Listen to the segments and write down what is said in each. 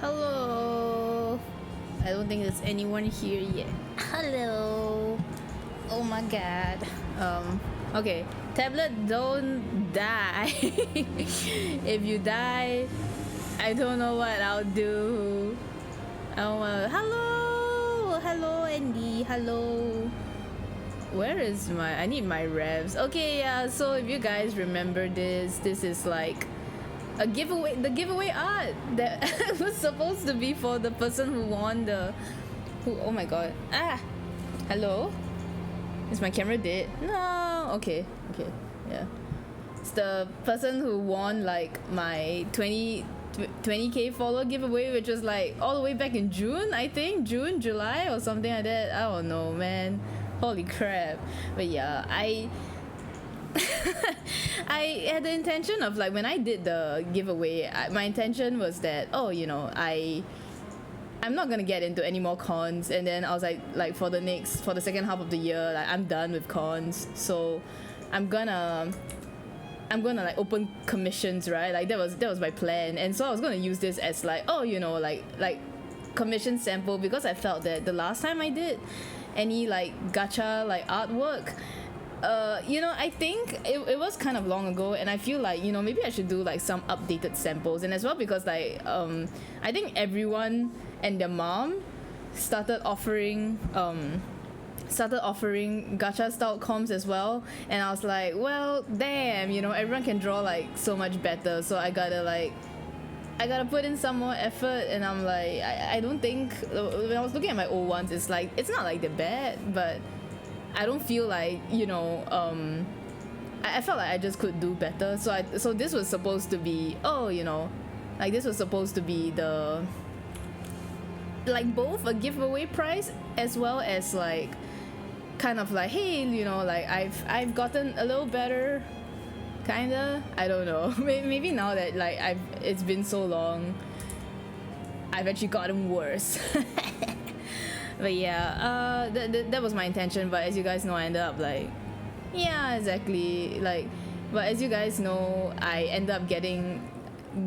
Hello. I don't think there's anyone here yet. Hello. Oh my god. Okay. Tablet, don't die. If you die, I don't know what I'll do. Hello. Hello, Andy. Hello. Where is my... I need my revs. Okay, yeah, so if you guys remember this is like a giveaway, the giveaway art that was supposed to be for the person who won the... oh my god. Hello? Is my camera dead? No. Okay, yeah. It's the person who won like my 20k follower giveaway, which was like all the way back in June, I think. June, July or something like that. I don't know, man. Holy crap. But yeah, I had the intention of like, when I did the giveaway, my intention was that, oh, you know, I'm not gonna get into any more cons, and then I was like for the second half of the year, like I'm done with cons, so I'm gonna like open commissions, right? Like that was my plan, and so I was gonna use this as like, oh, you know, like commission sample, because I felt that the last time I did any like gacha like artwork, you know, I think it was kind of long ago, and I feel like, you know, maybe I should do like some updated samples, and as well because like I think everyone and their mom started offering gacha style comps as well, and I was like, well, damn, you know, everyone can draw like so much better, so I gotta put in some more effort. And I'm like, I don't think, when I was looking at my old ones, it's like, it's not like they're bad, but I don't feel like, you know, I felt like I just could do better. So this was supposed to be, oh, you know, like this was supposed to be the, like both a giveaway prize as well as like kind of like, hey, you know, like I've gotten a little better, kinda. I don't know. Maybe now that like it's been so long, I've actually gotten worse. But yeah, that was my intention. But as you guys know, I ended up like, yeah, exactly. Like, but as you guys know, I ended up getting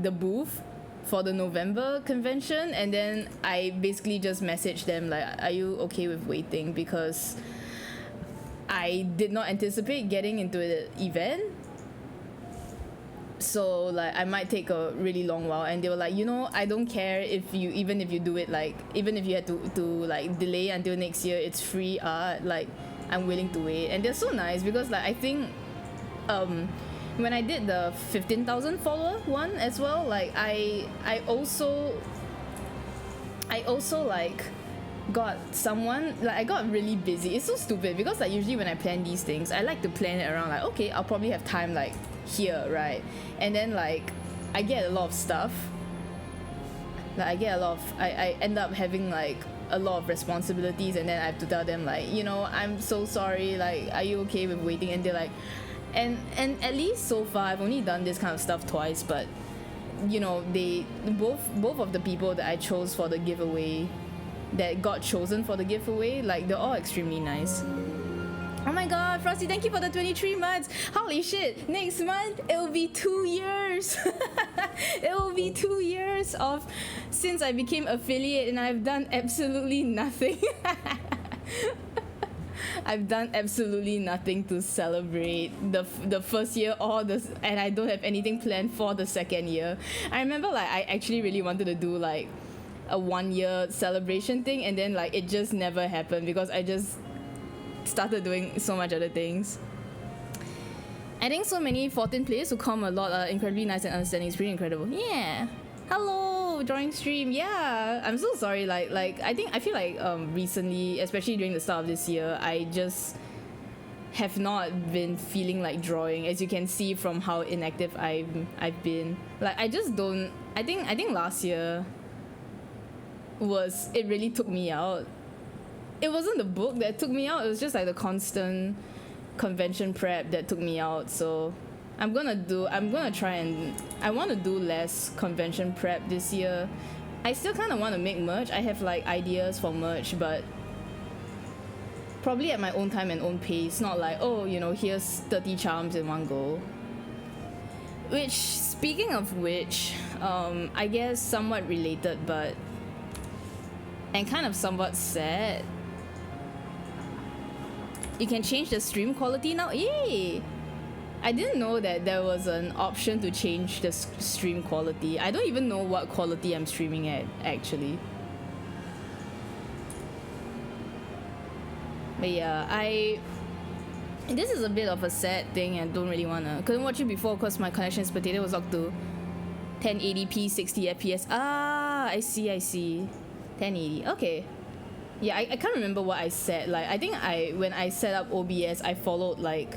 the booth for the November convention, and then I basically just messaged them like, are you okay with waiting, because I did not anticipate getting into the event, so like I might take a really long while. And they were like, you know, I don't care if you do it, like even if you had to like delay until next year, it's free art, like I'm willing to wait. And they're so nice, because like I think when I did the 15,000 follower one as well, like I also like got someone, like I got really busy. It's so stupid, because like usually when I plan these things, I like to plan it around like, okay, I'll probably have time like here, right? And then like I get a lot of stuff, like I end up having like a lot of responsibilities, and then I have to tell them like, you know, I'm so sorry, like are you okay with waiting? And they're like, and at least so far I've only done this kind of stuff twice, but you know, they both of the people that I chose for the giveaway, that got chosen for the giveaway, like they're all extremely nice. Oh my god, Frosty, thank you for the 23 months. Holy shit, next month it'll be 2 years. It will be 2 years of since I became affiliate, and I've done absolutely nothing. I've done absolutely nothing to celebrate the first year and I don't have anything planned for the second year. I remember like I actually really wanted to do like a 1 year celebration thing, and then like it just never happened because I just started doing so much other things. I think so many 14 players who come a lot are incredibly nice and understanding. It's pretty incredible. Yeah. Hello, drawing stream. Yeah, I'm so sorry. Like I feel like recently, especially during the start of this year, I just have not been feeling like drawing, as you can see from how inactive I've been. Like I just don't. I think last year it really took me out. It wasn't the book that took me out. It was just like the constant convention prep that took me out. So I want to do less convention prep this year. I still kind of want to make merch. I have like ideas for merch, but probably at my own time and own pace, not like, oh, you know, here's 30 charms in one go. Which, speaking of which, I guess somewhat related, but and kind of somewhat sad. You can change the stream quality now. Yay! I didn't know that there was an option to change the stream quality. I don't even know what quality I'm streaming at, actually. But yeah, this is a bit of a sad thing and don't really wanna... Couldn't watch it before because my connection's potato was up to 1080p 60 FPS. Ah, I see. 1080, okay. Yeah, I can't remember what I said. Like, I think when I set up OBS, I followed like,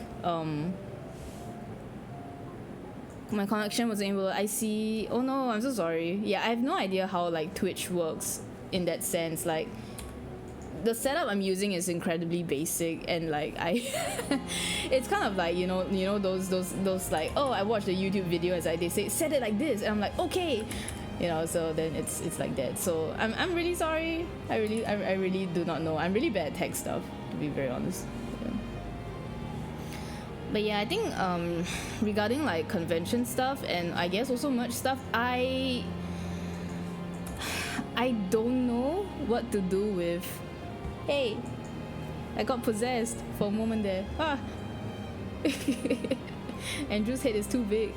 my connection wasn't able. I see. Oh no, I'm so sorry. Yeah, I have no idea how like Twitch works in that sense. Like, the setup I'm using is incredibly basic, and like it's kind of like, you know those like, oh, I watched a YouTube video as they say set it like this, and I'm like, okay, you know. So then it's like that. So I'm really sorry. I really do not know. I'm really bad at tech stuff, to be very honest. Yeah. But yeah, I think regarding like convention stuff and I guess also merch stuff, I don't know what to do with. Hey, I got possessed for a moment there. Ah. Andrew's head is too big.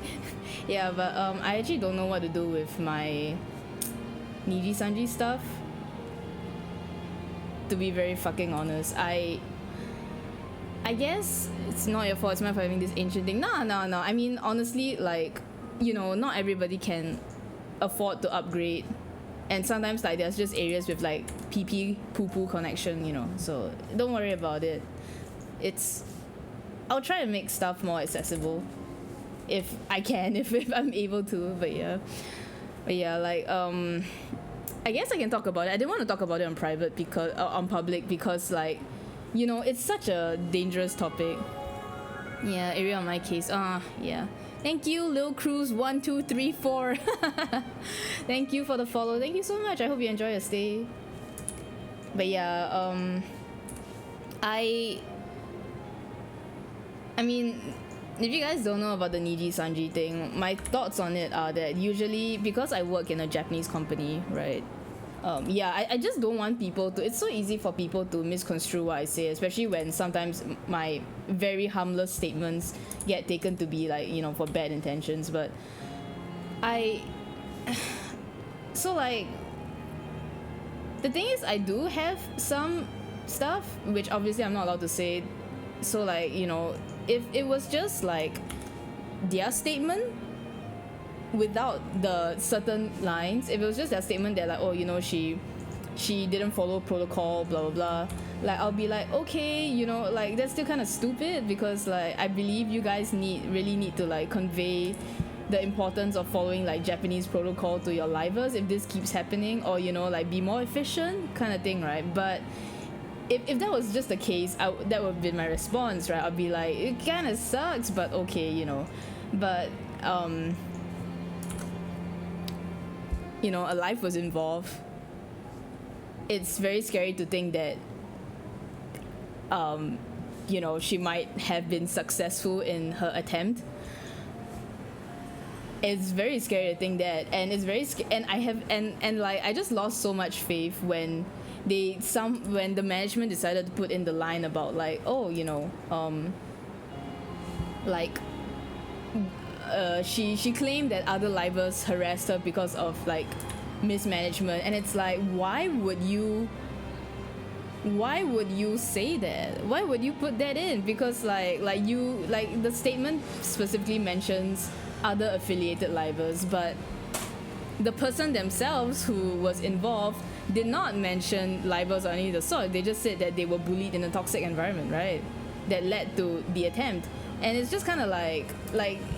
Yeah, but I actually don't know what to do with my Niji Sanji stuff. To be very fucking honest, I guess it's not your fault. It's my fault having this ancient thing. No. I mean, honestly, like, you know, not everybody can afford to upgrade. And sometimes like there's just areas with like PP poo connection, you know, so don't worry about it. I'll try to make stuff more accessible if I can, if I'm able to. But yeah, like I guess I can talk about it. I didn't want to talk about it on private because on public because, like, you know, it's such a dangerous topic. Yeah, area on my case. Yeah. Thank you, Lil Cruz 1234. Thank you for the follow. Thank you so much. I hope you enjoy your stay. But yeah, I mean, if you guys don't know about the Niji Sanji thing, my thoughts on it are that usually, because I work in a Japanese company, right? Yeah, I just don't want people to... It's so easy for people to misconstrue what I say, especially when sometimes my very harmless statements get taken to be like, you know, for bad intentions. But so like, the thing is, I do have some stuff, which obviously I'm not allowed to say. So like, you know, if it was just like their statement, without the certain lines, if it was just that statement that like, oh, you know, she didn't follow protocol, blah blah blah, like I'll be like, okay, you know, like that's still kind of stupid, because like I believe you guys really need to like convey the importance of following like Japanese protocol to your livers if this keeps happening, or, you know, like be more efficient kind of thing, right? But if that was just the case, that would have been my response, right? I'd be like, it kind of sucks, but okay, you know. But you know, a life was involved. It's very scary to think that, you know, she might have been successful in her attempt. It's very scary to think that, and it's very and I have and like I just lost so much faith when when the management decided to put in the line about like, oh, you know, like she claimed that other livers harassed her because of like mismanagement, and it's like, why would you say that? Why would you put that in? Because like the statement specifically mentions other affiliated livers, but the person themselves who was involved did not mention libers or any of the sort. They just said that they were bullied in a toxic environment, right? That led to the attempt. And it's just kind of like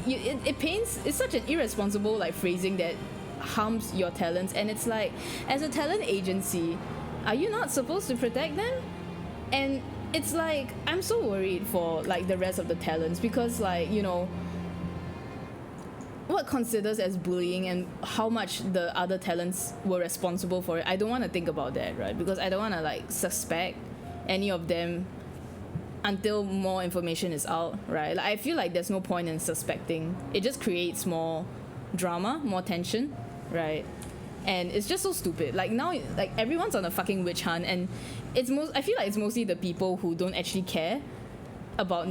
it paints, it's such an irresponsible like phrasing that harms your talents. And it's like, as a talent agency, are you not supposed to protect them? And it's like, I'm so worried for like the rest of the talents, because like, you know, what considers as bullying and how much the other talents were responsible for it, I don't want to think about that, right? Because I don't want to like suspect any of them. until more information is out, right? Like, I feel like there's no point in suspecting. It just creates more drama, more tension, right? And it's just so stupid. Like, now, like, everyone's on a fucking witch hunt, and I feel like it's mostly the people who don't actually care about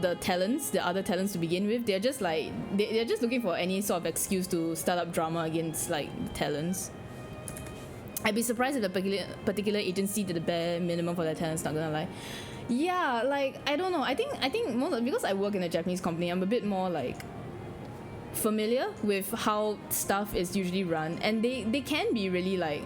the talents, the other talents to begin with. They're just like, they're just looking for any sort of excuse to start up drama against, like, the talents. I'd be surprised if the particular agency did the bare minimum for their talents, not gonna lie. Yeah, like, I don't know. I think because I work in a Japanese company, I'm a bit more, like, familiar with how stuff is usually run, and they can be really, like,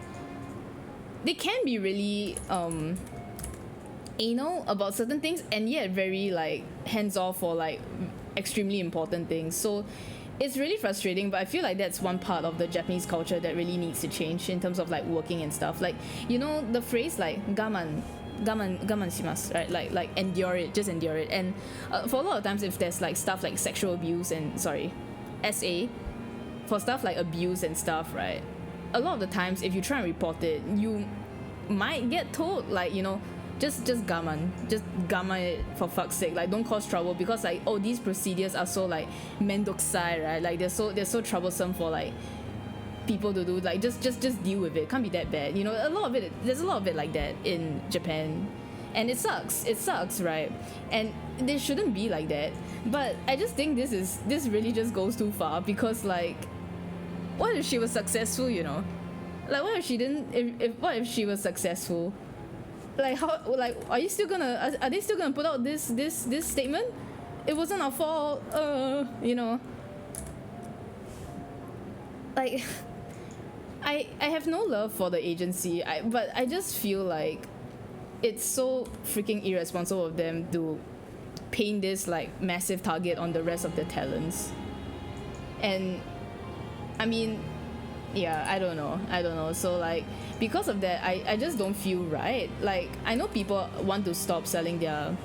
anal about certain things, and yet very, like, hands-off for, like, extremely important things. So it's really frustrating, but I feel like that's one part of the Japanese culture that really needs to change in terms of, like, working and stuff. Like, you know, the phrase, like, gaman shimasu, right? Like endure it, just endure it. And for a lot of times, if there's, like, stuff like sexual abuse and SA, for stuff like abuse and stuff, right? A lot of the times, if you try and report it, you might get told, like, you know, just gaman it, for fuck's sake. Like, don't cause trouble, because, like, oh, these procedures are so, like, mendokusai, right? Like, they're so troublesome for, like, people to do. Like, just deal with it. Can't be that bad, you know. There's a lot of it like that in Japan, and it sucks, right? And they shouldn't be like that. But I just think this really just goes too far, because, like, what if she was successful, you know? Like, what if she didn't? What if she was successful? Like, how? Like, are they still gonna put out this statement? It wasn't our fault, you know. Like, I have no love for the agency, but I just feel like it's so freaking irresponsible of them to paint this, like, massive target on the rest of the talents. And I mean, yeah, I don't know. So, like, because of that, I just don't feel right. Like, I know people want to stop selling there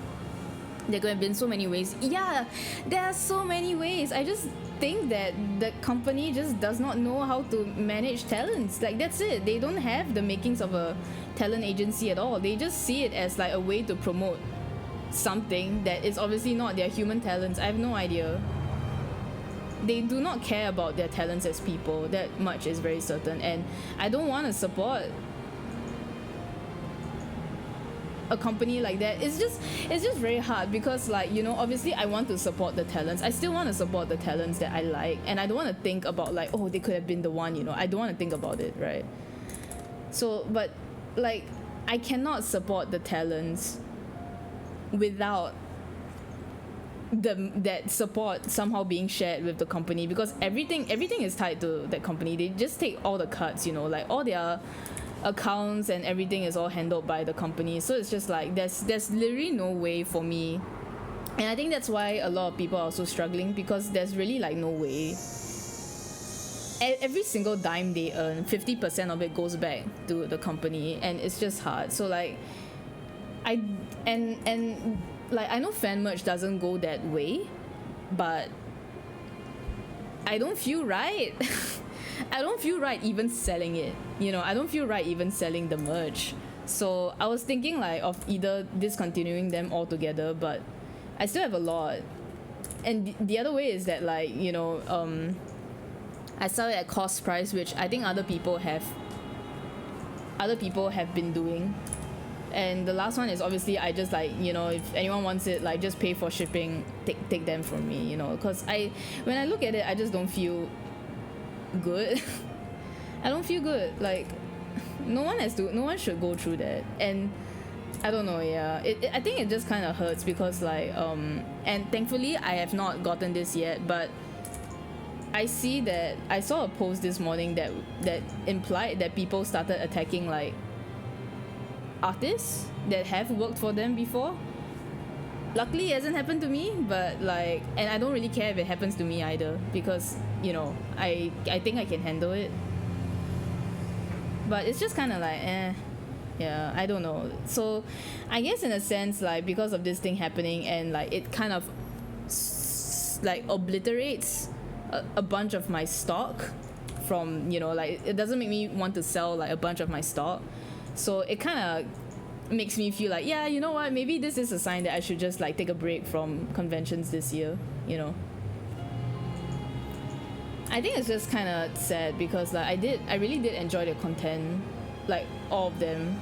could have been so many ways. Yeah, there are so many ways. I just think that the company just does not know how to manage talents. Like, that's it. They don't have the makings of a talent agency at all. They just see it as, like, a way to promote something that is obviously not their human talents. I have no idea. They do not care about their talents as people. That much is very certain. And I don't want to support a company like that. It's just very hard, because, like, you know, obviously I want to support the talents. I still want to support the talents that I like, and I don't want to think about, like, oh, they could have been the one, you know. I don't want to think about it, right? So, but, like, I cannot support the talents without that support somehow being shared with the company, because everything is tied to that company. They just take all the cuts, you know, like, all their accounts and everything is all handled by the company. So it's just like, there's literally no way for me, and I think that's why a lot of people are also struggling, because there's really, like, no way. Every single dime they earn, 50% of it goes back to the company, and it's just hard. So, like, like, I know fan merch doesn't go that way, but I don't feel right. I don't feel right even selling it, you know. I don't feel right even selling the merch. So I was thinking, like, of either discontinuing them altogether, but I still have a lot. And the other way is that, like, you know, I sell it at cost price, which I think other people have been doing. And the last one is, obviously, I just, like, you know, if anyone wants it, like, just pay for shipping, take them from me, you know. Because when I look at it, I just don't feel good. I don't feel good. Like, no one should go through that. And I don't know, yeah. I think it just kind of hurts, because, like, and thankfully I have not gotten this yet, but I saw a post this morning that implied that people started attacking, like, artists that have worked for them before. Luckily, it hasn't happened to me, but, like, and I don't really care if it happens to me either, because, you know, I think I can handle it. But it's just kind of like, yeah, I don't know. So I guess, in a sense, like, because of this thing happening, and, like, it kind of like obliterates a bunch of my stock from, you know, like, it doesn't make me want to sell, like, a bunch of my stock. So it kind of makes me feel like, yeah, you know what, maybe this is a sign that I should just like take a break from conventions this year, you know. I think it's just kind of sad because like I really did enjoy the content, like all of them.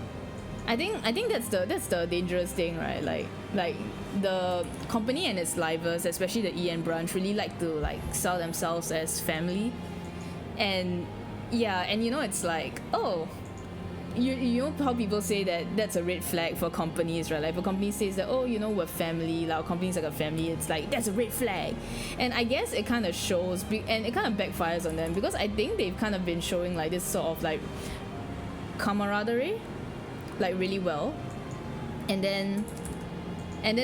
I think that's the dangerous thing, right? Like the company and its livers, especially the EN branch, really like to like sell themselves as family, and yeah, and you know, it's like, oh, you know how people say that that's a red flag for companies, right? Like if a company says that, oh, you know, we're family, like our company's like a family, it's like that's a red flag. And I guess it kind of shows, and it kind of backfires on them, because I think they've kind of been showing like this sort of like camaraderie like really well, and then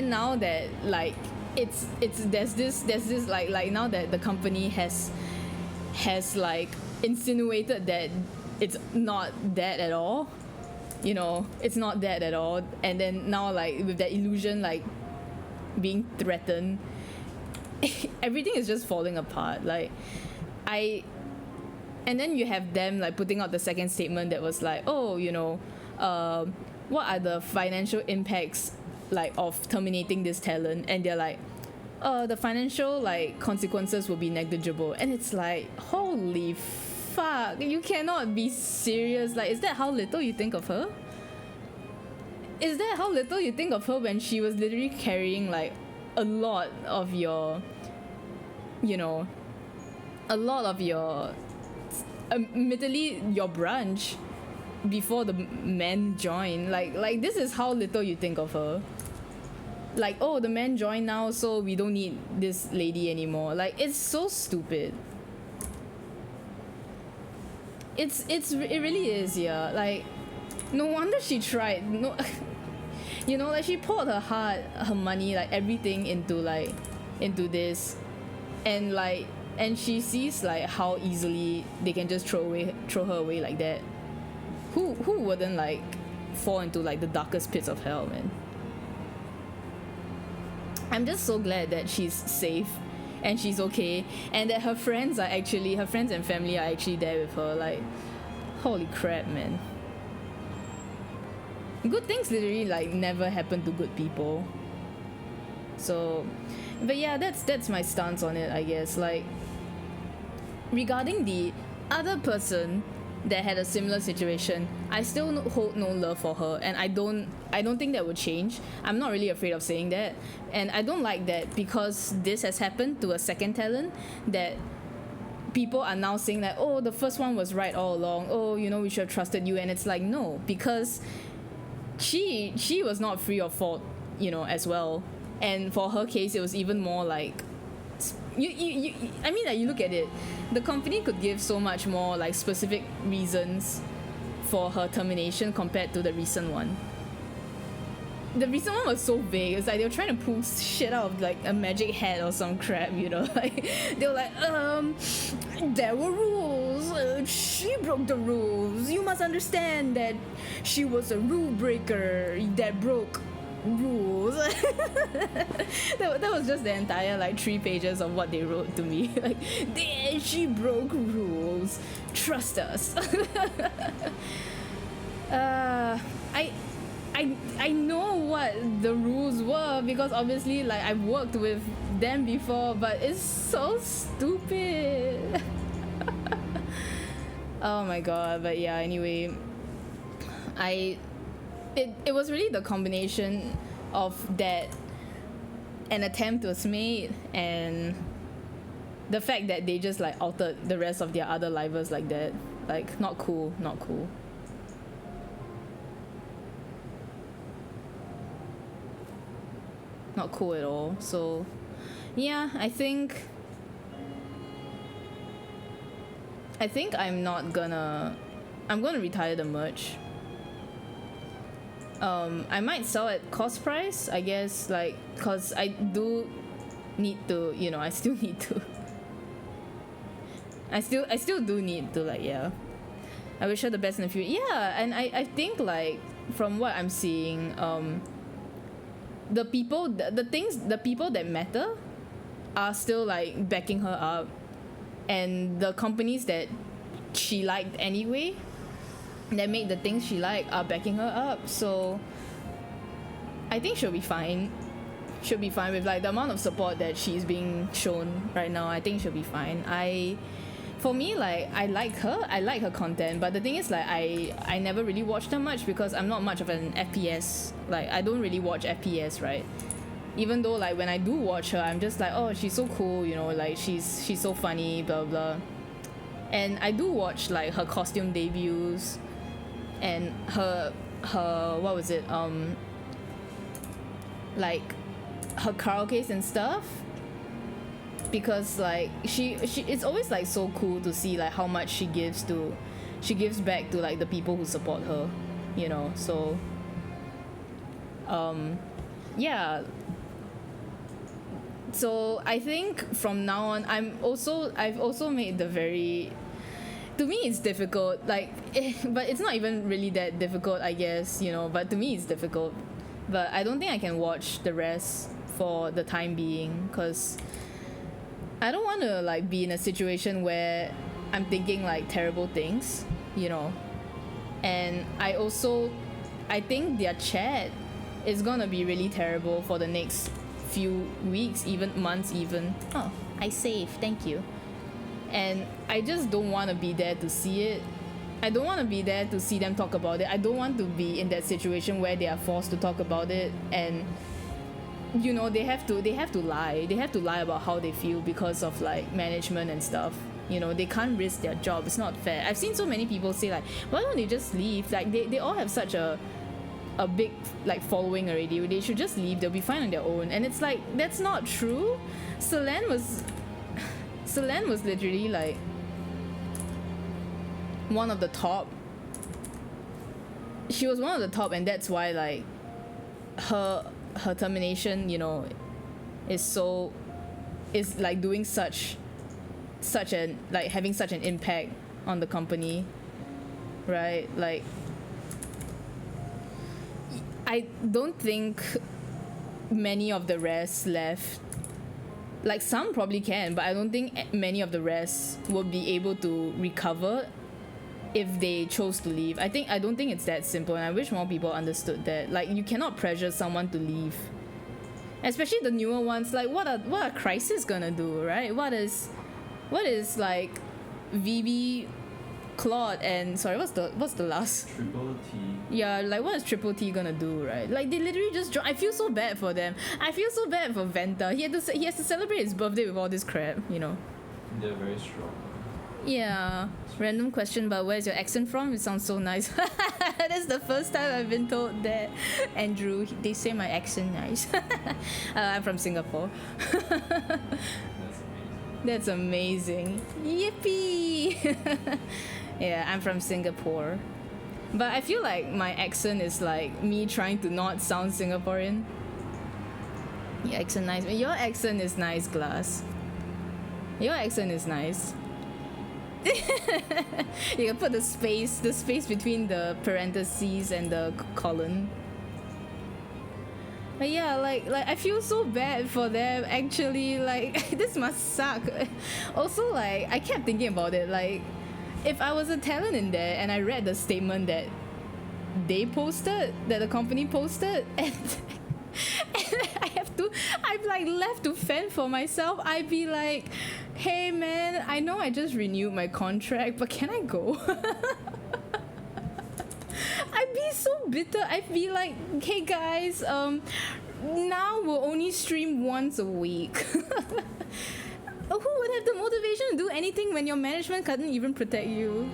now that like it's there's this like now that the company has like insinuated that it's not that at all, you know, it's not that at all, and then now like with that illusion like being threatened, everything is just falling apart. Like and then you have them like putting out the second statement that was like, oh, you know, what are the financial impacts like of terminating this talent, and they're like, the financial like consequences will be negligible, and it's like, holy fuck, you cannot be serious. Like, is that how little you think of her? Is that how little you think of her when she was literally carrying like a lot of your, you know, a lot of your, admittedly your branch before the men join? Like this is how little you think of her. Like, oh, the men join now, so we don't need this lady anymore. Like, it's so stupid. It really is, yeah. Like, no wonder she tried. No, you know, like she poured her heart, her money, like everything into this, and like, and she sees like how easily they can just throw her away like that. Who wouldn't like fall into like the darkest pits of hell, man? I'm just so glad that she's safe and she's okay, and that her friends and family are actually there with her. Like, holy crap, man. Good things literally like never happen to good people. So, but yeah, that's my stance on it, I guess. Like, regarding the other person that had a similar situation, I still hold no love for her, and I don't think that would change. I'm not really afraid of saying that, and I don't like that because this has happened to a second talent, that people are now saying that, oh, the first one was right all along, oh, you know, we should have trusted you. And it's like, no, because she was not free of fault, you know, as well. And for her case, it was even more like, I mean, like, you look at it, the company could give so much more like specific reasons for her termination compared to the recent one. The recent one was so vague. It's like they were trying to pull shit out of like a magic hat or some crap, you know. Like, they were like, there were rules. She broke the rules. You must understand that she was a rule breaker that broke rules. that was just the entire like 3 pages of what they wrote to me. Like, she broke rules. Trust us. I know what the rules were because obviously like I've worked with them before, but it's so stupid. Oh my god. But yeah, anyway, it was really the combination of that an attempt was made and the fact that they just like altered the rest of their other livers like that. Like, not cool. Not cool at all. So yeah, I think I'm gonna retire the merch. I might sell at cost price, I guess, like, cause I do need to, you know, I still do need to, like, yeah. I wish her the best in the future. Yeah, and I think like from what I'm seeing, the people that matter are still like backing her up, and the companies that she liked anyway that made the things she liked are backing her up. So I think she'll be fine. She'll be fine with like the amount of support that she's being shown right now. I think she'll be fine. For me, like, I like her content, but the thing is, like, I never really watched her much because I'm not much of an FPS. Like, I don't really watch FPS, right? Even though, like, when I do watch her, I'm just like, oh, she's so cool, you know, like, she's so funny, blah blah. And I do watch like her costume debuts and her what was it, like her karaoke and stuff, because like she it's always like so cool to see like how much she gives back to like the people who support her, you know. So yeah, so I think from now on I've also made the very, to me it's difficult, like but it's not even really that difficult, I guess, you know, but to me it's difficult. But I don't think I can watch the rest for the time being, because I don't want to like be in a situation where I'm thinking like terrible things, you know. And I think their chat is gonna be really terrible for the next few weeks, even months even. Oh, I saved, thank you. And I just don't want to be there to see it. I don't want to be there to see them talk about it. I don't want to be in that situation where they are forced to talk about it, and you know, they have to lie. They have to lie about how they feel because of like management and stuff. You know, they can't risk their job. It's not fair. I've seen so many people say like, why don't they just leave? Like they all have such a big like following already. They should just leave. They'll be fine on their own. And it's like, that's not true. Celine was literally like one of the top. She was one of the top, and that's why like her termination, you know, is like doing such an, like having such an impact on the company, right? Like I don't think many of the rest left. Like some probably can, but I don't think many of the rest will be able to recover if they chose to leave. I don't think it's that simple, and I wish more people understood that. Like, you cannot pressure someone to leave, especially the newer ones. Like, what are Crisis gonna do, right? What is like VB, Claude, and sorry, what's the last? Triple T. Yeah, like what is Triple T gonna do, right? Like they literally just I feel so bad for them. I feel so bad for Venta. He has to celebrate his birthday with all this crap, you know. They're very strong. Yeah. Random question, but where's your accent from? It sounds so nice. That's the first time I've been told that. Andrew, they say my accent nice. I'm from Singapore. That's amazing. Yippee! Yeah, I'm from Singapore. But I feel like my accent is like me trying to not sound Singaporean. Your accent nice. Your accent is nice, Glass. Your accent is nice. You can put the space between the parentheses and the colon. But yeah, like I feel so bad for them actually. Like this must suck. Also, like I kept thinking about it. Like if I was a talent in there and I read the statement that they posted, that the company posted, and I'm like left to fend for myself, I'd be like, hey man, I know I just renewed my contract, but can I go? I'd be so bitter. I'd be like, hey guys, now we'll only stream once a week. Who would have the motivation to do anything when your management couldn't even protect you?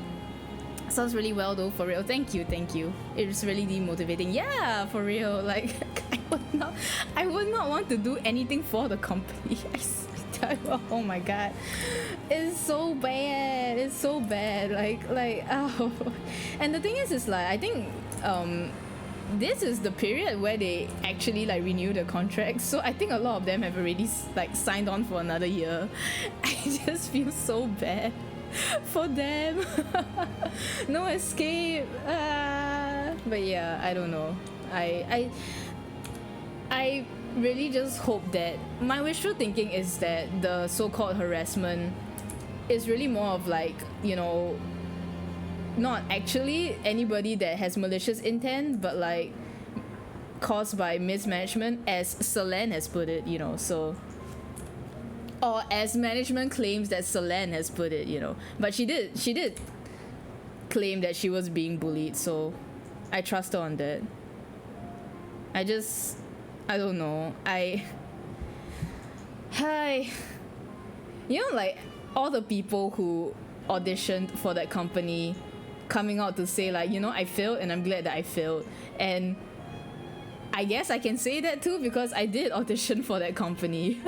Sounds really well though, for real. Thank you. It's really demotivating. Yeah, for real. Like I would not want to do anything for the company. Oh my god, it's so bad. Like oh. And the thing is like I think this is the period where they actually like renew the contract, so I think a lot of them have already like signed on for another year. I just feel so bad for them. No escape. But yeah, I don't know. I really just hope that my wishful thinking is that the so-called harassment is really more of like, you know, not actually anybody that has malicious intent, but like caused by mismanagement, as Solange has put it, you know, so, or as management claims that Solange has put it, you know, but she did claim that she was being bullied, so I trust her on that. I don't know, you know, like, all the people who auditioned for that company coming out to say, like, you know, I failed and I'm glad that I failed, and I guess I can say that too because I did audition for that company.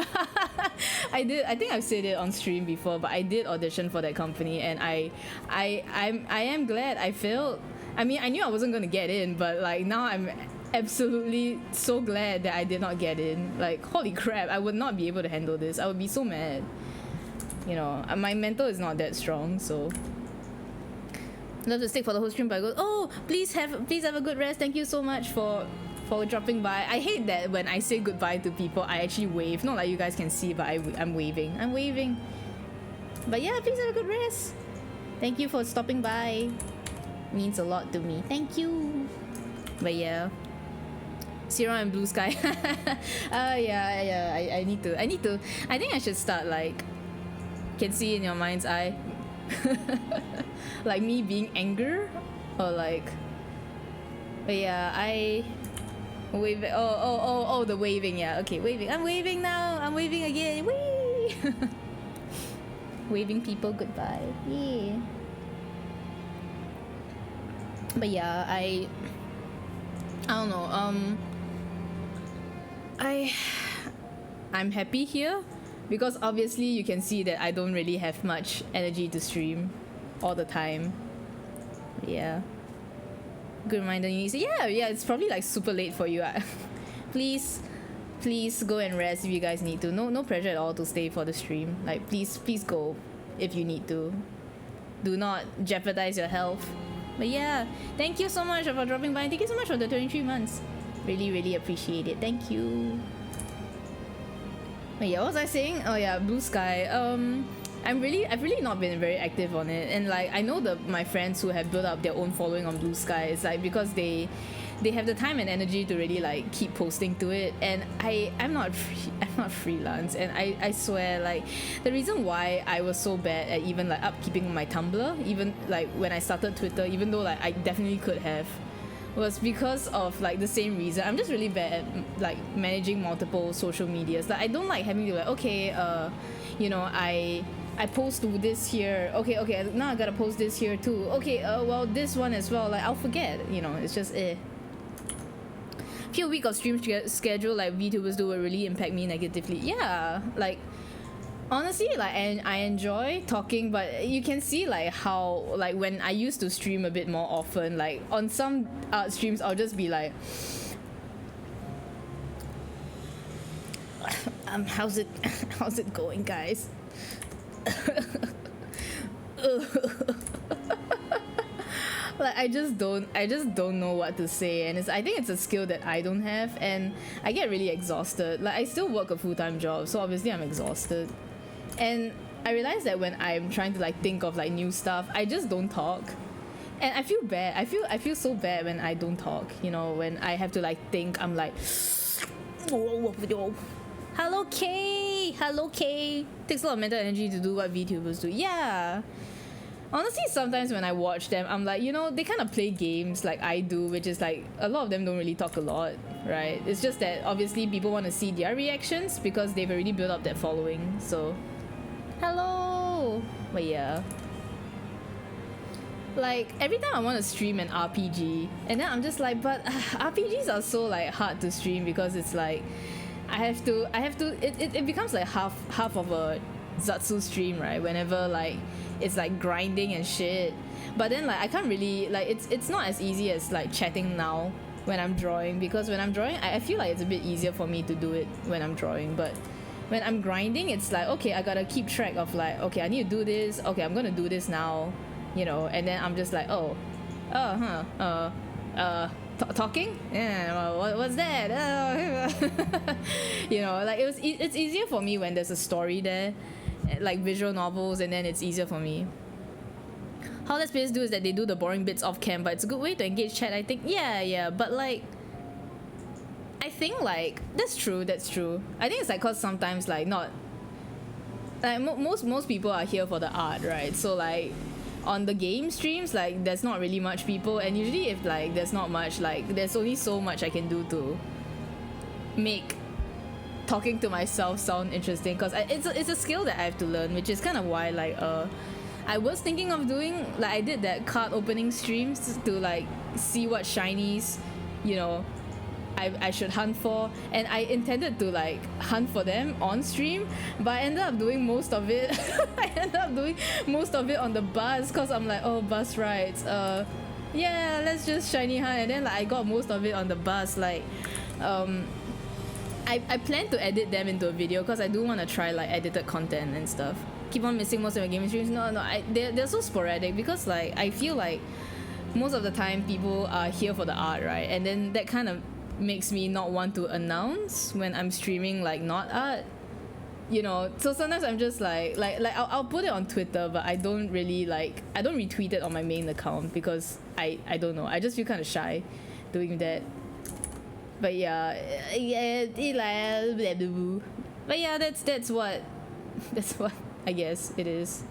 I think I've said it on stream before, but I did audition for that company, and I am glad I failed. I mean, I knew I wasn't gonna get in, but like now I'm absolutely so glad that I did not get in. Like, holy crap, I would not be able to handle this. I would be so mad. You know, my mental is not that strong, so. Love to stick for the whole stream, but I go, oh, please have a good rest. Thank you so much for dropping by. I hate that when I say goodbye to people, I actually wave. Not like you guys can see, but I'm waving. I'm waving. But yeah, please have a good rest. Thank you for stopping by. Means a lot to me. Thank you. But yeah. Zero and Blue Sky. Yeah. I need to. I think I should start, like, can see in your mind's eye. Like me being anger, or like, but yeah, I wave. Oh, the waving. Yeah, okay, waving. I'm waving now. I'm waving again. Whee! Waving people goodbye. Yeah. But yeah, I don't know. I'm happy here because obviously you can see that I don't really have much energy to stream all the time. Yeah. Good reminder, you need to say, yeah, it's probably like super late for you. Please go and rest if you guys need to. No pressure at all to stay for the stream. Like, please go if you need to. Do not jeopardize your health. But yeah, thank you so much for dropping by. Thank you so much for the 23 months. Really appreciate it. Thank you. But yeah, what was I saying? Oh yeah, Blue Sky. I've really not been very active on it, and like I know my friends who have built up their own following on Blue Sky. It's like because they have the time and energy to really like keep posting to it, and I'm not freelance, and I swear, like, the reason why I was so bad at even like upkeeping my Tumblr, even like when I started Twitter, even though like I definitely could have, was because of like the same reason. I'm just really bad at like managing multiple social medias. Like I don't like having to like, okay, you know, I post to this here, okay, now I gotta post this here too, okay, well, this one as well, like I'll forget, you know, it's just few week of stream schedule like VTubers do will really impact me negatively. Yeah, like honestly, like, and I enjoy talking, but you can see like how, like, when I used to stream a bit more often, like on some streams I'll just be like, how's it going, guys? Like I just don't know what to say, and I think it's a skill that I don't have, and I get really exhausted. Like I still work a full-time job, so obviously I'm exhausted, and I realize that when I'm trying to like think of like new stuff, I just don't talk, and I feel bad. I feel so bad when I don't talk, you know, when I have to like think. I'm like, hello K. Takes a lot of mental energy to do what VTubers do. Yeah. Honestly, sometimes when I watch them, I'm like, you know, they kind of play games like I do, which is like a lot of them don't really talk a lot, right? It's just that obviously people want to see their reactions because they've already built up that following. So, hello. But yeah. Like every time I want to stream an RPG, and then I'm just like, but RPGs are so like hard to stream because it's like I have to it becomes like half of a Zatsu stream, right? Whenever like it's like grinding and shit, but then like I can't really like it's not as easy as like chatting now when I'm drawing, because when I'm drawing I feel like it's a bit easier for me to do it when I'm drawing, but when I'm grinding it's like, okay, I gotta keep track of like, okay, I need to do this, okay, I'm gonna do this now, you know, and then I'm just like, talking? Yeah, well, what's that? You know, like it's easier for me when there's a story there, like visual novels, and then it's easier for me. How Let's Players do is that they do the boring bits off cam, but it's a good way to engage chat, I think. Yeah, but like I think like that's true. I think it's like cause sometimes like not like most people are here for the art, right? So like on the game streams, like there's not really much people, and usually if like there's not much, like there's only so much I can do to make talking to myself sound interesting, because it's a skill that I have to learn, which is kind of why like I was thinking of doing, like I did that card opening streams to like see what shinies, you know, I should hunt for, and I intended to like hunt for them on stream, but I ended up doing most of it I ended up doing most of it on the bus, because I'm like, oh, bus rides, yeah, let's just shiny hunt, and then like I got most of it on the bus. Like I plan to edit them into a video, because I do want to try like edited content and stuff. Keep on missing most of my gaming streams. No, they're so sporadic, because like I feel like most of the time people are here for the art, right? And then that kind of makes me not want to announce when I'm streaming like not art, you know. So sometimes I'm just like I'll put it on Twitter, but I don't really like, I don't retweet it on my main account, because I don't know, I just feel kind of shy doing that. But yeah, but yeah, that's what I guess it is.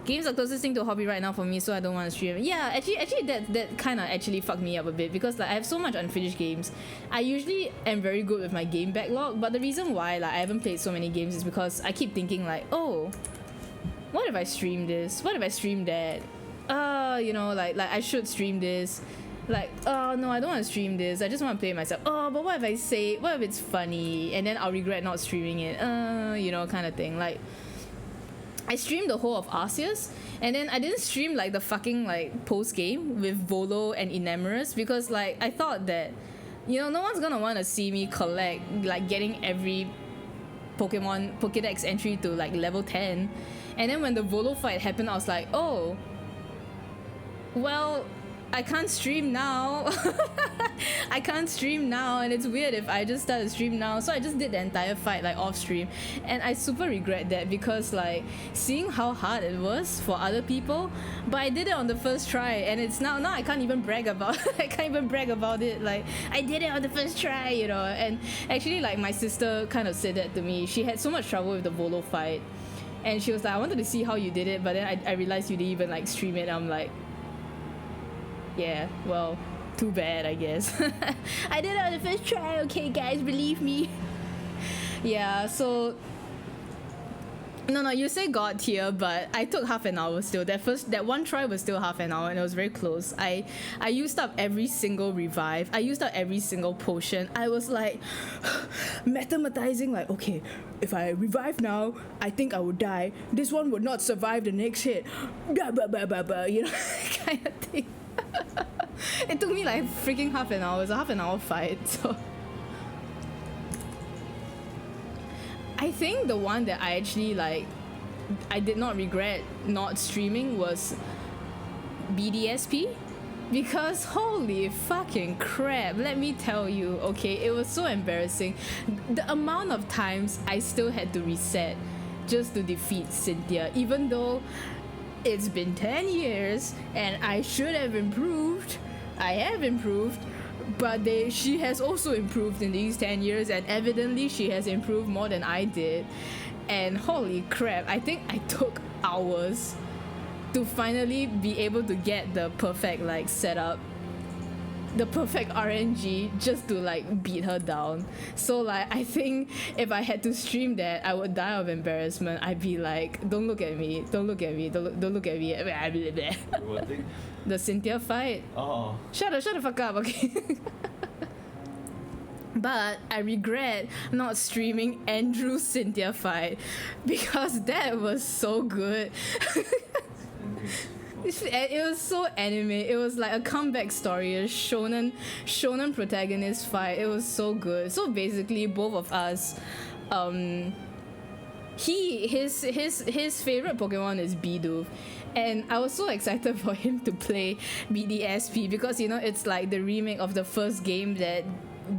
Games are closest thing to a hobby right now for me, so I don't want to stream. Yeah, actually that kind of actually fucked me up a bit, because like I have so much unfinished games. I usually am very good with my game backlog, but the reason why like I haven't played so many games is because I keep thinking like, oh, what if I stream this? What if I stream that? You know, like I should stream this. Like, oh no, I don't want to stream this, I just want to play it myself. Oh, but what if I say, what if it's funny, and then I'll regret not streaming it, you know, kind of thing. Like, I streamed the whole of Arceus, and then I didn't stream like the fucking like post game with Volo and Enamorous, because like I thought that, you know, no one's gonna want to see me collect like getting every Pokemon Pokédex entry to like level 10. And then when the Volo fight happened, I was like, oh, well, I can't stream now. I can't stream now, and it's weird if I just start to stream now. So I just did the entire fight like off stream, and I super regret that, because like seeing how hard it was for other people, but I did it on the first try, and it's now I can't even brag about I can't even brag about it. Like, I did it on the first try, you know. And actually like my sister kind of said that to me. She had so much trouble with the Volo fight, and she was like, I wanted to see how you did it, but then I realized you didn't even like stream it. I'm like, yeah, well, too bad, I guess. I did it on the first try, okay guys, believe me. Yeah, so no, you say God tier, but I took half an hour still. That one try was still half an hour, and it was very close. I used up every single revive, I used up every single potion. I was like mathematizing, like, okay, if I revive now, I think I would die. This one would not survive the next hit. Blah, blah, blah, blah, blah, you know, kind of thing. It took me like freaking half an hour. It was a half an hour fight. So I think the one that I actually like, I did not regret not streaming was BDSP, because holy fucking crap, let me tell you, okay, it was so embarrassing. The amount of times I still had to reset just to defeat Cynthia, even though it's been 10 years and I should have improved. I have improved, but she has also improved in these 10 years, and evidently she has improved more than I did. And holy crap, I think I took hours to finally be able to get the perfect like setup, the perfect RNG, just to like beat her down. So like I think if I had to stream that, I would die of embarrassment. I'd be like, don't look at me, don't look at me, don't look at me. What thing? The Cynthia fight. Oh. Shut the fuck up, okay? But I regret not streaming Andrew's Cynthia fight, because that was so good. It was so anime. It was like a comeback story, a shonen protagonist fight. It was so good. So basically, both of us, his favorite Pokemon is Bidoof, and I was so excited for him to play BDSP, because you know it's like the remake of the first game that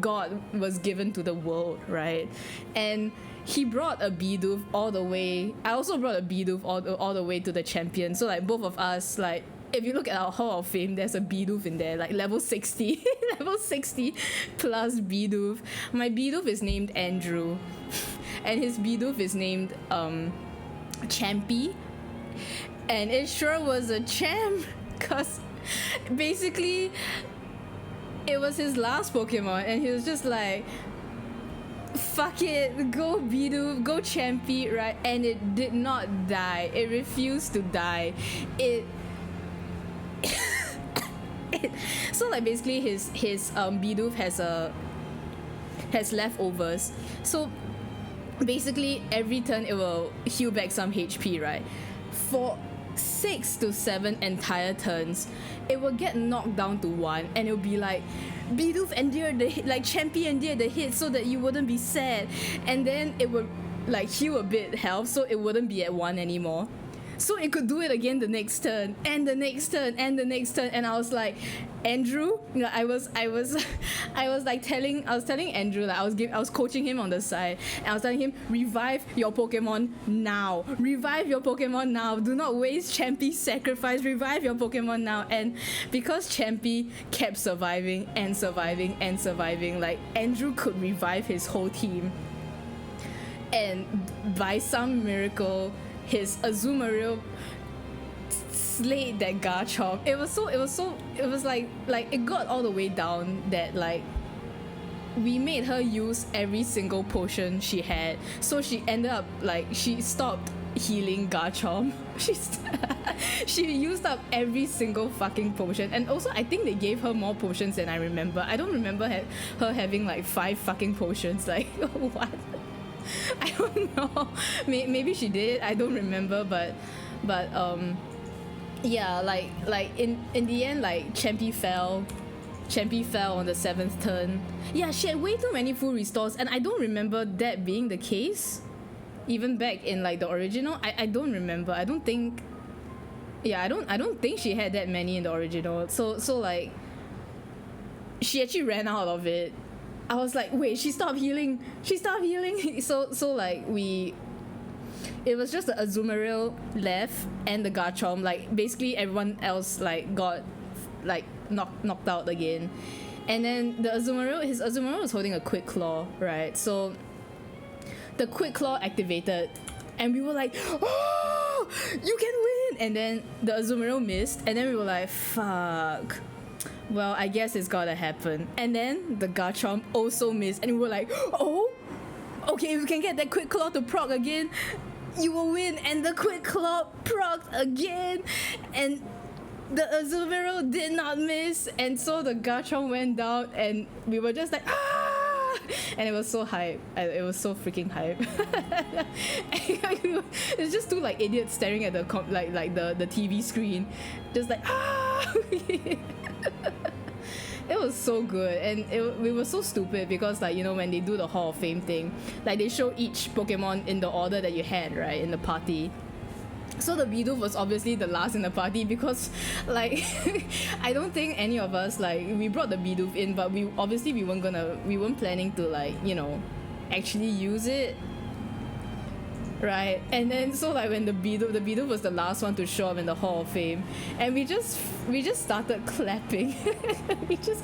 God was given to the world, right? And he brought a Bidoof all the way. I also brought a Bidoof all the way to the champion. So like both of us, like if you look at our Hall of Fame, there's a Bidoof in there, like level 60, level 60 plus Bidoof. My Bidoof is named Andrew, and his Bidoof is named Champy, and it sure was a champ, cause basically it was his last Pokemon, and he was just like, fuck it, go Bidoof, go Champy, right? And it did not die. It refused to die. So like basically his Bidoof has leftovers. So basically every turn it will heal back some HP, right? For 6 to 7 entire turns, it will get knocked down to 1, and it'll be like, Bidoof endure the hit, like Champy endure the hit so that you wouldn't be sad, and then it would like heal a bit health so it wouldn't be at 1 anymore. So it could do it again the next turn, and the next turn, and the next turn, and I was like, Andrew, you know, I was telling Andrew, like I was coaching him on the side, and I was telling him, revive your Pokemon now, revive your Pokemon now, do not waste Champy's sacrifice, revive your Pokemon now. And because Champy kept surviving and surviving and surviving, like Andrew could revive his whole team, and by some miracle his Azumarill slayed that Garchomp. It was like it got all the way down that like we made her use every single potion she had, so she ended up like she stopped healing Garchomp. She used up every single fucking potion, and also I think they gave her more potions than I remember. I don't remember her having like 5 fucking potions. Like what? I don't know. Maybe she did. I don't remember. But yeah. Like in the end, like Champy fell on the 7th turn. Yeah, she had way too many full restores, and I don't remember that being the case. Even back in like the original, I don't remember. I don't think. Yeah, I don't think she had that many in the original. So like, she actually ran out of it. I was like, wait, she stopped healing. So like it was just the Azumarill left and the Garchomp. Like basically everyone else like got like knocked out again. And then his Azumarill was holding a Quick Claw, right? So the Quick Claw activated, and we were like, oh, you can win. And then the Azumarill missed, and then we were like, fuck. Well, I guess it's gotta happen. And then the Garchomp also missed, and we were like, oh, okay, if we can get that Quick Claw to proc again, you will win. And the Quick Claw procced again, and the Azumarill did not miss, and so the Garchomp went down, and we were just like, ah! And it was so hype. It was so freaking hype. It's just two like idiots staring at the the TV screen, just like, ah! It was so good, and we were so stupid because, like, you know, when they do the Hall of Fame thing, like they show each Pokemon in the order that you had, right, in the party. So the Bidoof was obviously the last in the party because, like, I don't think any of us, like, we brought the Bidoof in, but we weren't planning to, like, you know, actually use it. Right, and then so like when the Bidoof was the last one to show up in the Hall of Fame, and we just started clapping. we just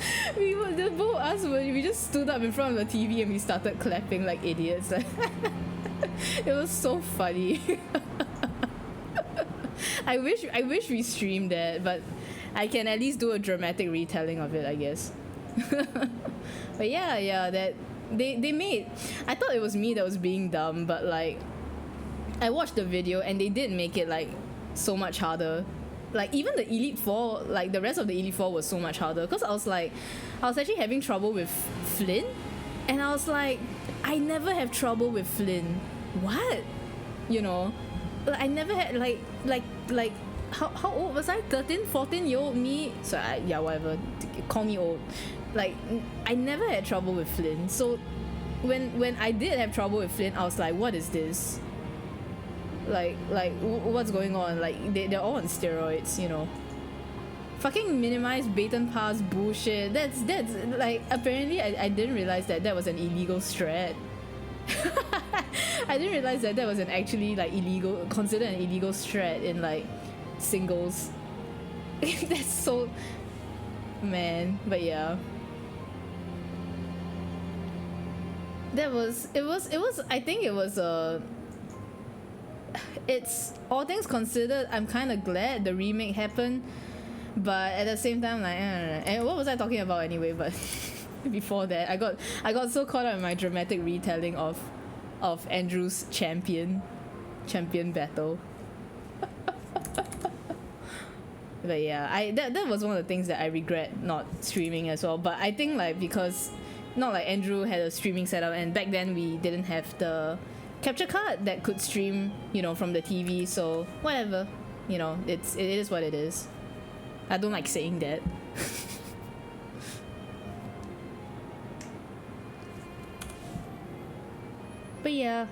stood up in front of the TV and we started clapping like idiots. It was so funny. I wish we streamed that, but I can at least do a dramatic retelling of it, I guess. But yeah, that they made. I thought it was me that was being dumb, but like, I watched the video and they did make it like so much harder. Like even the Elite Four, like the rest of the Elite Four was so much harder, because I was actually having trouble with Flynn, and I was like, I never have trouble with Flynn. What? You know, like, I never had like how old was I? 13, 14-year-old me? So yeah, whatever. Call me old. Like I never had trouble with Flynn. So when I did have trouble with Flynn, I was like, what is this? Like what's going on? Like they're all on steroids, you know. Fucking minimize Baton Pass bullshit. That's like, apparently I didn't realize that was an illegal strat. I didn't realize that was an actually like considered an illegal strat in like singles. That's so... Man, but yeah. That was... It was... I think it was it's... All things considered, I'm kind of glad the remake happened. But at the same time, like... And what was I talking about anyway? But... Before that, I got so caught up in my dramatic retelling of Andrew's champion battle. But yeah, that was one of the things that I regret not streaming as well. But I think like because not like Andrew had a streaming setup, and back then we didn't have the capture card that could stream, you know, from the TV. So whatever, you know, it is what it is. I don't like saying that. But yeah.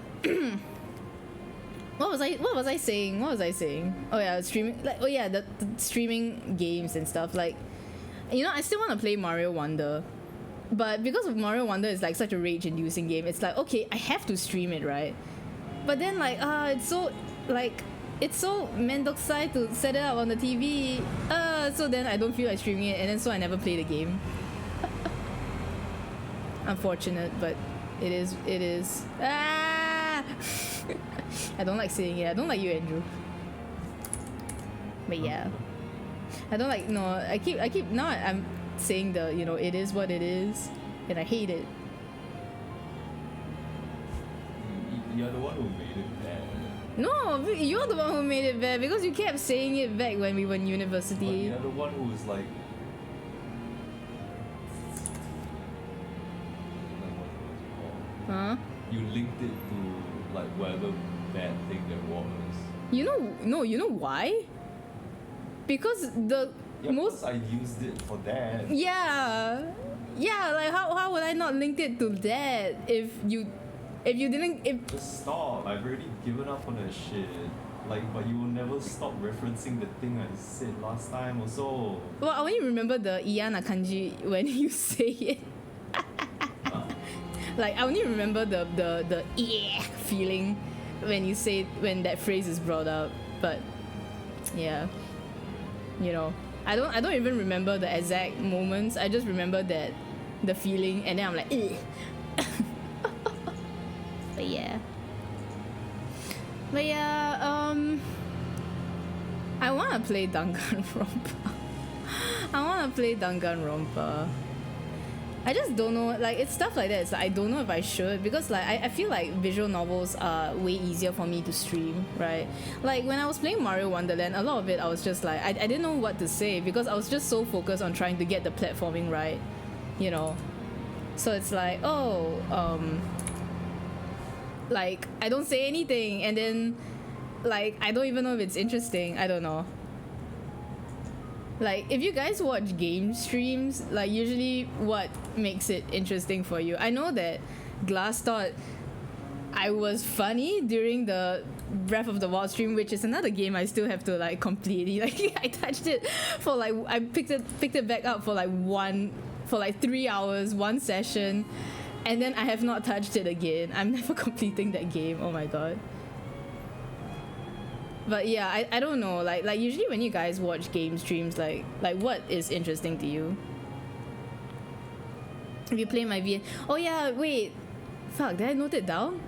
What was I saying? Oh yeah, streaming, like, oh yeah, the streaming games and stuff. Like, you know, I still want to play Mario Wonder, but because of Mario Wonder is like such a rage-inducing game, it's like, okay, I have to stream it, right? But then like, it's so mendokusai to set it up on the TV. So then I don't feel like streaming it, and then so I never play the game. Unfortunate, but it is. I don't like saying it. I don't like you, Andrew. But yeah, I don't like. No, I keep. Now I'm saying the, you know, it is what it is, and I hate it. You're the one who made it bad. No, you're the one who made it bad because you kept saying it back when we were in university. But you're the one who was like. Huh? You linked it to like whatever bad thing there was. You know, no, you know why? Because the most... I used it for that. Yeah, like how would I not link it to that if you didn't... Just stop, I've already given up on that shit. Like, but you will never stop referencing the thing I said last time or so. Well, I only remember the Iyana kanji when you say it. Like, I only remember the yeah feeling when that phrase is brought up. But yeah, you know, I don't even remember the exact moments. I just remember that the feeling, and then I'm like, ugh. But yeah, I wanna play Danganronpa. I just don't know, like, it's stuff like that. It's like, I don't know if I should, because like I feel like visual novels are way easier for me to stream, right? Like when I was playing Mario Wonderland, a lot of it I was just like, I didn't know what to say because I was just so focused on trying to get the platforming right, you know? So it's like, like I don't say anything, and then like I don't even know if it's interesting. I don't know. Like, if you guys watch game streams, like, usually what makes it interesting for you? I know that Glass thought I was funny during the Breath of the Wild stream, which is another game I still have to, like, completely, like, I touched it for, like, I picked it back up for, like, 3 hours, one session, and then I have not touched it again. I'm never completing that game, oh my god. But yeah, I don't know, like usually when you guys watch game streams, like what is interesting to you? If you play my VN... Oh yeah, wait. Fuck, did I note it down?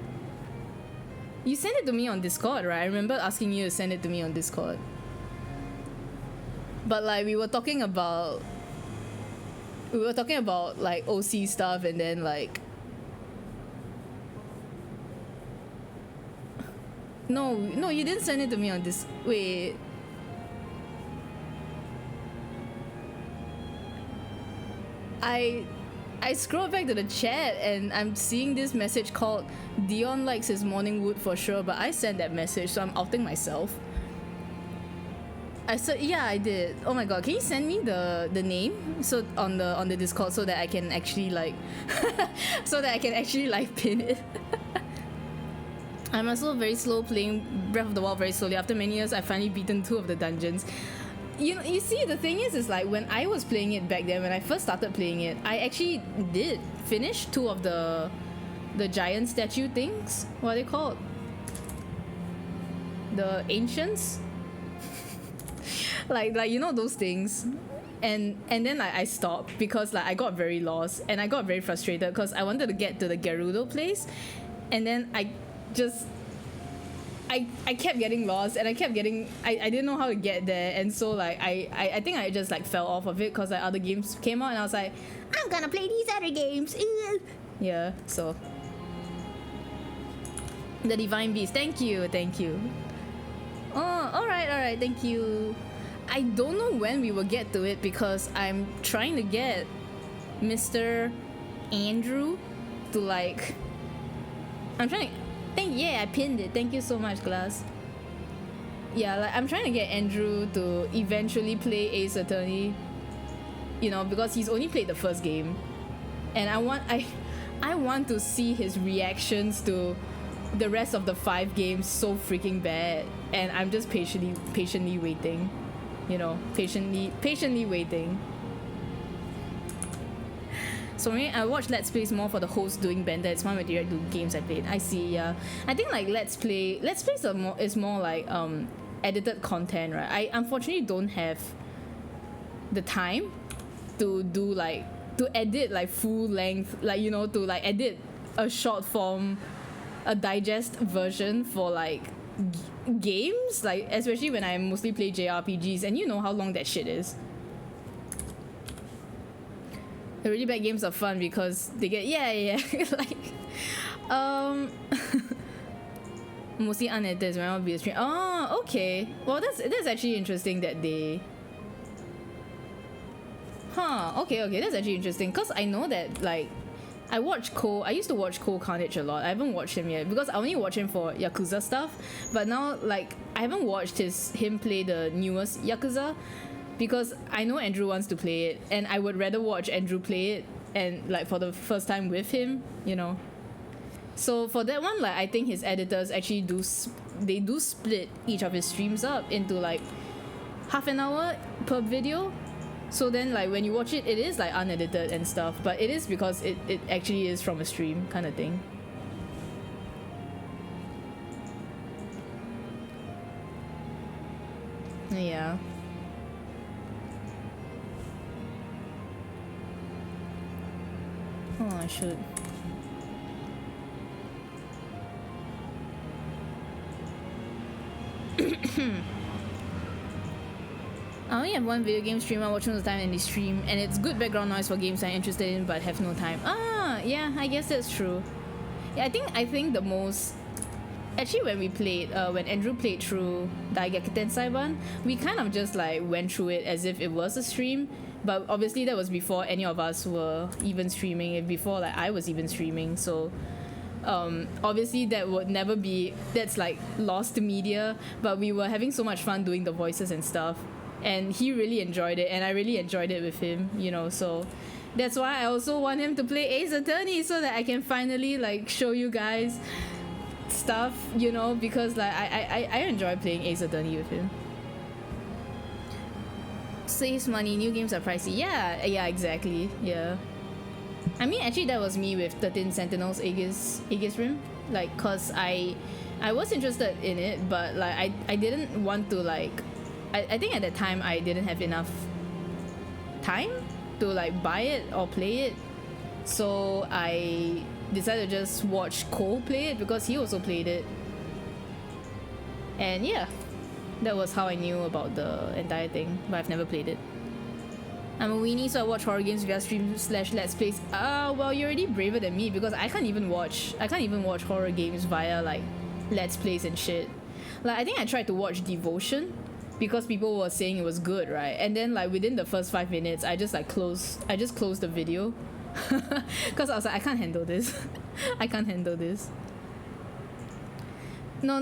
You sent it to me on Discord, right? I remember asking you to send it to me on Discord. But like we were talking about like OC stuff, and then like... No, you didn't send it to me on this. Wait. I scrolled back to the chat and I'm seeing this message called Dion likes his morning wood for sure, but I sent that message, so I'm outing myself. I said, yeah, I did. Oh my god, can you send me the name so on the Discord so that I can actually like pin it. I'm also very slow playing Breath of the Wild very slowly. After many years, I've finally beaten 2 of the dungeons. You see, the thing is like when I was playing it back then, when I first started playing it, I actually did finish 2 of the giant statue things. What are they called? The ancients? like you know those things. And then like I stopped because like I got very lost and I got very frustrated because I wanted to get to the Gerudo place, and then I kept getting lost and I didn't know how to get there, and so like I think I just like fell off of it because like other games came out and I was like, I'm gonna play these other games. Yeah, so the Divine Beast, thank you. Oh, alright, thank you. I don't know when we will get to it because I'm trying to get Mr. Andrew to like, yeah, I pinned it. Thank you so much, Glass. Yeah, like I'm trying to get Andrew to eventually play Ace Attorney, you know, because he's only played the first game, and I want to see his reactions to the rest of the 5 games so freaking bad, and I'm just patiently waiting, you know, patiently waiting. So maybe I watch Let's Plays more for the host doing Bender. It's one material to games I played. I see, yeah. I think like Let's Plays is more like edited content, right? I unfortunately don't have the time to do like, to edit like full length, like, you know, to like edit a short form, a digest version for like games, like especially when I mostly play JRPGs, and you know how long that shit is. The really bad games are fun because they get like mostly unedited when I'll be a stream. Oh, okay. Well, that's actually interesting that they. Okay, that's actually interesting because I know that like I used to watch Cole Carnage a lot. I haven't watched him yet because I only watch him for Yakuza stuff. But now like I haven't watched him play the newest Yakuza because I know Andrew wants to play it, and I would rather watch Andrew play it and like for the first time with him, you know. So for that one, like I think his editors actually do split each of his streams up into like half an hour per video. So then like when you watch it, it is like unedited and stuff, but it is because it actually is from a stream kind of thing. Yeah. Oh, I should. I only have one video game stream I watch most of the time in the stream, and it's good background noise for games I'm interested in but have no time. Yeah, I guess that's true. Yeah, I think the most... Actually, when we played, when Andrew played through Daigeki Tensai, we kind of just like went through it as if it was a stream, but obviously that was before any of us were even streaming, before like I was even streaming, so obviously that would never be, that's like lost media, but we were having so much fun doing the voices and stuff, and he really enjoyed it and I really enjoyed it with him, you know, so that's why I also want him to play Ace Attorney so that I can finally like show you guys stuff, you know, because like I enjoy playing Ace Attorney with him. Saves money, new games are pricey. Yeah, exactly. Yeah. I mean, actually that was me with 13 Sentinels Aegis Rim, like, cause I was interested in it, but like I didn't want to like, I think at that time I didn't have enough time to like buy it or play it, so I decided to just watch Cole play it because he also played it, and yeah, that was how I knew about the entire thing, but I've never played it. I'm a weenie, so I watch horror games via stream/let's plays. Well, you're already braver than me because I can't even watch horror games via like let's plays and shit. Like I think I tried to watch Devotion because people were saying it was good, right? And then like within the first 5 minutes, I just closed the video because I was like, I can't handle this. I can't handle this. No.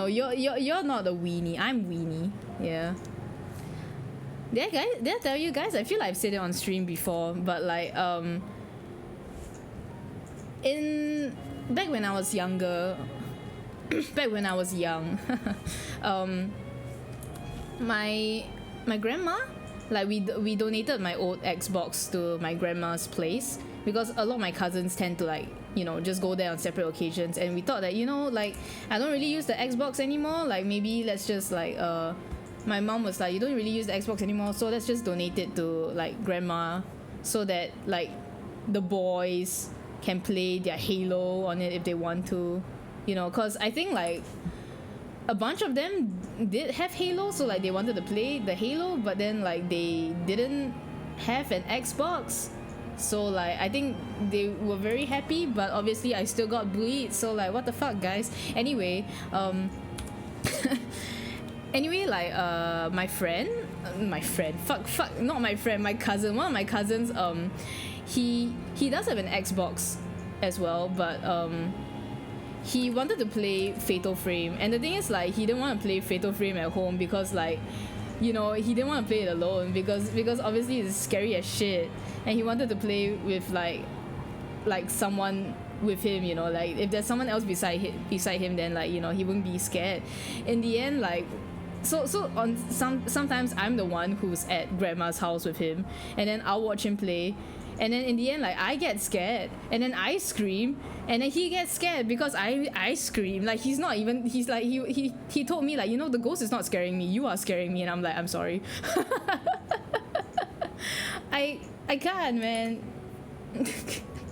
You're not a weenie. I'm weenie. Yeah. Did I tell you guys? I feel like I've said it on stream before, but like back when I was younger, my grandma, like we donated my old Xbox to my grandma's place because a lot of my cousins tend to like, you know, just go there on separate occasions, and we thought that, you know, like I don't really use the Xbox anymore, like maybe let's just like my mom was like, you don't really use the Xbox anymore, so let's just donate it to like grandma, so that like the boys can play their Halo on it if they want to, you know, because I think like a bunch of them did have Halo, so like they wanted to play the Halo, but then like they didn't have an Xbox, so like I think they were very happy, but obviously I still got bullied, so like what the fuck, guys. Anyway, anyway, like my friend, not my friend, my cousin, one of my cousins, he does have an Xbox as well, but he wanted to play Fatal Frame, and the thing is like he didn't want to play Fatal Frame at home because like, you know, he didn't want to play it alone because obviously it's scary as shit, and he wanted to play with like someone with him, you know, like if there's someone else beside him, then like, you know, he wouldn't be scared. In the end, like so on sometimes I'm the one who's at grandma's house with him, and then I'll watch him play, and then in the end, like I get scared, and then I scream, and then he gets scared because I scream. Like he's like he told me like, you know, the ghost is not scaring me, you are scaring me, and I'm like, I'm sorry. I can't, man.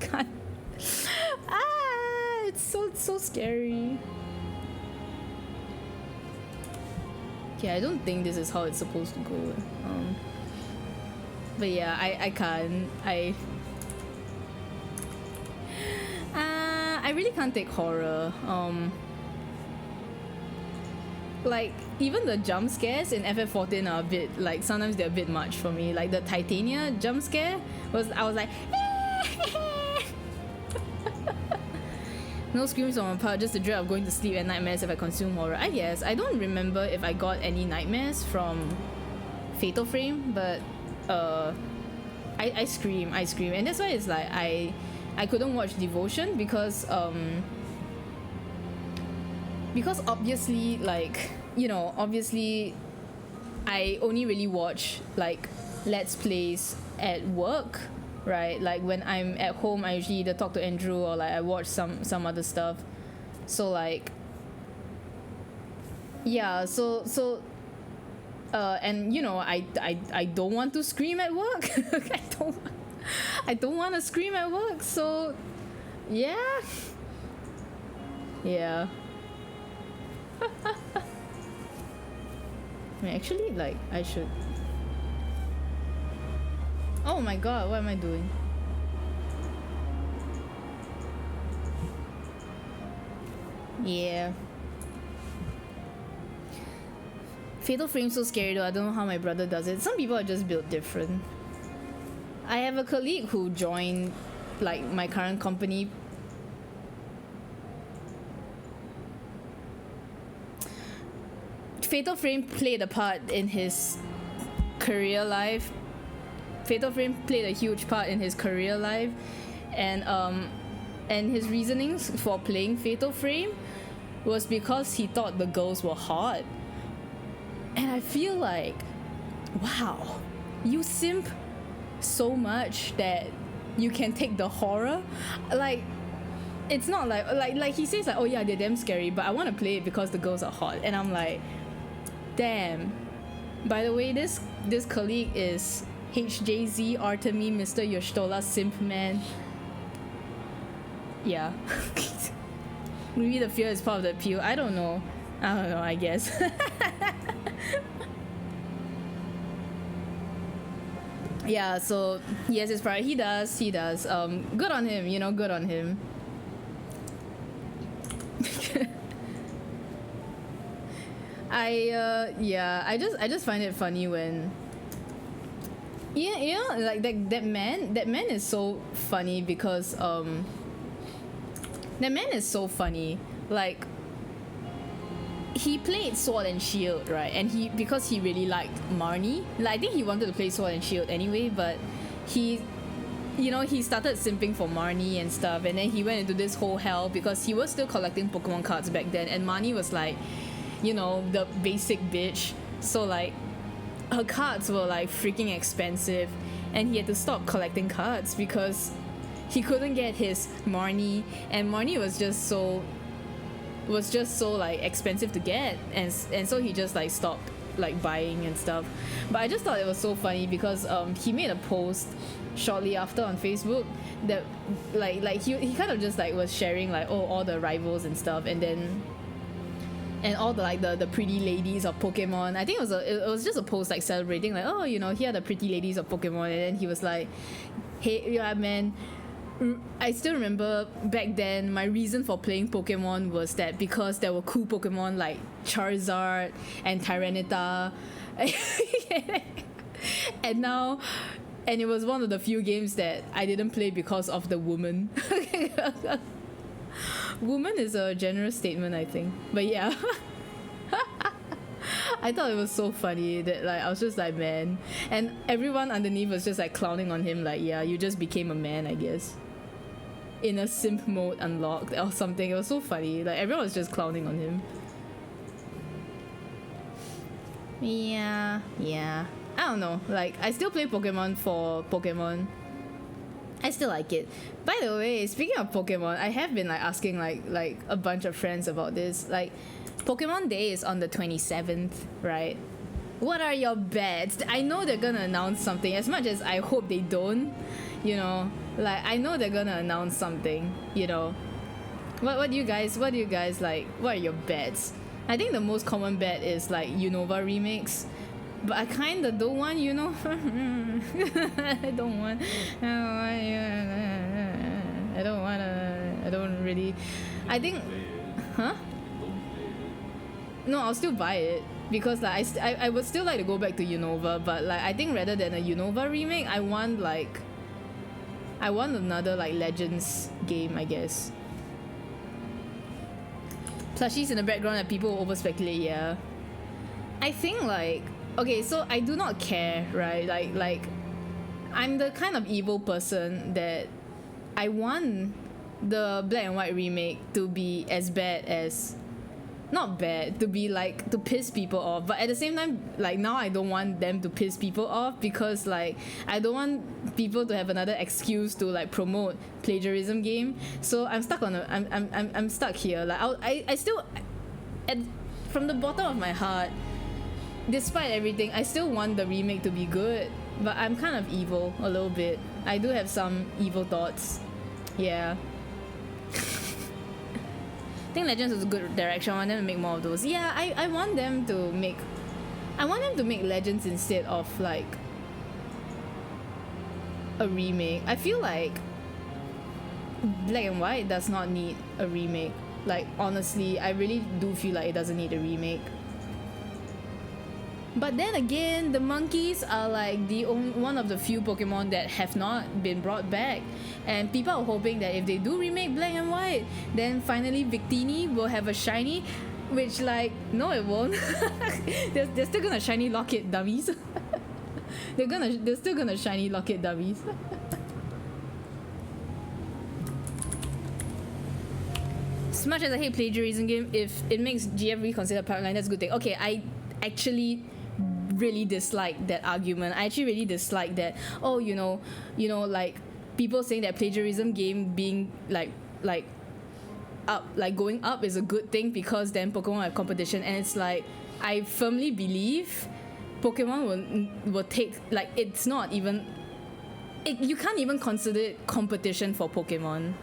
Can't. It's so scary. Okay, I don't think this is how it's supposed to go. But yeah, I can't. I really can't take horror. Like even the jump scares in FF14 are a bit like, sometimes they're a bit much for me. Like the Titania jump scare I was like no screams on my part, just the dread of going to sleep and nightmares if I consume horror. I guess I don't remember if I got any nightmares from Fatal Frame, but I scream, and that's why it's like I couldn't watch Devotion because obviously, like, you know, obviously I only really watch like Let's Plays at work, right? Like when I'm at home, I usually either talk to Andrew or like I watch some other stuff. So like, yeah, so and you know, I don't want to scream at work. I don't want to scream at work. So yeah. I mean, actually, like I should. Oh my god, what am I doing? Yeah. Fatal Frame's so scary though, I don't know how my brother does it. Some people are just built different. I have a colleague who joined like my current company. Fatal Frame played a part in his career life. Fatal Frame played a huge part in his career life, and his reasonings for playing Fatal Frame was because he thought the girls were hot. And I feel like, wow, you simp so much that you can take the horror. Like, it's not like he says like, oh yeah, they're damn scary, but I want to play it because the girls are hot. And I'm like, damn. By the way, this colleague is HJZ Artemi Mr. Yoshitola Simp Man. Yeah. Maybe the fear is part of the appeal. I don't know, I guess. Yeah, so yes, it's probably he does. Good on him, you know, good on him. I just find it funny when you know, like that man is so funny because that man is so funny. Like, he played Sword and Shield, right? And because he really liked Marnie, like I think he wanted to play Sword and Shield anyway, but he started simping for Marnie and stuff, and then he went into this whole hell because he was still collecting Pokemon cards back then, and Marnie was like, you know, the basic bitch, so like her cards were like freaking expensive, and he had to stop collecting cards because he couldn't get his Marnie, and Marnie was just so like expensive to get, and so he just like stopped like buying and stuff. But I just thought it was so funny because he made a post shortly after on Facebook that like he kind of just like was sharing like, oh, all the rivals and stuff, and then all the like the pretty ladies of Pokemon. I think it was just a post like celebrating like, oh, you know, here are the pretty ladies of Pokemon. And then he was like, hey, yeah, man, I still remember back then my reason for playing Pokemon was that because there were cool Pokemon like Charizard and Tyranitar. And it was one of the few games that I didn't play because of the woman. Woman is a generous statement, I think. But yeah. I thought it was so funny that like I was just like, man. And everyone underneath was just like clowning on him like, yeah, you just became a man, I guess. In a simp mode unlocked or something. It was so funny. Like everyone was just clowning on him. Yeah. I don't know. Like I still play Pokemon for Pokemon. I still like it. By the way, speaking of Pokemon, I have been like asking like a bunch of friends about this. Like Pokemon Day is on the 27th, right? What are your bets? I know they're gonna announce something. As much as I hope they don't, you know, like I know they're gonna announce something, you know. What do you guys like? What are your bets? I think the most common bet is like Unova remakes. But I kinda don't want, you know. I don't really. I think, huh? No, I'll still buy it because like I would still like to go back to Unova, but like I think rather than a Unova remake, I want another like Legends game, I guess. Plushies in the background that people over speculate, yeah. I think like, okay, so I do not care, right? Like I'm the kind of evil person that I want the Black and White remake to be as bad as, not bad, to be like to piss people off, but at the same time like now I don't want them to piss people off because like I don't want people to have another excuse to like promote plagiarism game. So I'm stuck on I'm stuck here. Like I still from the bottom of my heart, despite everything, I still want the remake to be good, but I'm kind of evil a little bit. I do have some evil thoughts. Yeah. I think Legends is a good direction. I want them to make more of those. Yeah, I want them to make Legends instead of like a remake. I feel like Black and White does not need a remake. Like honestly, I really do feel like it doesn't need a remake. But then again, the monkeys are like one of the few Pokemon that have not been brought back. And people are hoping that if they do remake Black and White, then finally Victini will have a shiny, which like, no it won't. they're still gonna shiny Locket dummies. they're still gonna shiny Locket dummies. As much as I hate plagiarism game, if it makes GF reconsider pipeline, that's a good thing. Okay, I actually really dislike that argument. I actually really dislike that, oh, you know, like people saying that plagiarism game being like up, like going up is a good thing because then Pokemon have competition. And it's like, I firmly believe Pokemon will take, like, it's not even, you can't even consider it competition for Pokemon.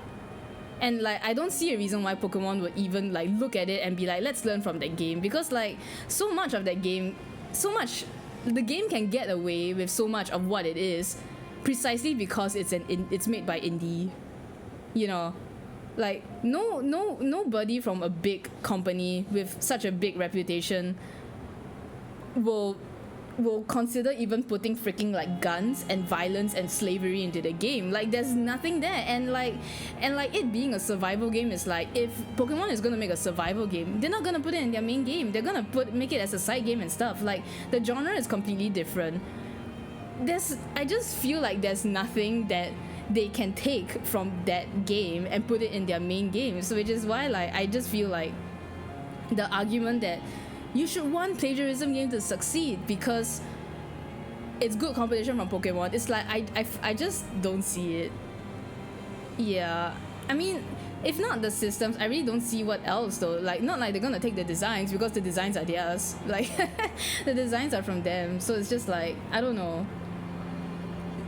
And like I don't see a reason why Pokemon would even like look at it and be like, let's learn from that game, because like so much of that game, the game can get away with so much of what it is precisely because it's made by indie, you know. Like nobody from a big company with such a big reputation will consider even putting freaking like guns and violence and slavery into the game. Like there's nothing there. And like it being a survival game is like, if Pokemon is gonna make a survival game, they're not gonna put it in their main game. They're gonna make it as a side game and stuff. Like the genre is completely different. I just feel like there's nothing that they can take from that game and put it in their main game. So which is why like I just feel like the argument that you should want plagiarism game to succeed because it's good competition from Pokemon, it's like I just don't see it. Yeah, I mean, if not the systems, I really don't see what else though. Like, not like they're gonna take the designs because the designs are theirs. Like, the designs are from them. So it's just like, I don't know.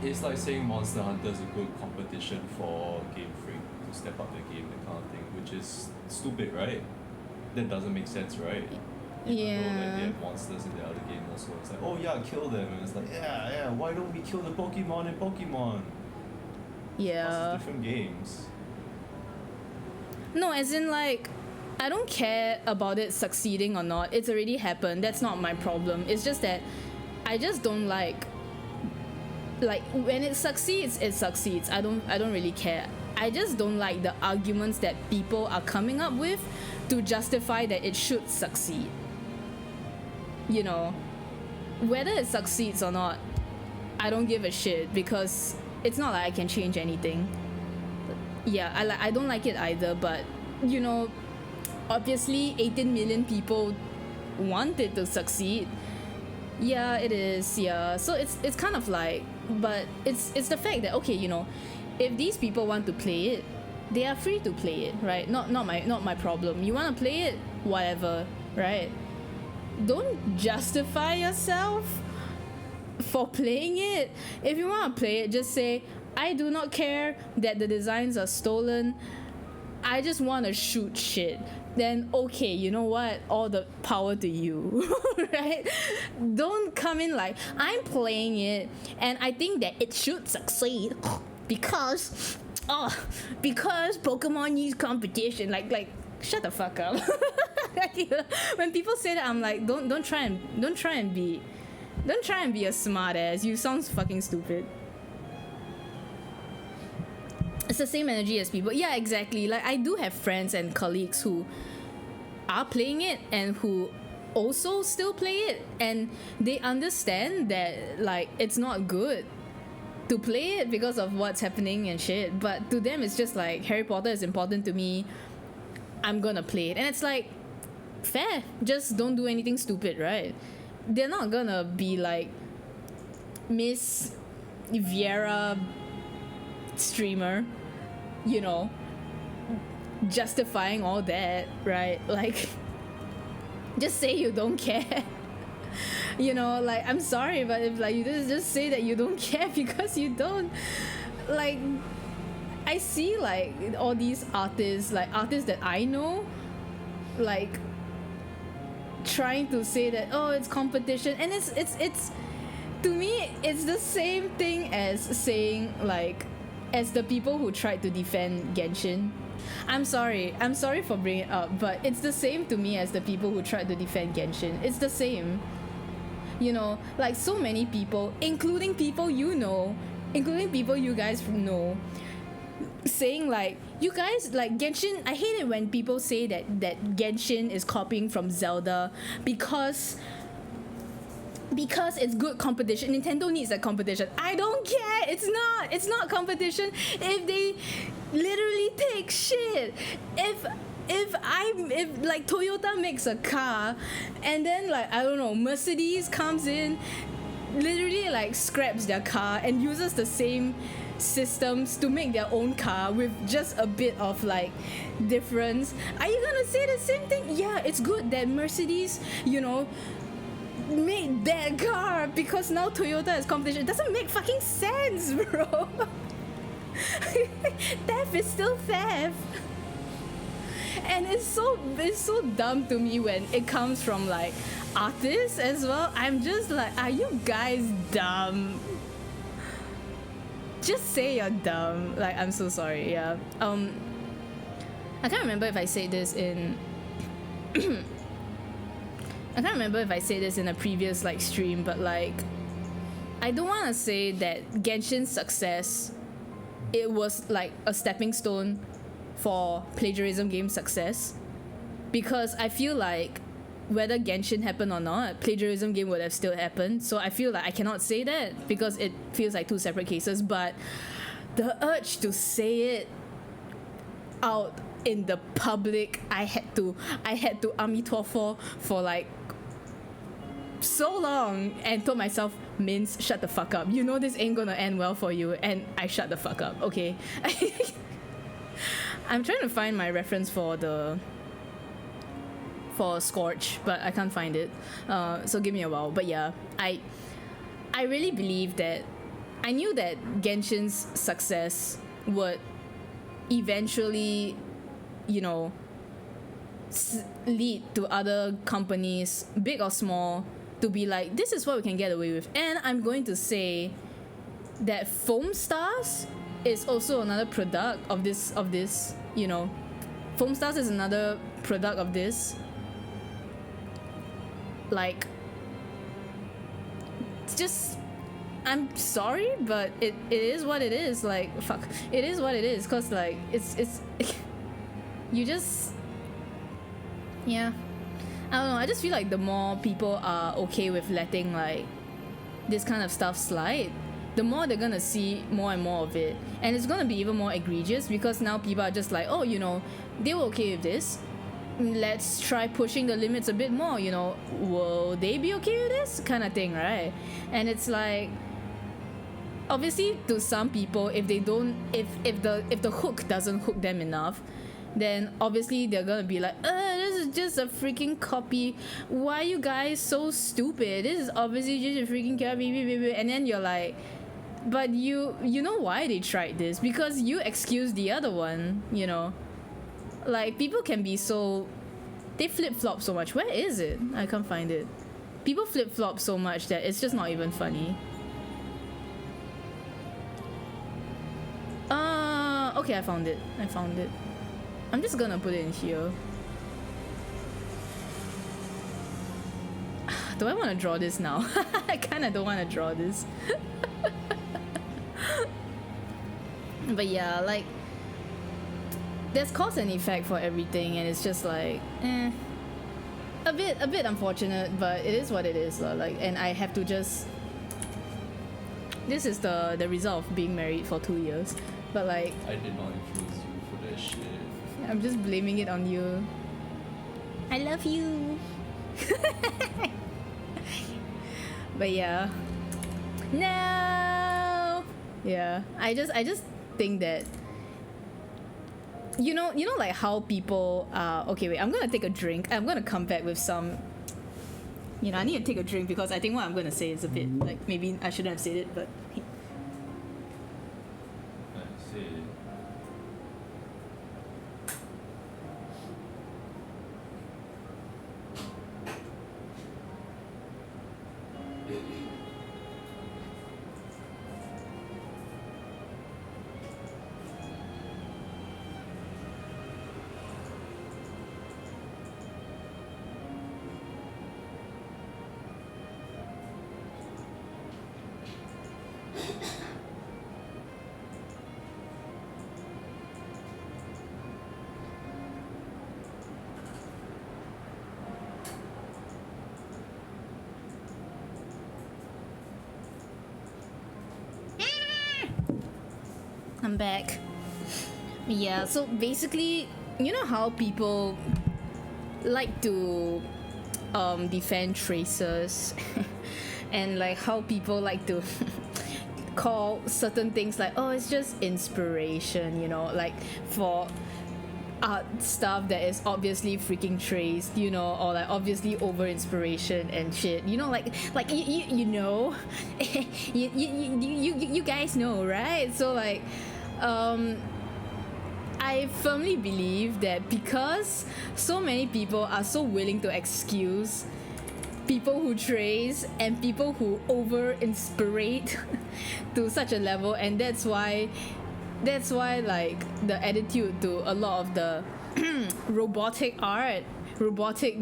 It's like saying Monster Hunter is a good competition for Game Freak to step up the game, that kind of thing, which is stupid, right? That doesn't make sense, right? Even though like, they have monsters in the other game also. It's like, oh yeah, kill them. And it's like, yeah, why don't we kill the Pokemon in Pokemon? Yeah. It's different games. No, as in like, I don't care about it succeeding or not. It's already happened. That's not my problem. It's just that I just don't like when it succeeds, it succeeds. I don't really care. I just don't like the arguments that people are coming up with to justify that it should succeed. You know, whether it succeeds or not, I don't give a shit because it's not like I can change anything. Yeah, I don't like it either, but you know, obviously 18 million people want it to succeed. Yeah, it is. Yeah, so it's kind of like, but it's the fact that, okay, you know, if these people want to play it, they are free to play it, right? Not my problem. You want to play it, whatever, right? Don't justify yourself for playing it. If you want to play it, just say, I do not care that the designs are stolen. I just want to shoot shit. Then okay, you know what? All the power to you, right? Don't come in like, I'm playing it and I think that it should succeed because Pokemon needs competition. Like shut the fuck up. When people say that, I'm like, don't try and be a smart ass. You sound fucking stupid. It's the same energy as people. Yeah, exactly. Like, I do have friends and colleagues who are playing it and who also still play it, and they understand that like it's not good to play it because of what's happening and shit, but to them it's just like, Harry Potter is important to me, I'm gonna play it. And it's like, fair, just don't do anything stupid, right? They're not gonna be like Miss Viera streamer, you know, justifying all that, right? Like, just say you don't care. You know, like, I'm sorry, but if like you just say that you don't care because you don't. Like, I see like all these artists that I know, like trying to say that, oh, it's competition, and it's to me it's the same thing as saying, like, as the people who tried to defend Genshin. I'm sorry for bringing it up, but it's the same to me as the people who tried to defend Genshin. It's the same. You know, like, so many people, including people you know, including people you guys know, saying like, you guys, like, Genshin, I hate it when people say that Genshin is copying from Zelda because it's good competition. Nintendo needs that competition. I don't care. It's not competition if they literally take shit. If like Toyota makes a car and then, like, I don't know, Mercedes comes in, literally like scraps their car and uses the same systems to make their own car with just a bit of like difference, are you gonna say the same thing? Yeah, it's good that Mercedes, you know, made that car because now Toyota is competition. It doesn't make fucking sense, bro. Theft is still theft. And it's so dumb to me when it comes from like artists as well. I'm just like, are you guys dumb? Just say you're dumb. Like, I'm so sorry. Yeah. I can't remember if I said this in I can't remember if I said this in a previous like stream, but like, I don't want to say that Genshin's success, it was like a stepping stone for plagiarism game success, because I feel like whether Genshin happened or not, plagiarism game would have still happened. So I feel like I cannot say that because it feels like two separate cases. But the urge to say it out in the public, I had to Amitofo for like so long and told myself, Mince, shut the fuck up. You know this ain't gonna end well for you, and I shut the fuck up, okay? I'm trying to find my reference for Scorch, but I can't find it. So give me a while. But yeah, I really believe that I knew that Genshin's success would eventually, you know, lead to other companies, big or small, to be like, this is what we can get away with. And I'm going to say that Foam Stars is also another product of this, you know. Foam Stars is another product of this. Like, it's just, I'm sorry, but it is what it is. Like, fuck, it is what it is. Cause like, it's you just, yeah, I don't know. I just feel like the more people are okay with letting like this kind of stuff slide, the more they're gonna see more and more of it, and it's gonna be even more egregious because now people are just like, oh, you know, they were okay with this, let's try pushing the limits a bit more, you know, will they be okay with this kind of thing, right? And it's like, obviously to some people, if they don't, if the hook doesn't hook them enough, then obviously they're gonna be like, this is just a freaking copy, why are you guys so stupid, this is obviously just a freaking copy. And then you're like, but you know why they tried this, because you excuse the other one, you know. Like, people can be so, they flip-flop so much. Where is it? I can't find it. People flip-flop so much that it's just not even funny. Okay, I found it. I'm just gonna put it in here. Do I want to draw this now? I kinda don't want to draw this. But yeah, like, there's cause and effect for everything, and it's just like, a bit unfortunate, but it is what it is, like, and I have to just, this is the result of being married for 2 years, but like, I did not influence you for that shit. I'm just blaming it on you. I love you. But yeah, no, yeah, I just think that, you know, like how people okay, wait, I'm gonna take a drink. I'm gonna come back with some, you know, I need to take a drink because I think what I'm gonna say is a bit like, maybe I shouldn't have said it, but I see. I'm back. Yeah, so basically, you know how people like to defend tracers and like how people like to call certain things like, oh, it's just inspiration, you know, like for art stuff that is obviously freaking traced, you know, or like obviously over inspiration and shit, you know, like you know, you guys know, right? So like, I firmly believe that because so many people are so willing to excuse people who trace and people who over inspirate to such a level, and that's why like the attitude to a lot of the robotic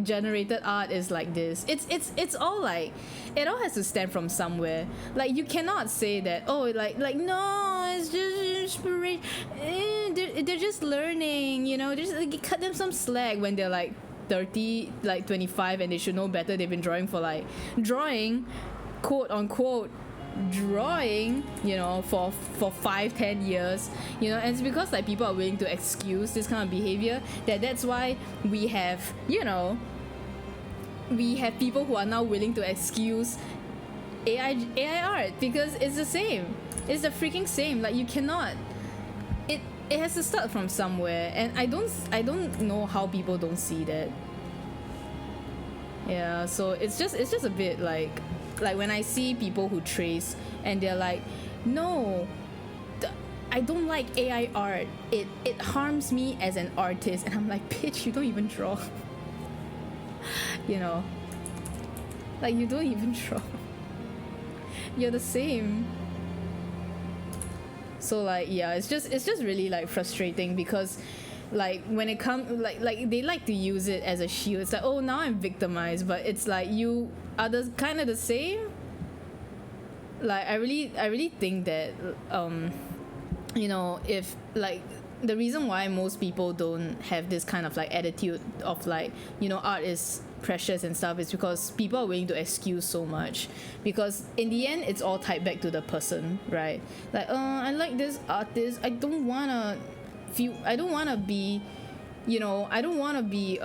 generated art is like this. It's all like, it all has to stem from somewhere. Like, you cannot say that, oh, like no, it's just inspiration, they're just learning, you know, just like, cut them some slack when they're like 30, like 25, and they should know better. They've been drawing for like quote unquote drawing, you know, for 5-10 years, you know. And it's because like people are willing to excuse this kind of behavior that's why we have, you know, we have people who are now willing to excuse AI art, because it's the same, it's the freaking same. Like, you cannot, it has to start from somewhere, and I don't know how people don't see that. Yeah, so it's just a bit like when I see people who trace and they're like, no, I don't like AI art, it harms me as an artist, and I'm like, bitch, you don't even draw. You know, like, you don't even draw. You're the same. So like, yeah, it's just really like frustrating, because like when it comes, like they like to use it as a shield. It's like, oh, now I'm victimized, but it's like, you are the kind of the same. Like, I really think that you know, if like, the reason why most people don't have this kind of like attitude of like, you know, art is precious and stuff, is because people are willing to excuse so much, because in the end it's all tied back to the person, right? Like, I like this artist, I don't wanna be, you know, I don't wanna be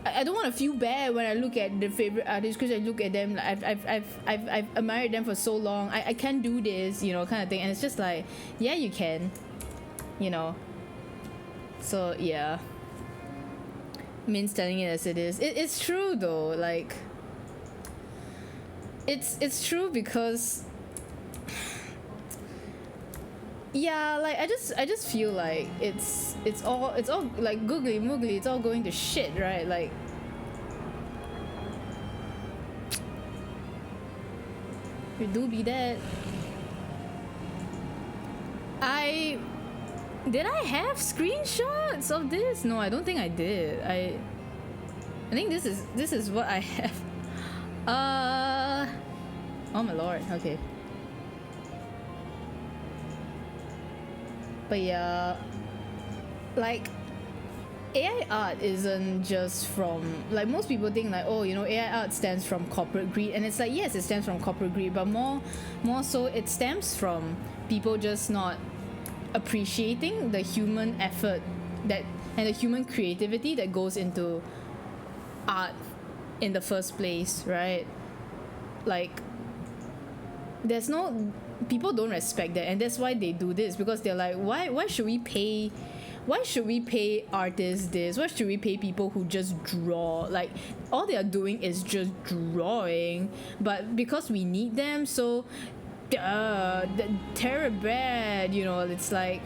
I don't want to feel bad when I look at the favorite artist, because I look at them, like, I've admired them for so long, I can't do this, you know, kind of thing. And it's just like, yeah, you can, you know. So yeah, Min's telling it as it is. It's true though, like, it's true, because yeah, like, I just feel like it's all like googly moogly, it's all going to shit, right? Like, it do be that. Did I have screenshots of this? No, I don't think I did. I think this is what I have. Oh my lord. Okay. But yeah, like, AI art isn't just from, like, most people think like, oh, you know, AI art stems from corporate greed, and it's like, yes, it stems from corporate greed, but more so it stems from people just not appreciating the human effort that and the human creativity that goes into art in the first place, right? Like, there's no, people don't respect that, and that's why they do this, because they're like, why should we pay artists this? Why should we pay people who just draw? Like, all they are doing is just drawing, but because we need them, so terror bad, you know. It's like,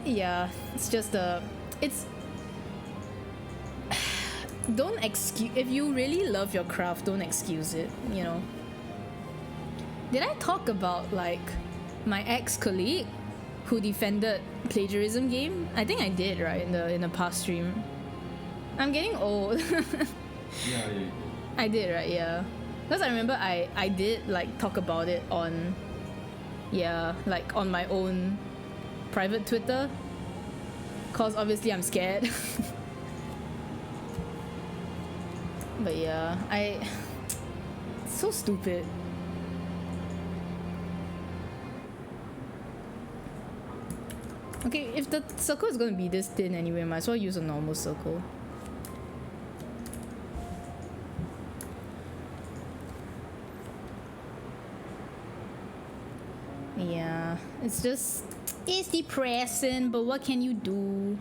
yeah, it's just don't excuse, if you really love your craft, don't excuse it, you know. Did I talk about like my ex-colleague who defended plagiarism game? I think I did, right, in the past stream. I'm getting old. Yeah, you did. I did, right? Yeah, because I remember I did like talk about it on, yeah, like on my own private Twitter, cause obviously I'm scared. But yeah, it's so stupid. Okay, if the circle is gonna be this thin anyway, might as well use a normal circle. Yeah, it's depressing, but what can you do?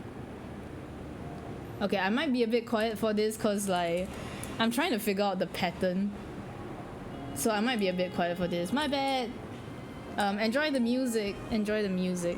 Okay, I might be a bit quiet for this, cause like, I'm trying to figure out the pattern. So I might be a bit quiet for this. My bad. Enjoy the music. Enjoy the music.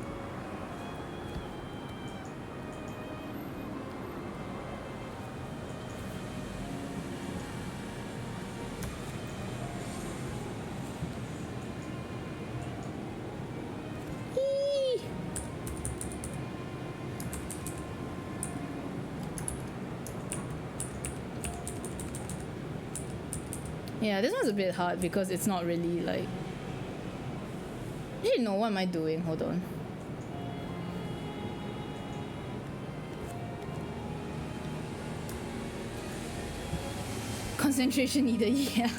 Yeah, this one's a bit hard because it's not really like... You know, what am I doing? Hold on. Concentration needed, yeah.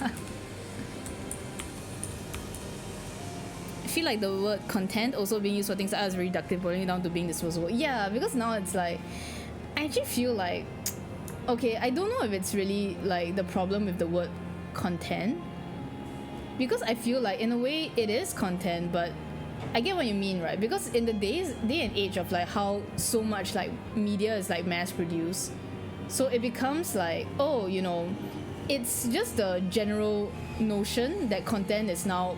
I feel like the word content also being used for things that are very reductive, boiling it down to being disposable. Yeah, because now it's like... I actually feel like... Okay, I don't know if it's really like the problem with the word content, because I feel like in a way it is content, but I get what you mean, right? Because in the day and age of like how so much like media is like mass produced, so it becomes like, oh, you know, it's just the general notion that content is now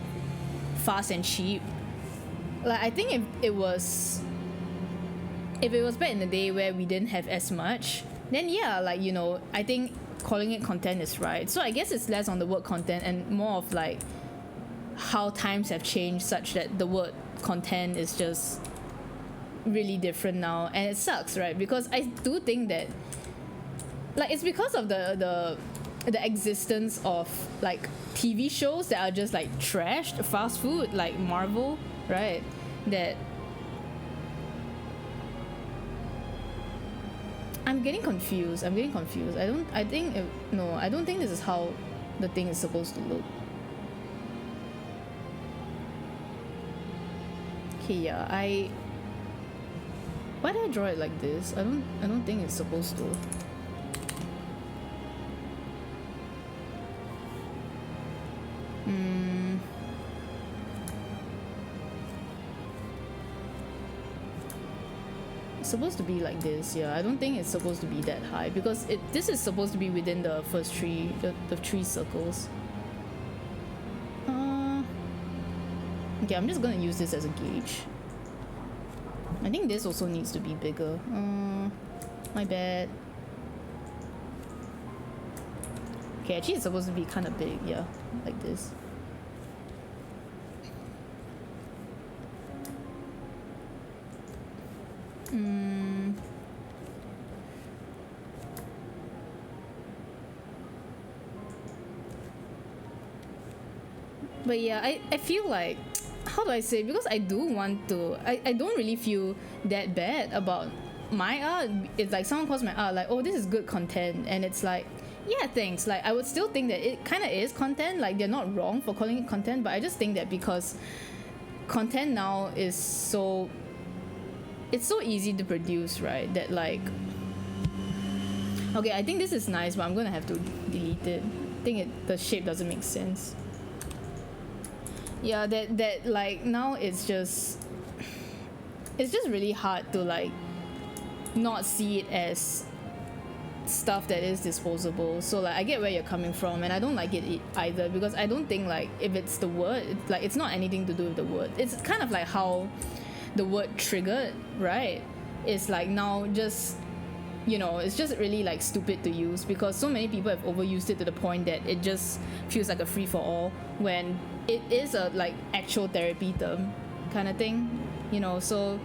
fast and cheap. Like I think if it was back in the day where we didn't have as much, then yeah, like, you know, I think calling it content is right. So I guess it's less on the word content and more of like how times have changed such that the word content is just really different now, and it sucks, right? Because I do think that like it's because of the existence of like TV shows that are just like trashed, fast food, like Marvel, right? That I'm getting confused. I don't think this is how the thing is supposed to look. Okay, yeah, why did I draw it like this? I don't think it's supposed to. It's supposed to be like this, yeah. I don't think it's supposed to be that high because this is supposed to be within the first three, the three circles. Okay, I'm just gonna use this as a gauge. I think this also needs to be bigger. My bad. Okay, actually it's supposed to be kind of big, yeah, like this. But yeah, I feel like, how do I say, because I do want to, I don't really feel that bad about my art. It's like someone calls my art like, oh, this is good content, and it's like, yeah, thanks. Like I would still think that it kind of is content, like they're not wrong for calling it content, but I just think that because content now is so, it's so easy to produce, right, that like, okay, I think this is nice, but I'm gonna have to delete it. I think the shape doesn't make sense. Yeah, that like now it's just really hard to like not see it as stuff that is disposable. So like I get where you're coming from, and I don't like it either, because I don't think like if it's the word, like it's not anything to do with the word. It's kind of like how the word triggered, right? It's like now just, you know, it's just really like stupid to use because so many people have overused it to the point that it just feels like a free-for-all when it is a like actual therapy term kind of thing, you know. So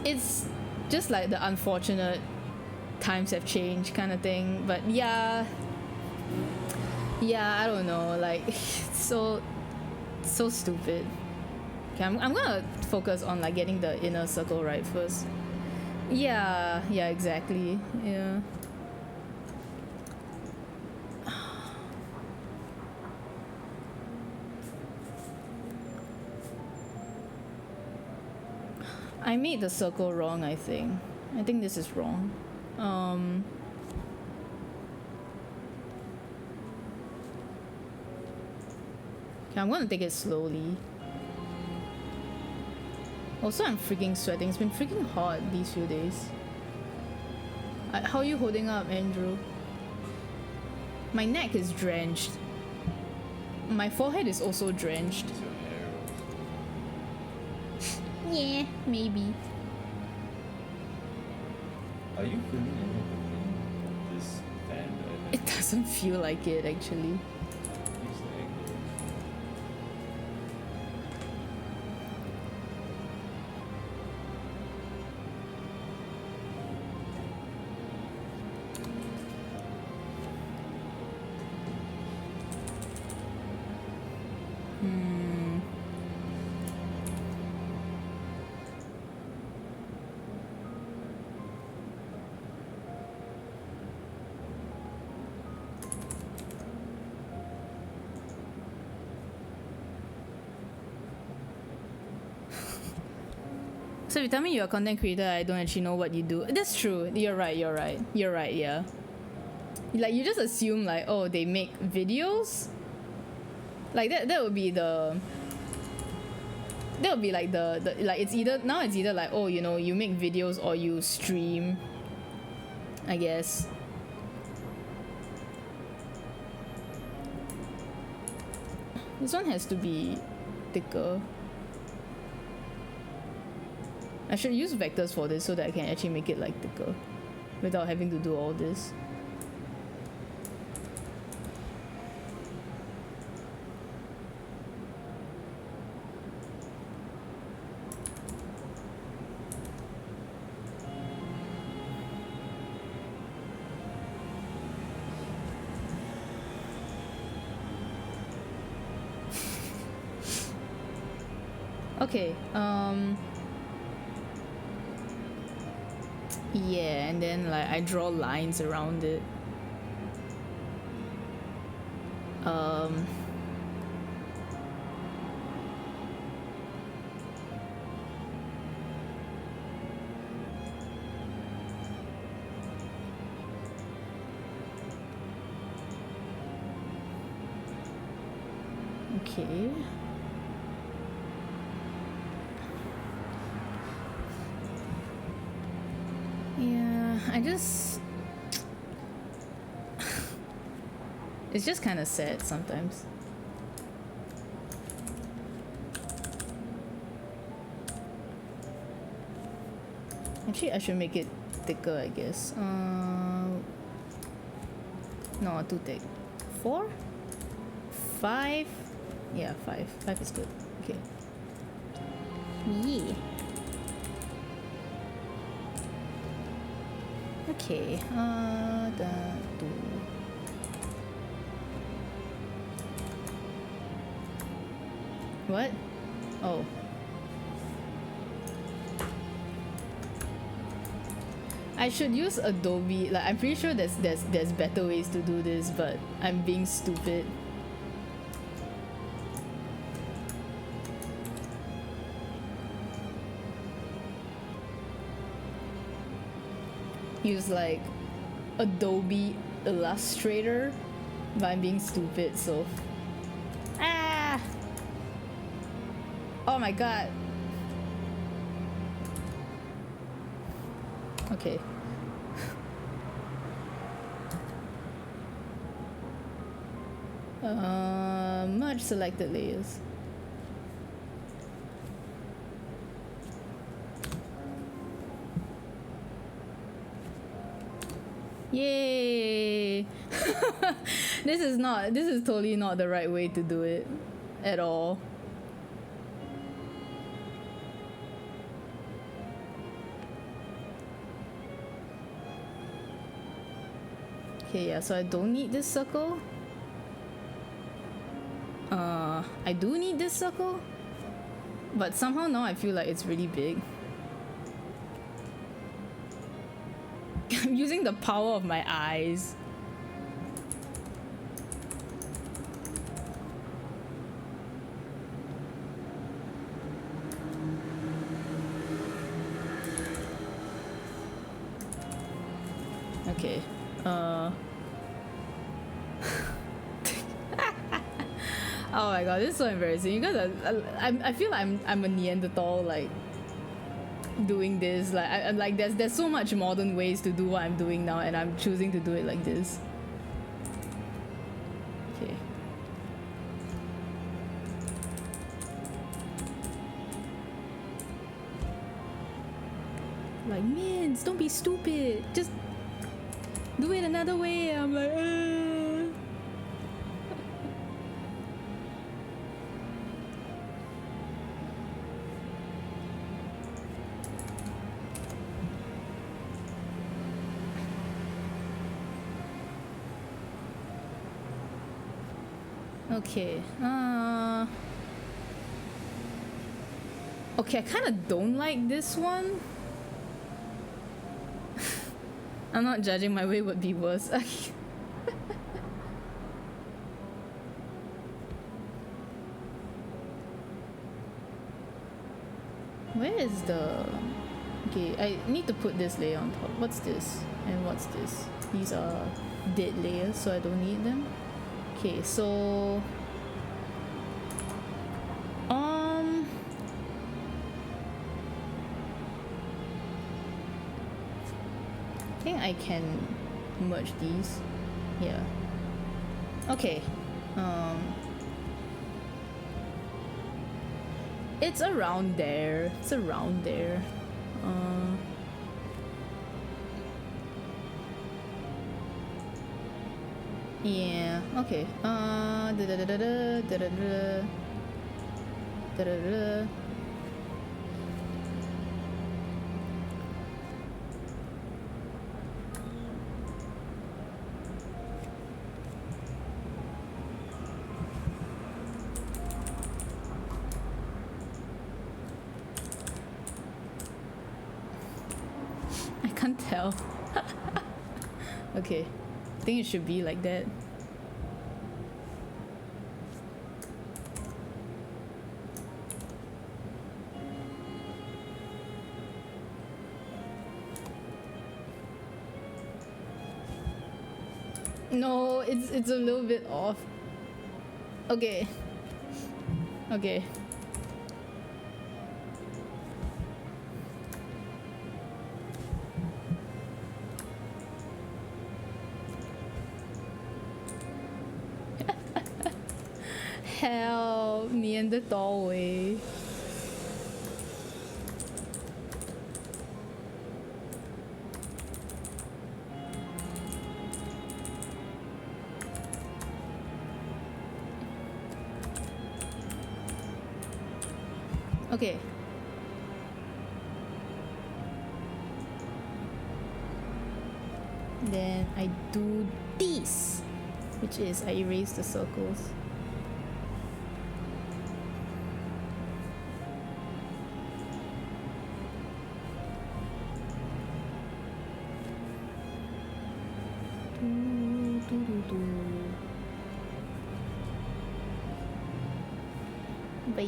it's just like the unfortunate times have changed kind of thing. But yeah, I don't know, like so stupid. Okay, I'm gonna focus on like getting the inner circle right first. Yeah, exactly. Yeah. I made the circle wrong, I think. I think this is wrong. Okay, I'm gonna take it slowly. Also, I'm freaking sweating. It's been freaking hot these few days. How are you holding up, Andrew? My neck is drenched. My forehead is also drenched. Is your hair Yeah, maybe. Are you feeling any of the wind from this fan? It doesn't feel like it, actually. It's the angle. So you tell me you're a content creator, I don't actually know what you do. That's true. You're right, yeah. Like you just assume like, oh, they make videos? Like that would be the that would be like the like it's either like, oh, you know, you make videos or you stream, I guess. This one has to be thicker. I should use vectors for this so that I can actually make it like thicker without having to do all this. Okay, yeah, and then like I draw lines around it. Okay. Yeah, I just... it's just kind of sad sometimes. Actually, I should make it thicker, I guess. No, too thick. 4? 5? Yeah, 5. 5 is good. Okay. Yeah. Okay, what? Oh. I should use Adobe. Like, I'm pretty sure there's better ways to do this, but I'm being stupid. Use like Adobe Illustrator, but I'm being stupid, so oh my god. Okay. Merge selected layers. Yay! This is totally not the right way to do it at all. Okay, yeah, so I don't need this circle. I do need this circle, but somehow now I feel like it's really big. I'm using the power of my eyes. Okay. Oh my god, this is so embarrassing because I feel like I'm a Neanderthal, like doing this. Like I'm like there's so much modern ways to do what I'm doing now, and I'm choosing to do it like this. Okay. Like, Mins, don't be stupid. Just do it another way. I'm like, okay. Okay, I kind of don't like this one. I'm not judging, my way would be worse. Where is the... Okay, I need to put this layer on top. What's this? And what's this? These are dead layers, so I don't need them. Okay, so... think I can merge these. Yeah. Okay. It's around there. It's around there. Yeah. Okay. I can't tell. Okay. I think it should be like that. No, it's a little bit off. Okay. Okay. Help, Neanderthal way. Okay. Then I do this, which is I erase the circles. Bye.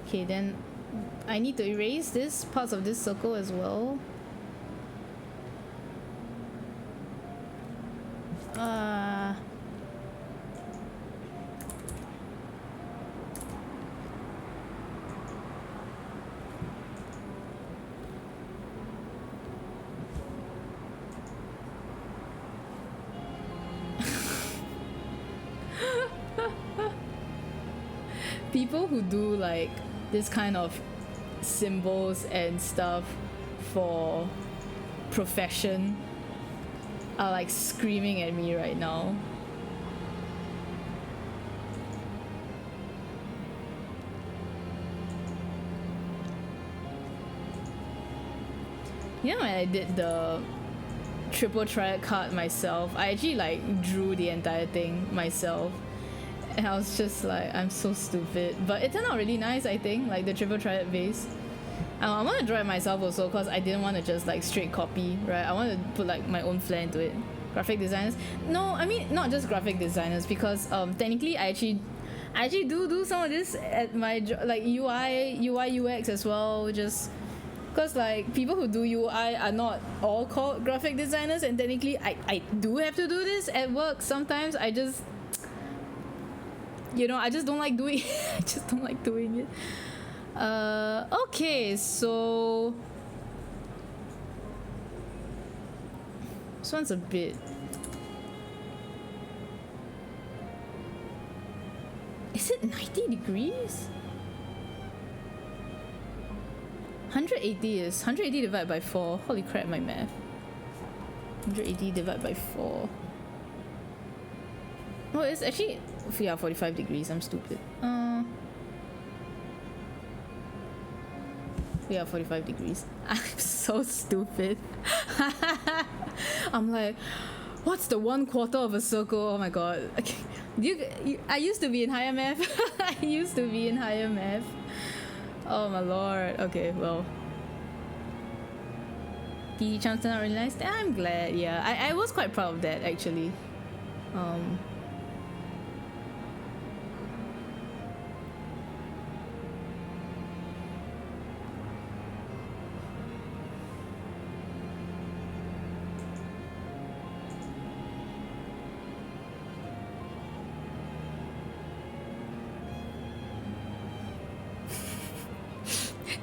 Okay, then I need to erase this parts of this circle as well. People who do like this kind of symbols and stuff for profession are like screaming at me right now. You know, when I did the triple triad card myself, I actually like drew the entire thing myself. And I was just like, I'm so stupid. But it turned out really nice, I think, like the triple triad base. I want to draw it myself also because I didn't want to just like straight copy, right? I want to put like my own flair into it. Graphic designers? No, I mean, not just graphic designers because technically I actually do some of this at my like UI UX as well, just because like people who do UI are not all called graphic designers, and technically I do have to do this at work sometimes. I just, you know, I just don't like doing it. I just don't like doing it. Okay, so this one's a bit. Is it 90 degrees? 180 is 180 divided by 4. Holy crap, my math. 180 divided by 4. Oh, it's actually, yeah, 45 degrees. I'm stupid. Yeah, 45 degrees. I'm so stupid. I'm like, what's the 1/4 of a circle? Oh my god. Okay. I used to be in higher math. I used to be in higher math. Oh my lord. Okay, well. The charms turned out really nice. I'm glad, yeah. I was quite proud of that actually.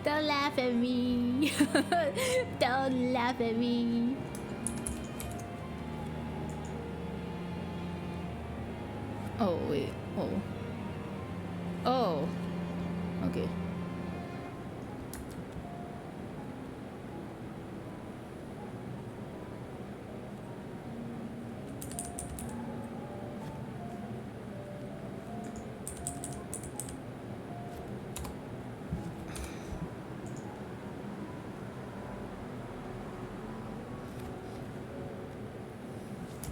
Don't laugh at me. Don't laugh at me. Oh, wait. Oh. Oh. Okay.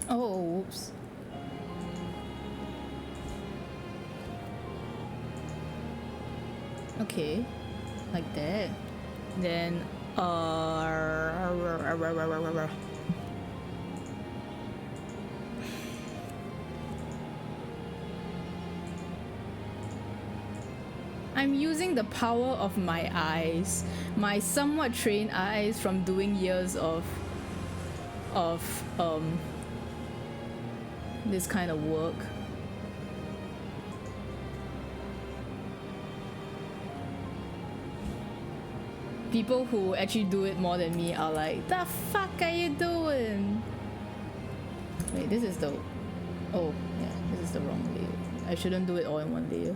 Oh, whoops. Okay, like that. Then, I'm using the power of my eyes, my somewhat trained eyes from doing years of this kind of work. People who actually do it more than me are like, the fuck are you doing? Wait, this is the... Oh, yeah, this is the wrong layer. I shouldn't do it all in one layer.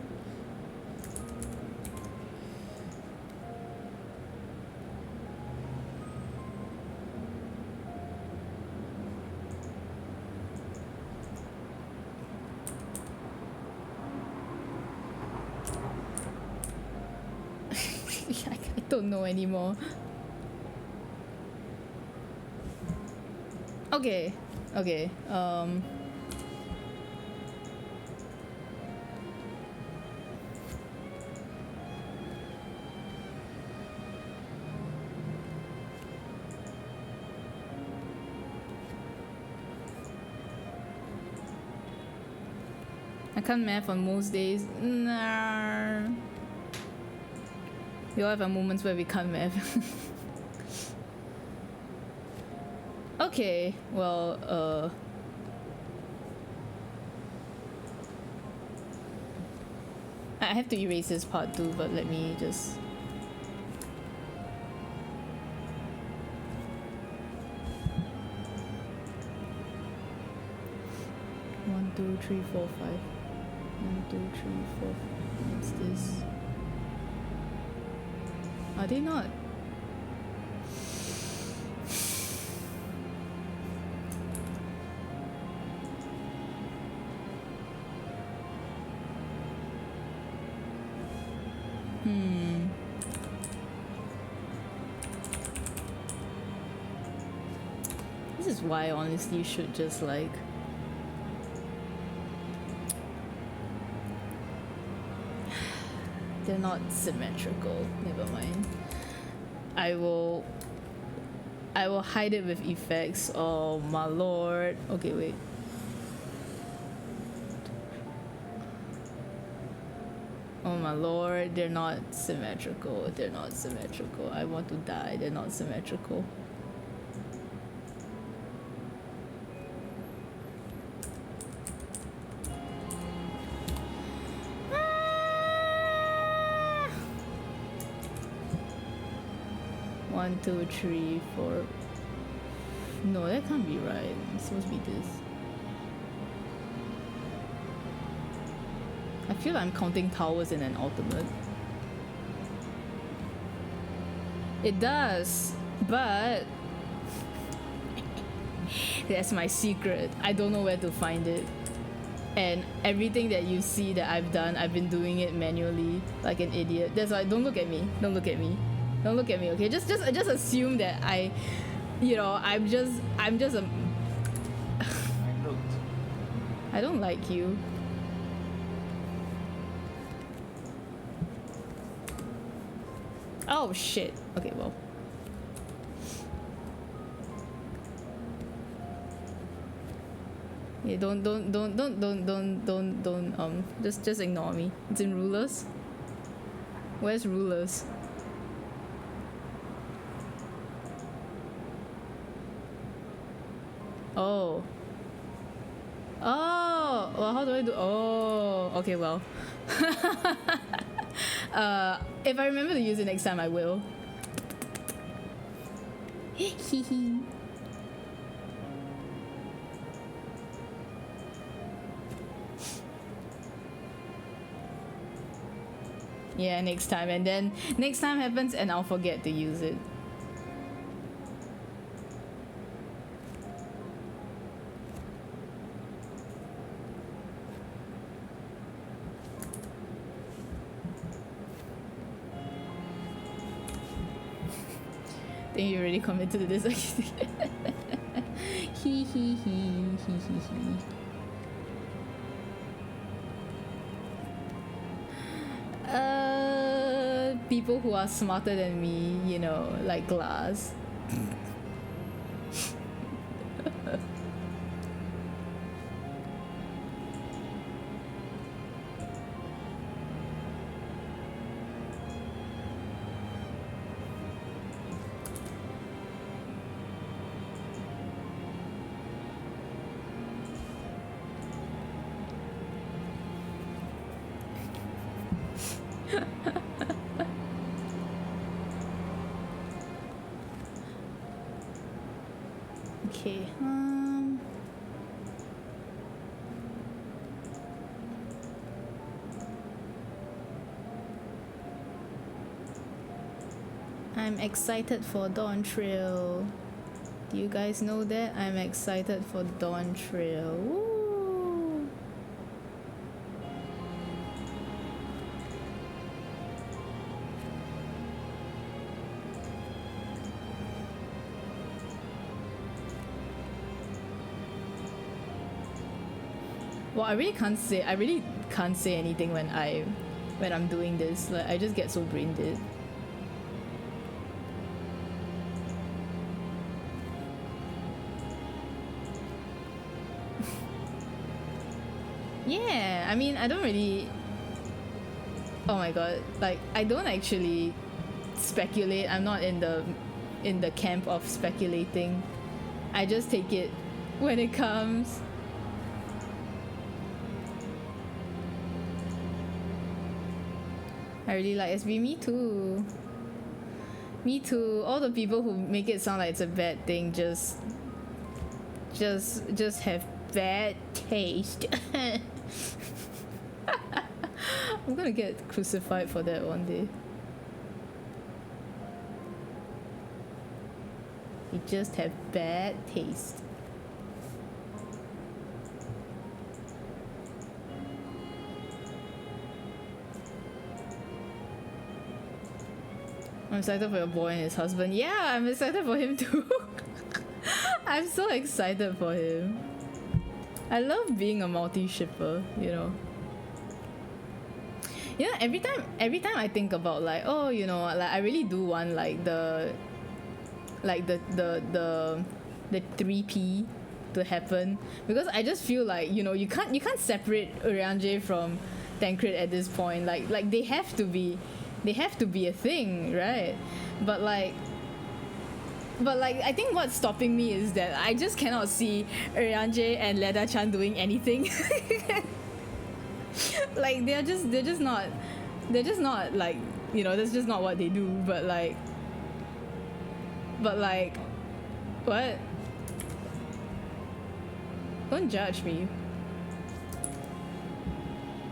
I don't know anymore. Okay, okay. I can't math on most days. Nah. We all have our moments where we can't math. Okay, well, I have to erase this part too, but let me just... One, two, three, four, five. 1, 2, 3, 4. What's this? Are they not? This is why honestly you should just like... They're not symmetrical. Never mind. I will hide it with effects. Oh my lord. Okay, wait. Oh my lord, they're not symmetrical. They're not symmetrical. I want to die. They're not symmetrical. One, two, three, four. No, that can't be right. It's supposed to be this. I feel like I'm counting towers in an ultimate. It does, but that's my secret. I don't know where to find it. And everything that you see that I've done, I've been doing it manually like an idiot. That's why don't look at me. Don't look at me. Don't look at me, okay? Just assume that I, you know, I'm just a... I looked. I don't like you. Oh shit. Okay, well. Yeah, don't just ignore me. It's in rulers. Where's rulers? Oh. Oh, well, how do I do? Oh, okay, well. If I remember to use it next time, I will. Yeah, next time, and then next time happens and I'll forget to use it. I think you already committed to this. Hee hee hee hee hee hee. People who are smarter than me, you know, like glass. Okay, I'm excited for Dawn Trail. Do you guys know that? I'm excited for Dawn Trail. Woo! Well, I really can't say anything when I'm doing this. Like, I just get so brain dead. Yeah, I mean, I don't really. Oh my god, like, I don't actually speculate. I'm not in the camp of speculating. I just take it when it comes. I really like SB. Me too. Me too. All the people who make it sound like it's a bad thing just have bad taste. I'm gonna get crucified for that one day. You just have bad taste. I'm excited for your boy and his husband. Yeah, I'm excited for him too. I'm so excited for him. I love being a multi-shipper, you know. You know, every time I think about like, oh, you know, like I really do want like the 3P to happen, because I just feel like, you know, you can't separate Urianger from Tancred at this point. Like they have to be a thing, right? But like I think what's stopping me is that I just cannot see Urianger and Leda-chan doing anything. Like they're just not like, you know, that's just not what they do. But like what? Don't judge me.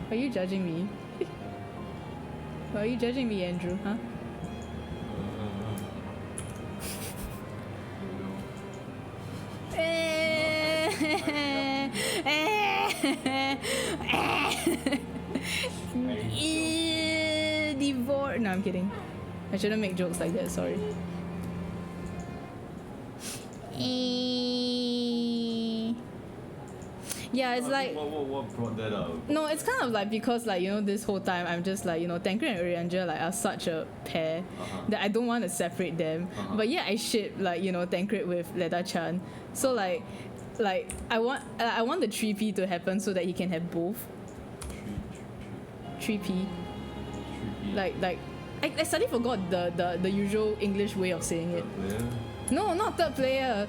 Are you judging me? Are you judging me, Andrew? Huh? Divorce. No, I'm kidding. I shouldn't make jokes like that. Sorry. Yeah, it's like. What brought that up? No, it's kind of like because, like, you know, this whole time I'm just like, you know, Tancred and Urianger like are such a pair that I don't want to separate them. But yeah, I ship like, you know, Tancred with Leda-chan. So like I want the 3P to happen so that he can have both. 3P. Like I suddenly forgot the usual English way of saying it. Third player? No, not third player.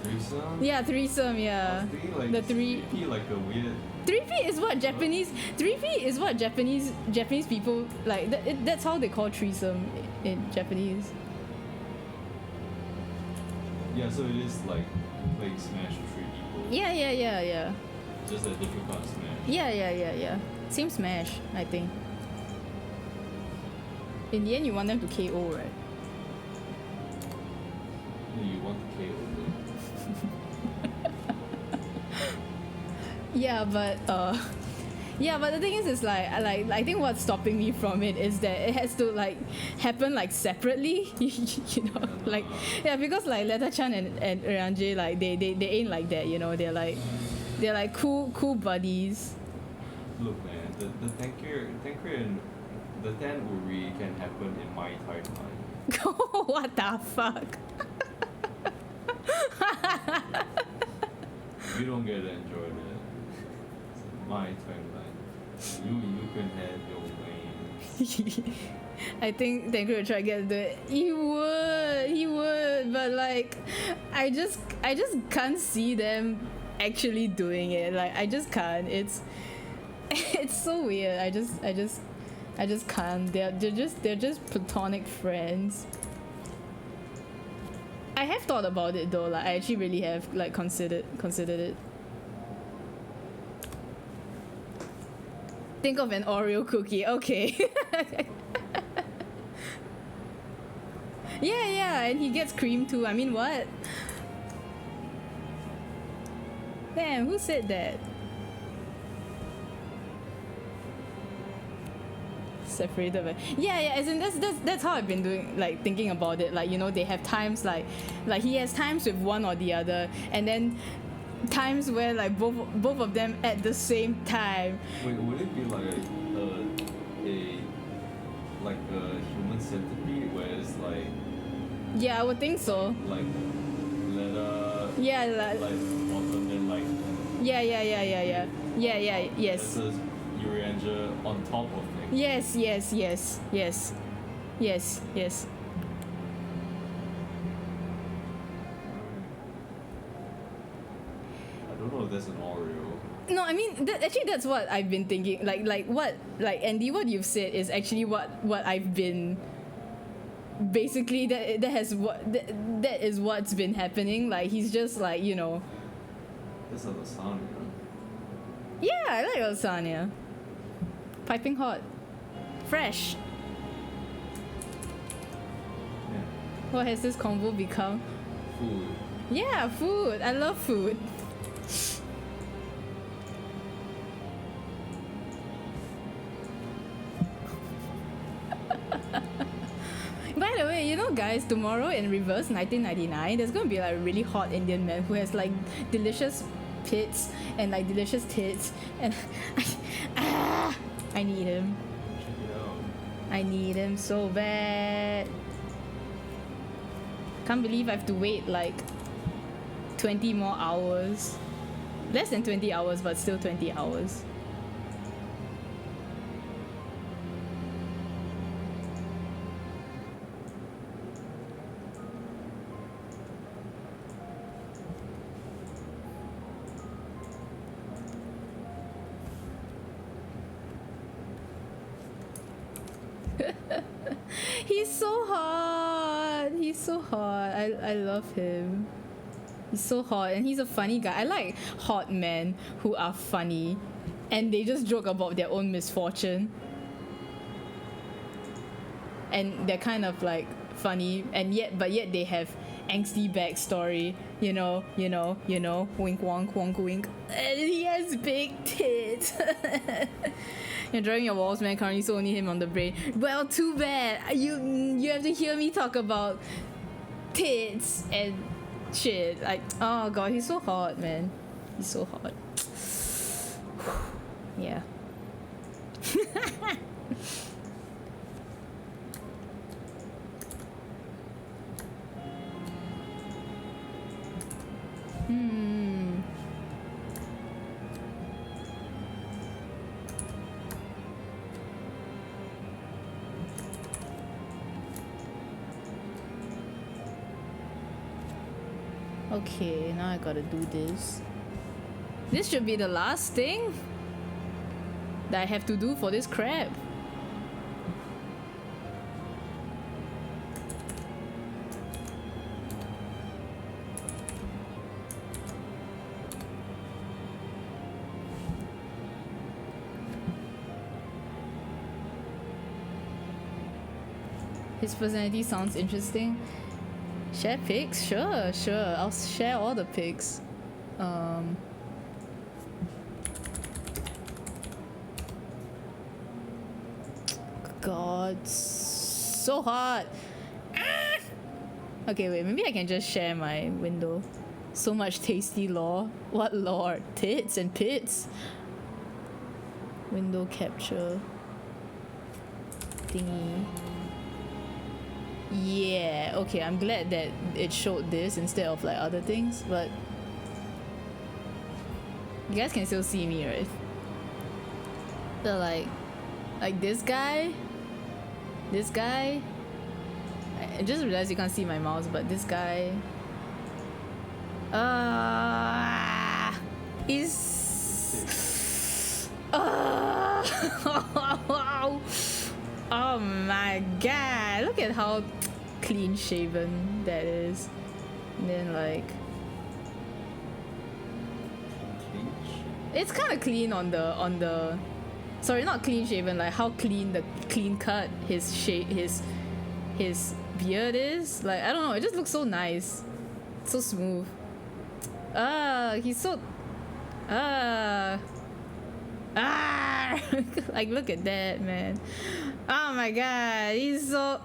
Threesome? Yeah, threesome. I Yeah. was thinking like The three- 3P like a weird. 3P is what Japanese. 3P is what Japanese people like. That's how they call threesome in Japanese. Yeah, so it is like playing Smash with 3 people. Yeah. Just a different kind of Smash. Yeah. Same Smash, I think. In the end, you want them to KO, right? Yeah, you want the KO though. Yeah, but the thing is like I think what's stopping me from it is that it has to like happen like separately, you know, like yeah, because like Leta-chan and Ranjay, like they ain't like that, you know, they're like cool buddies. Look, man, the Tenkir and the Ten Uri can happen in my timeline. What the fuck? You don't get to enjoy that. It's my timeline. You can have your way. I think Tenku would try to get the. He would, but like, I just can't see them actually doing it. Like, I just can't. It's so weird. I just can't. They're just platonic friends. I have thought about it though. Like, I actually really have like considered it. Think of an Oreo cookie. Okay. Yeah, and he gets cream too. I mean, what? Damn, who said that? Separated by yeah, as in that's how I've been doing, like thinking about it. Like, you know, they have times like he has times with one or the other, and then times where like both of them at the same time. Wait, would it be like a human centipede where it's like Yeah, I would think so. like leather Yeah, like bottom then like yeah, yes. this is Urianger on top of things. Yes. I don't know if that's an Oreo. No, I mean actually that's what I've been thinking. Like what Andy, what you've said is actually what I've been basically that is what's been happening. Like, he's just like, you know. That's a lasagna. Yeah, I like lasagna. Piping hot, fresh. Yeah. What has this convo become? Food. Yeah, food. I love food. By the way, you know, guys, tomorrow in Reverse 1999, there's gonna be like a really hot Indian man who has like delicious pits and like delicious tits, and I need him. Check it out. I need him so bad. Can't believe I have to wait like 20 more hours. Less than 20 hours, but still 20 hours. He's so hot. He's so hot. I love him. He's so hot, and he's a funny guy. I like hot men who are funny and they just joke about their own misfortune. And they're kind of like funny, and yet they have angsty backstory, you know, wink wonk wonk wink. And he has big tits. You're drawing your walls, man. Currently, so only him on the brain. Well, too bad. You have to hear me talk about tits and shit. Like, oh god, he's so hot, man. He's so hot. Yeah. Okay, now I gotta do this. This should be the last thing that I have to do for this crab. His personality sounds interesting. Share pics? Sure, sure. I'll share all the pics. God, so hot. Ah! Okay, wait, maybe I can just share my window. So much tasty lore. What lore? Tits and pits. Window capture thingy. Yeah, okay, I'm glad that it showed this instead of like other things, but you guys can still see me, right? So like this guy, I just realized you can't see my mouse, but this guy, is, oh my god, look at how clean shaven that is. And then like it's kind of clean on the sorry, not clean shaven, like how clean the clean cut his beard is. Like I don't know, it just looks so nice, so smooth. He's so like look at that, man. Oh my god, he's so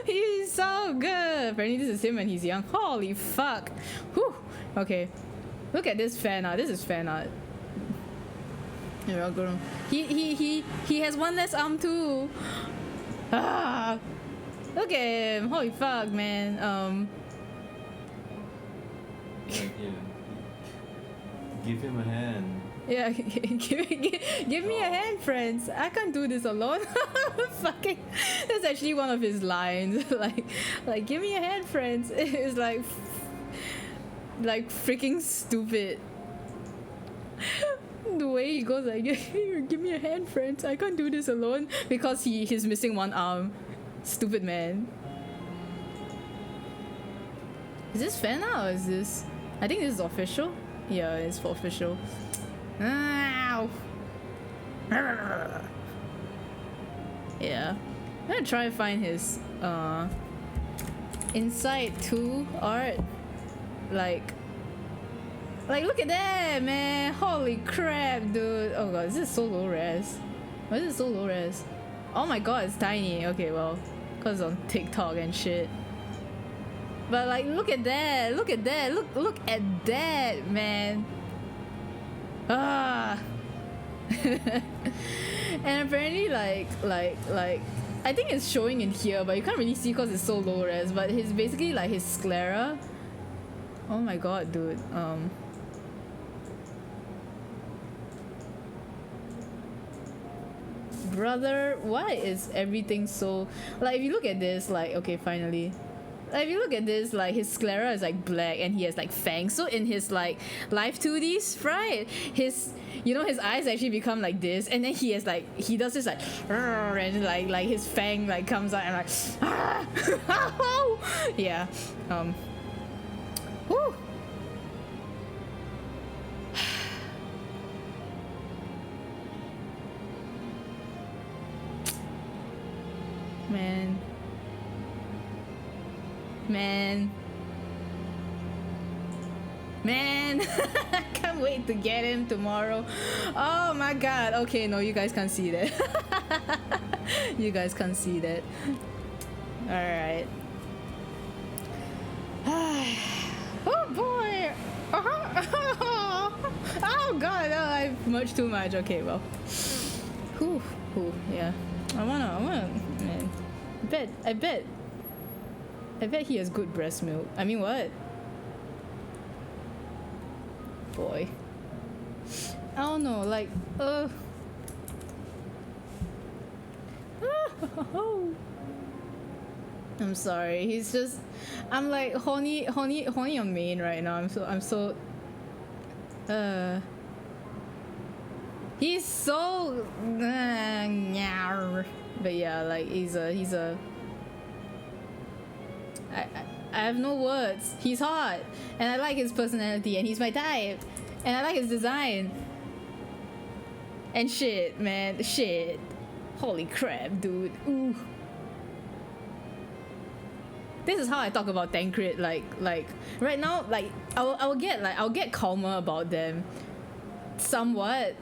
he's so good. Apparently this is him when he's young. Holy fuck. Whew. Okay, look at this fan art. This is fan art. He has one less arm too. Look at him. Holy fuck, man. Give him a hand. Yeah, give me a hand, friends. I can't do this alone. Fucking, that's actually one of his lines. like, give me a hand, friends. It's like freaking stupid. The way he goes like, give me a hand, friends. I can't do this alone because he's missing one arm. Stupid man. Is this fan art or is this? I think this is official. Yeah, it's for official. Ow. Yeah, I'm gonna try and find his Inside 2 art. Like look at that, man. Holy crap, dude. Oh god, this is so low res. Why is it so low res? Oh my god, it's tiny. Okay, well, cause on TikTok and shit. But like, look at that. Look at that. Look at that, man. And apparently like I think it's showing in here, but you can't really see because it's so low res, but his basically like his sclera. Oh my god, dude. Brother, why is everything so like, if you look at this, like, okay, finally, like, if you look at this, like his sclera is like black and he has like fangs. So in his like live 2D sprite, his, you know, his eyes actually become like this, and then he has like, he does this like and like his fang like comes out and like yeah. Whew. Man, I can't wait to get him tomorrow. Oh my god. Okay, no, you guys can't see that. You guys can't see that. Alright. Oh boy. Oh god, oh, I've merged too much. Okay, well. Whew, yeah. I wanna, man. I bet he has good breast milk. I mean, what? Boy. I don't know, like, I'm sorry. He's just. I'm like horny on main right now. I'm so. He's so. But yeah, like he's a. I have no words. He's hot, and I like his personality, and he's my type, and I like his design. And shit, man, shit. Holy crap, dude. Ooh. This is how I talk about Tancred. Like right now, like I'll get calmer about them, somewhat,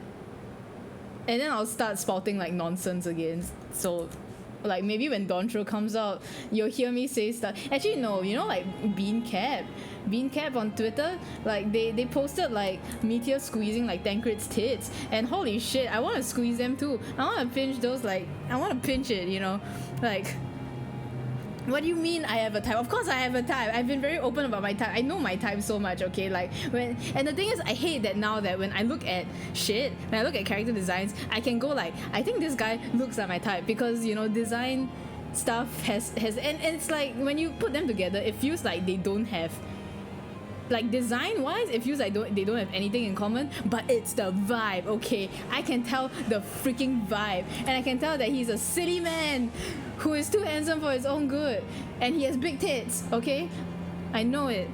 and then I'll start spouting like nonsense again. So, like maybe when Dontro comes out, you'll hear me say stuff. Actually, no, you know, like Beancap on Twitter, like they posted like Meteor squeezing like Tancred's tits, and holy shit, I want to squeeze them too. I want to pinch those, like I want to pinch it, you know, like. What do you mean I have a type? Of course I have a type. I've been very open about my type. I know my type so much, okay? Like and the thing is, I hate that now that when I look at shit, when I look at character designs, I can go like, I think this guy looks like my type, because you know, design stuff has and it's like when you put them together, it feels like they don't have, like design wise, it feels like they don't have anything in common, but it's the vibe, okay? I can tell the freaking vibe, and I can tell that he's a city man who is too handsome for his own good, and he has big tits, okay? I know it.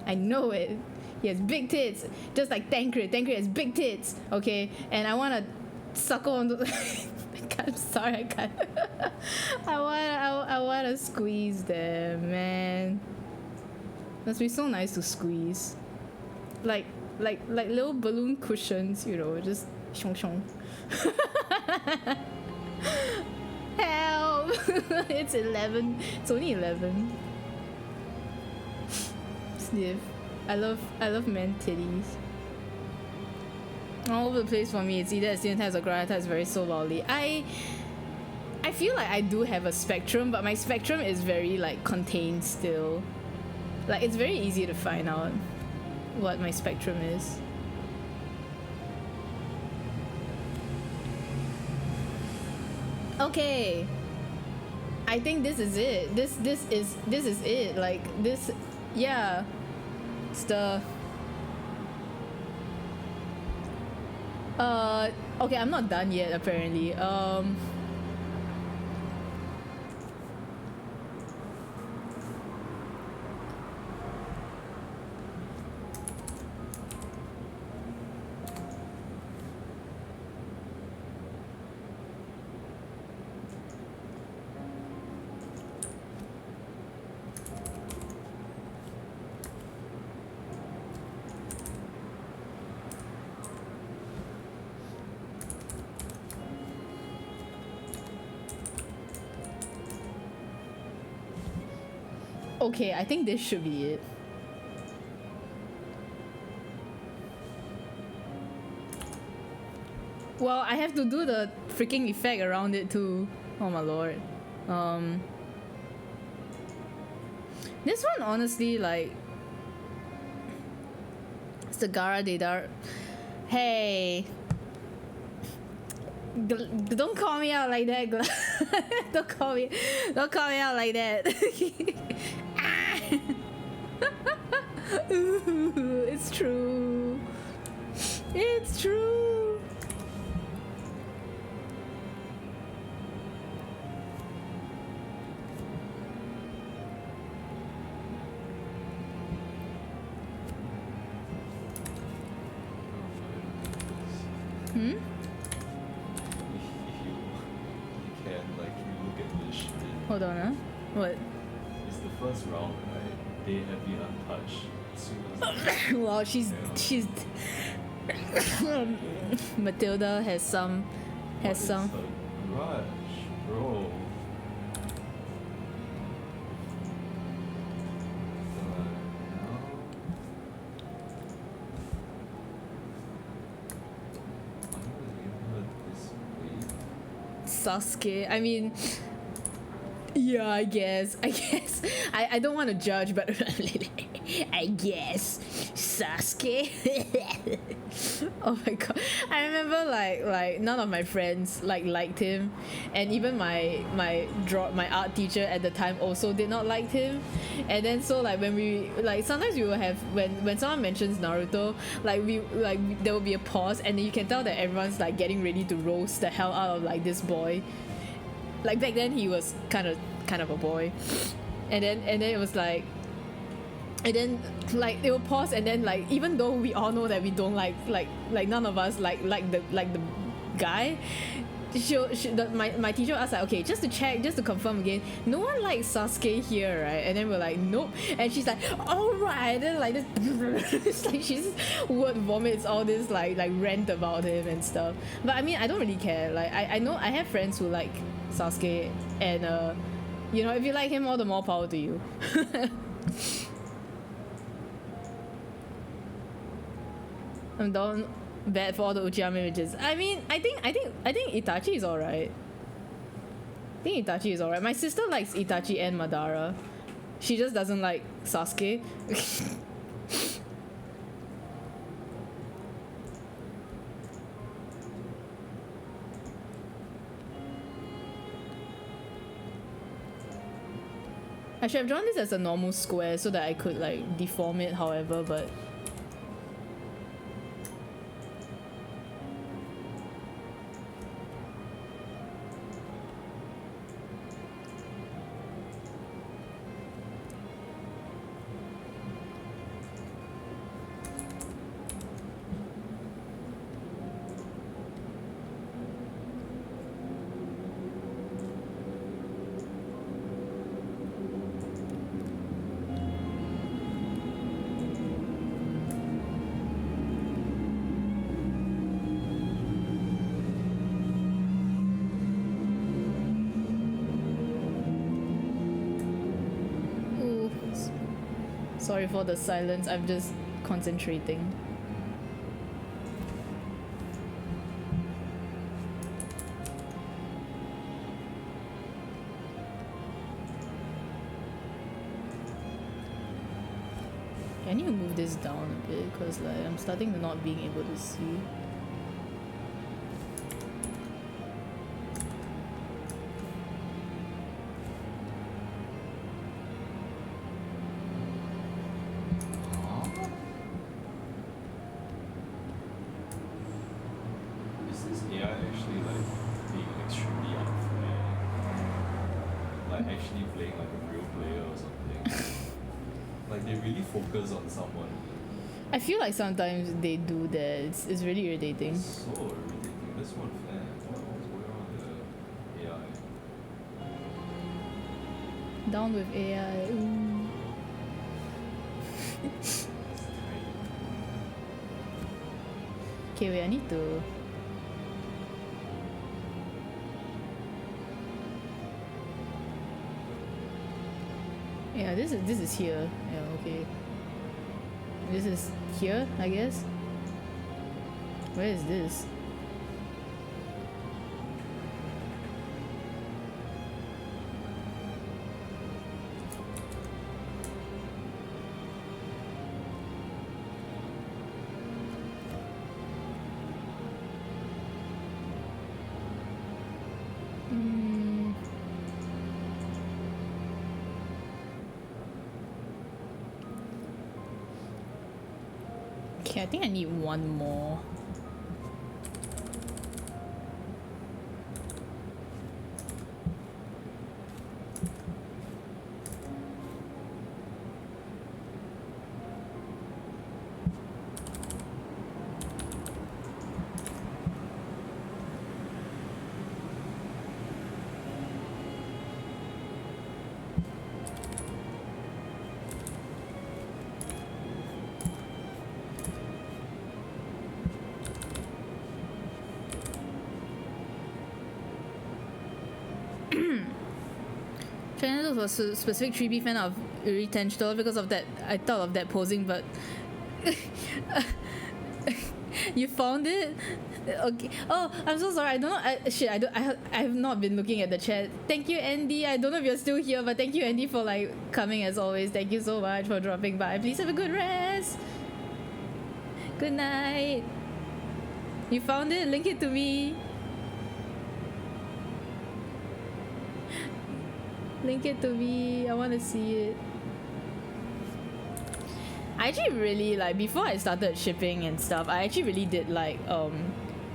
I know it. He has big tits, just like Tancred. Tancred has big tits, okay? And I want to suckle on the... I'm sorry, I can't. I want to squeeze them, man. Must be so nice to squeeze, like little balloon cushions, you know, just shong shong. Help! It's 11. It's only 11. Sniff. I love man titties. All over the place for me. It's either a Cinetype or Granatype. It's very so lolly. I feel like I do have a spectrum, but my spectrum is very like contained still. Like it's very easy to find out what my spectrum is. Okay, I think this is it. This is it. Like this, yeah. It's the okay, I'm not done yet apparently. Okay, I think this should be it. Well, I have to do the freaking effect around it too. Oh my lord. This one honestly, like, Sagara Dedar. Hey, don't call me out like that. don't call me out like that. Ooh, it's true. It's true. Hmm? If you can, like, you look at this shit. Hold on, huh? What? It's the first round, right? They have been untouched as soon as Well, she's Matilda has some What is a rush, bro? Sasuke. I mean, yeah, I guess. I don't want to judge, but I guess Sasuke. Oh my god, I remember like none of my friends liked him, and even my art teacher at the time also did not like him. And then so like when we like sometimes we will have when someone mentions Naruto, there will be a pause, and then you can tell that everyone's like getting ready to roast the hell out of like this boy. Like back then he was kind of a boy, and then it was like. And then like it will pause, and then like even though we all know that we don't like none of us like the guy, my teacher asked like, okay, just to check, just to confirm again, no one likes Sasuke here, right? And then we're like, nope. And she's like, all right. And then like this it's like she just word vomits all this like rant about him and stuff. But I mean, I don't really care. Like I know I have friends who like Sasuke, and you know, if you like him, all the more power to you. I'm down bad for all the Uchiyama images. I mean, I think Itachi is alright. I think Itachi is alright. My sister likes Itachi and Madara. She just doesn't like Sasuke. I should have drawn this as a normal square so that I could like deform it however, but sorry for the silence, I'm just concentrating. I need to move this down a bit because like I'm starting to not being able to see. Focus on someone. I feel like sometimes they do that. It's really irritating. It's so irritating. That's not fair. What's going on with the AI? Down with AI. Ooh. Okay, wait, I need to. Yeah, this is here. Yeah, okay. This is here, I guess. Where is this? Okay, I think I need one more. China was a specific 3B fan of Uri Tenchito because of that. I thought of that posing, but you found it? Okay. Oh, I'm so sorry. I don't know. I have not been looking at the chat. Thank you, Andy. I don't know if you're still here, but thank you, Andy, for like coming as always. Thank you so much for dropping by. Please have a good rest. Good night. You found it? Link it to me. Link it to me. I want to see it. I actually really like, before I started shipping and stuff, I actually really did like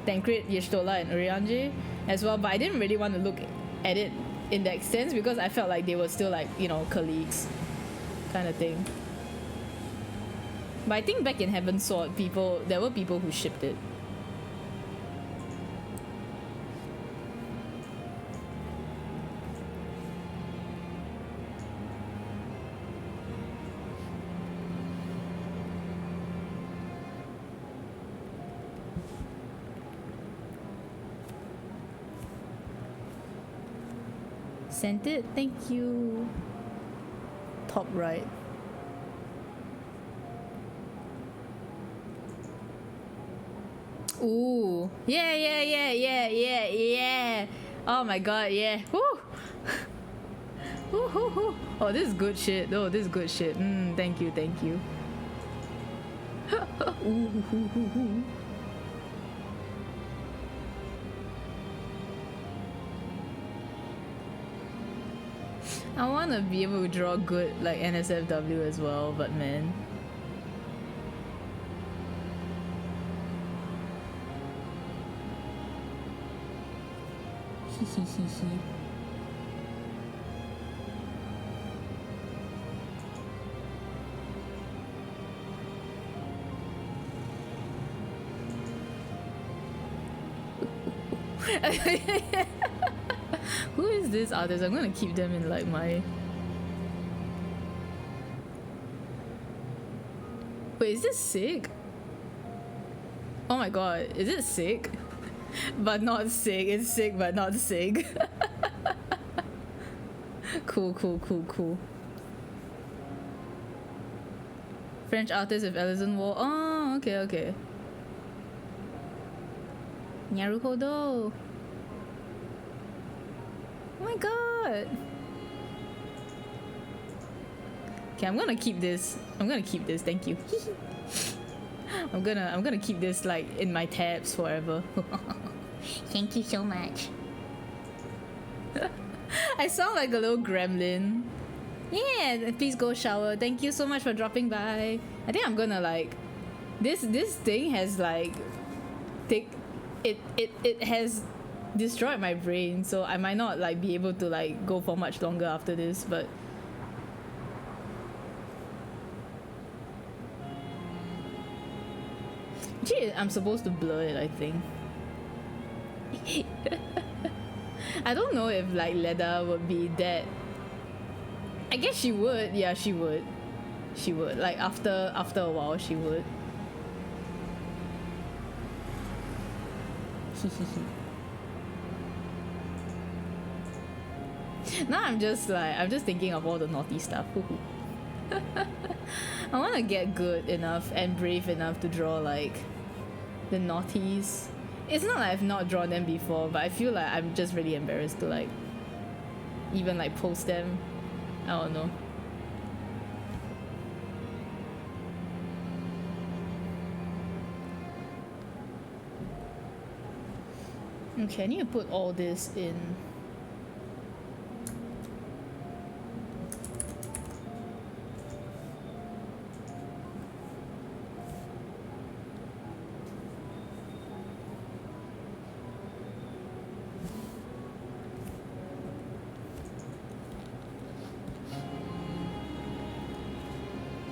Tancred, Yestola and Urianger as well, but I didn't really want to look at it in that sense because I felt like they were still like, you know, colleagues kind of thing. But I think back in Heaven Sword, there were people who shipped it. Sent it? Thank you. Top right. Ooh. Yeah. Oh my god, yeah. Woo! Woo. Oh, this is good shit. Oh, this is good shit. Thank you. Ooh. I want to be able to draw good like NSFW as well, but man. Who is this artist? I'm gonna keep them in like my... Wait, is this sick? Oh my god, is it sick? But not sick. It's sick but not sick. Cool. French artist with Alison Wall. Oh, okay. Naruhodo. Oh my god. Okay, I'm gonna keep this. Thank you. I'm gonna keep this like in my tabs forever. Thank you so much. I sound like a little gremlin. Yeah, please go shower. Thank you so much for dropping by. I think I'm gonna like this thing has like it has destroyed my brain, so I might not like be able to like go for much longer after this, but actually I'm supposed to blur it, I think. I don't know if like Leda would be that. I guess she would. Yeah, she would. Like after a while she would. Now I'm just thinking of all the naughty stuff. I want to get good enough and brave enough to draw like the naughties. It's not like I've not drawn them before, but I feel like I'm just really embarrassed to like even like post them. I don't know. Okay, I need to put all this in.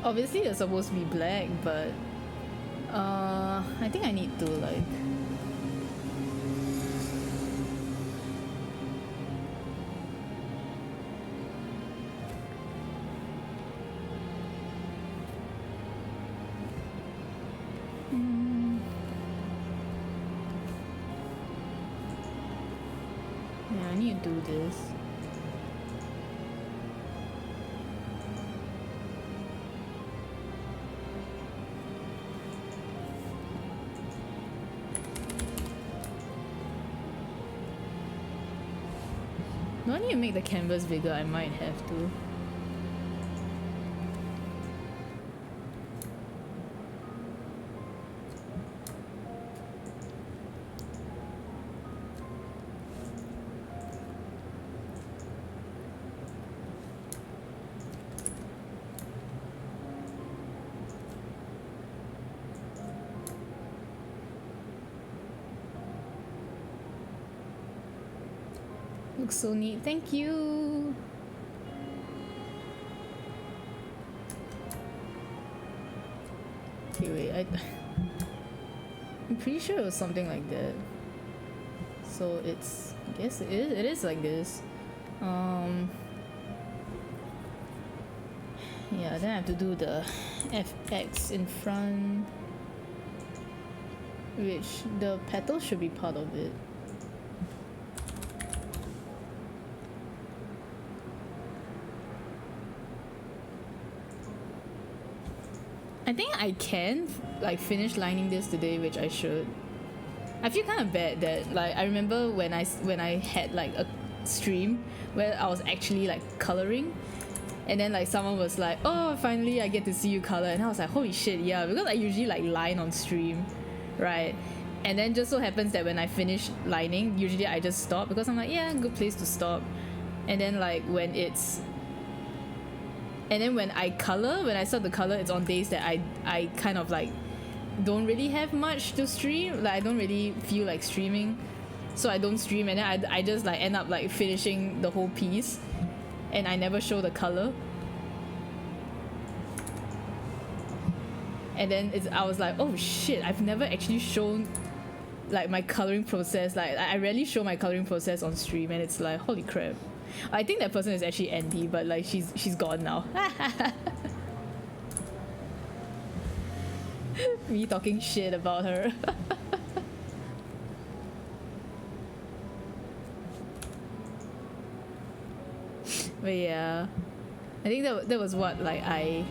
Obviously they're supposed to be black, but I think I need to like yeah, I need to do this. Do I need to make the canvas bigger? I might have to. Looks so neat. Thank you. Okay, wait. I'm pretty sure it was something like that. So it's, I guess it is like this. Yeah, then I have to do the FX in front, which the petal should be part of it. I think I can like finish lining this today, which I should. I feel kind of bad that like I remember when I had like a stream where I was actually like coloring, and then like someone was like, oh, finally I get to see you color, and I was like, holy shit, yeah, because I usually like line on stream, right? And then just so happens that when I finish lining, usually I just stop because I'm like, yeah, good place to stop. And then like when I color, when I start to color, it's on days that I kind of like don't really have much to stream, like I don't really feel like streaming, so I don't stream, and then I just like end up like finishing the whole piece and I never show the color. And then I was like, oh shit, I've never actually shown like my coloring process. Like I rarely show my coloring process on stream, and it's like, holy crap. I think that person is actually Andy, but like she's gone now. Me talking shit about her. But yeah, I think that was what like that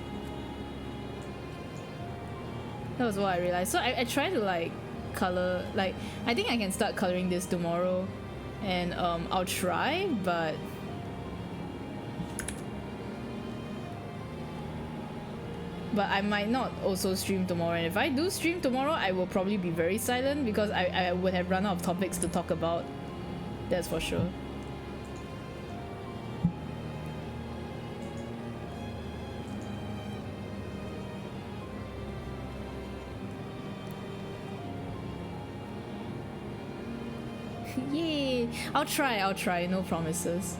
was what I realized. So I try to like color, like I think I can start coloring this tomorrow, and I'll try, but I might not also stream tomorrow. And if I do stream tomorrow, I will probably be very silent because I would have run out of topics to talk about. That's for sure. Yay! I'll try, no promises.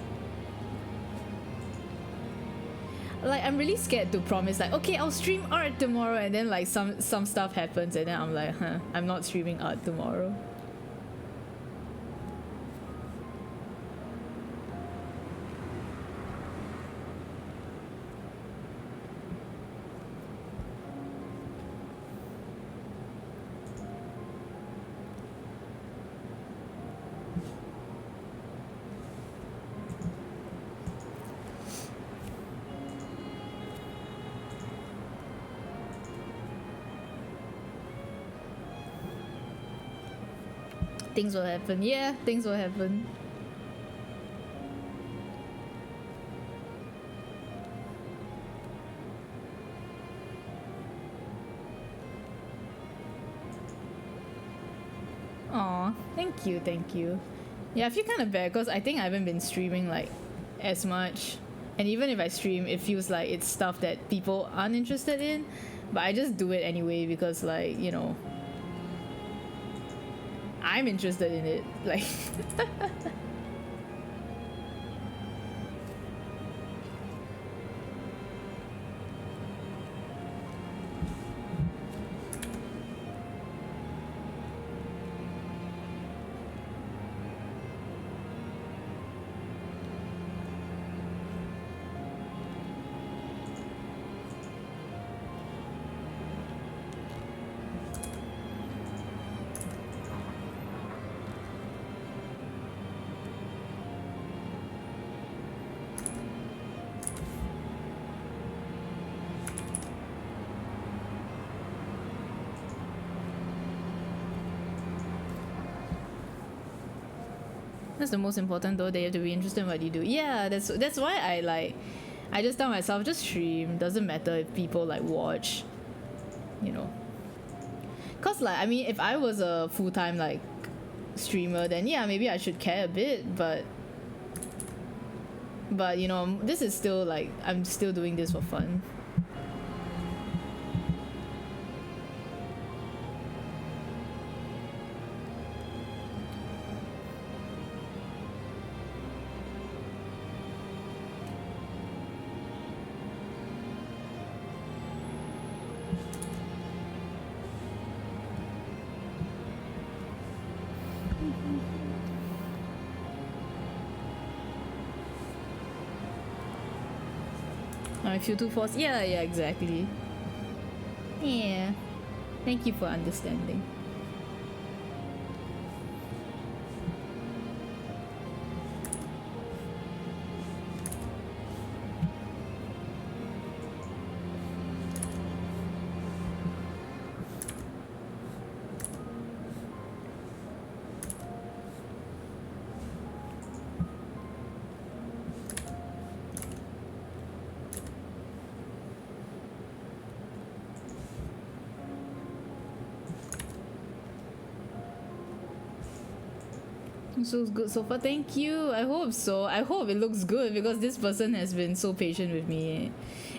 Like I'm really scared to promise like, okay, I'll stream art tomorrow, and then like some stuff happens and then I'm like, huh, I'm not streaming art tomorrow. Things will happen. Yeah, things will happen. Aw, thank you, thank you. Yeah, I feel kind of bad because I think I haven't been streaming like as much. And even if I stream, it feels like it's stuff that people aren't interested in. But I just do it anyway because like, you know, I'm interested in it. Like that's the most important though, they have to be interested in what you do. Yeah, that's why I just tell myself, just stream, doesn't matter if people like watch, you know. Cause like I mean if I was a full-time like streamer, then yeah, maybe I should care a bit, but you know, this is still like I'm still doing this for fun. I feel too forced. Yeah, yeah, exactly. Yeah. Thank you for understanding. So good so far. Thank you. I hope so. I hope it looks good because this person has been so patient with me.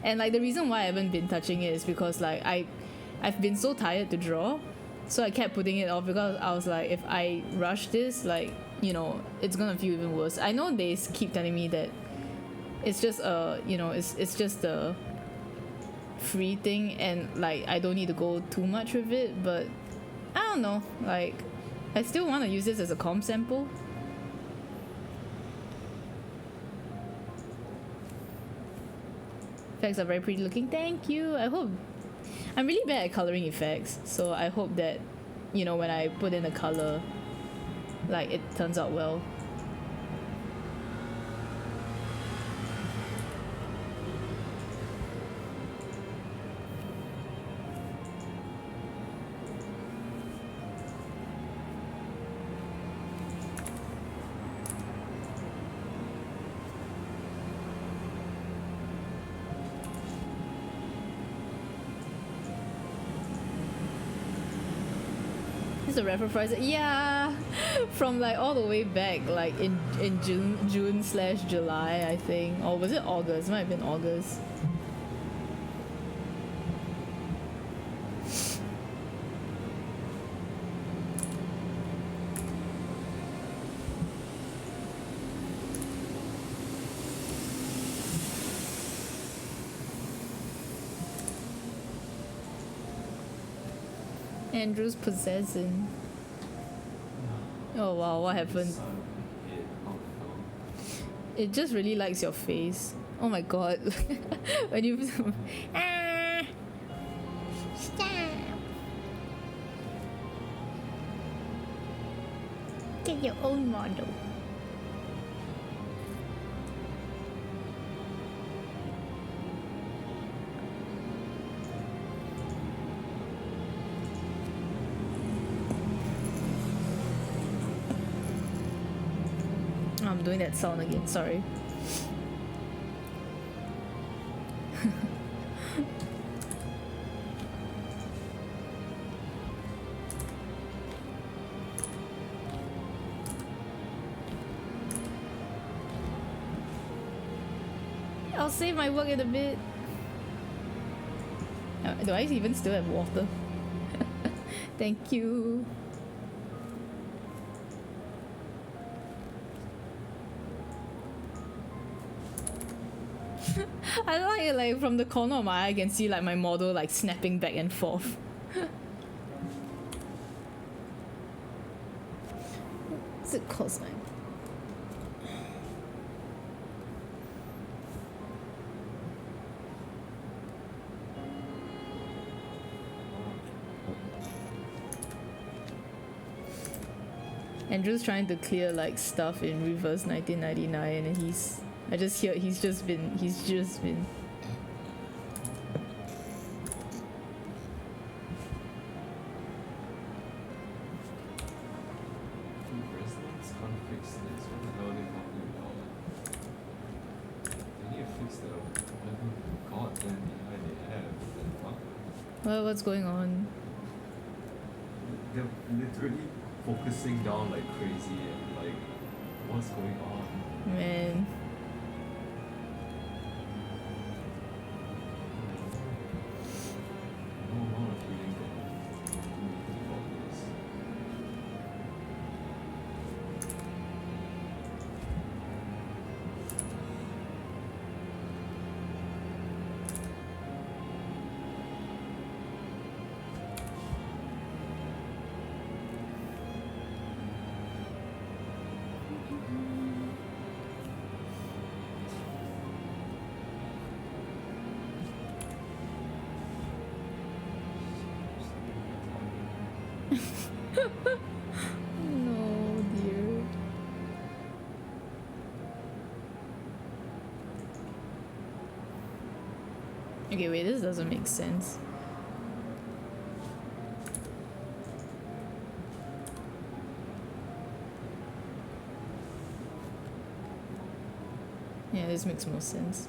And like the reason why I haven't been touching it is because like I've been so tired to draw. So I kept putting it off because I was like, if I rush this, like, you know, it's gonna feel even worse. I know they keep telling me that it's just you know, it's just a free thing and like I don't need to go too much with it, but I don't know, like I still want to use this as a comp sample. Effects are very pretty looking. Thank you. I hope. I'm really bad at coloring effects, so I hope that, you know, when I put in the color, like it turns out well. The FFXIV, yeah, from like all the way back, like in June/July, I think, or was it August? It might have been August. Andrew's possessing. Oh wow, what happened? It just really likes your face. Oh my god. When you stop. Get your own model. I'm doing that sound again, sorry. I'll save my work in a bit. Do I even still have water? Thank you. I like it, like from the corner of my eye I can see like my model like snapping back and forth. What's it called? Andrew's trying to clear like stuff in reverse 1999 and I just hear he's just been Well, what's going on? They're literally focusing down like crazy and like what's going on? Man. No amount of healing can do anything about this. Okay, wait, this doesn't make sense. Yeah, this makes more sense.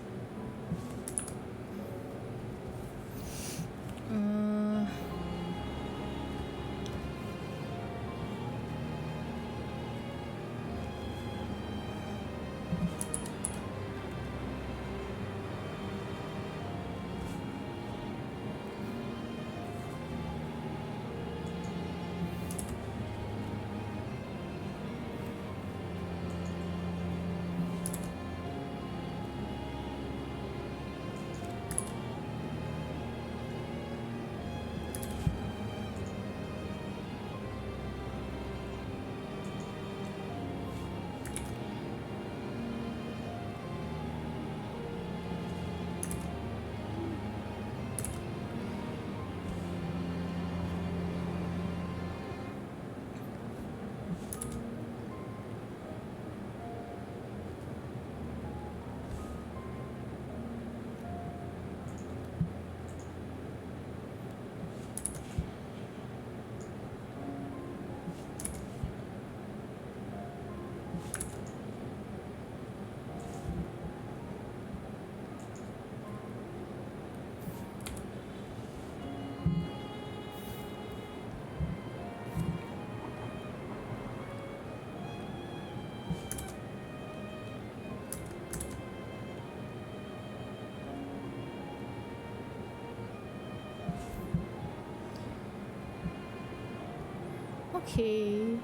Okay.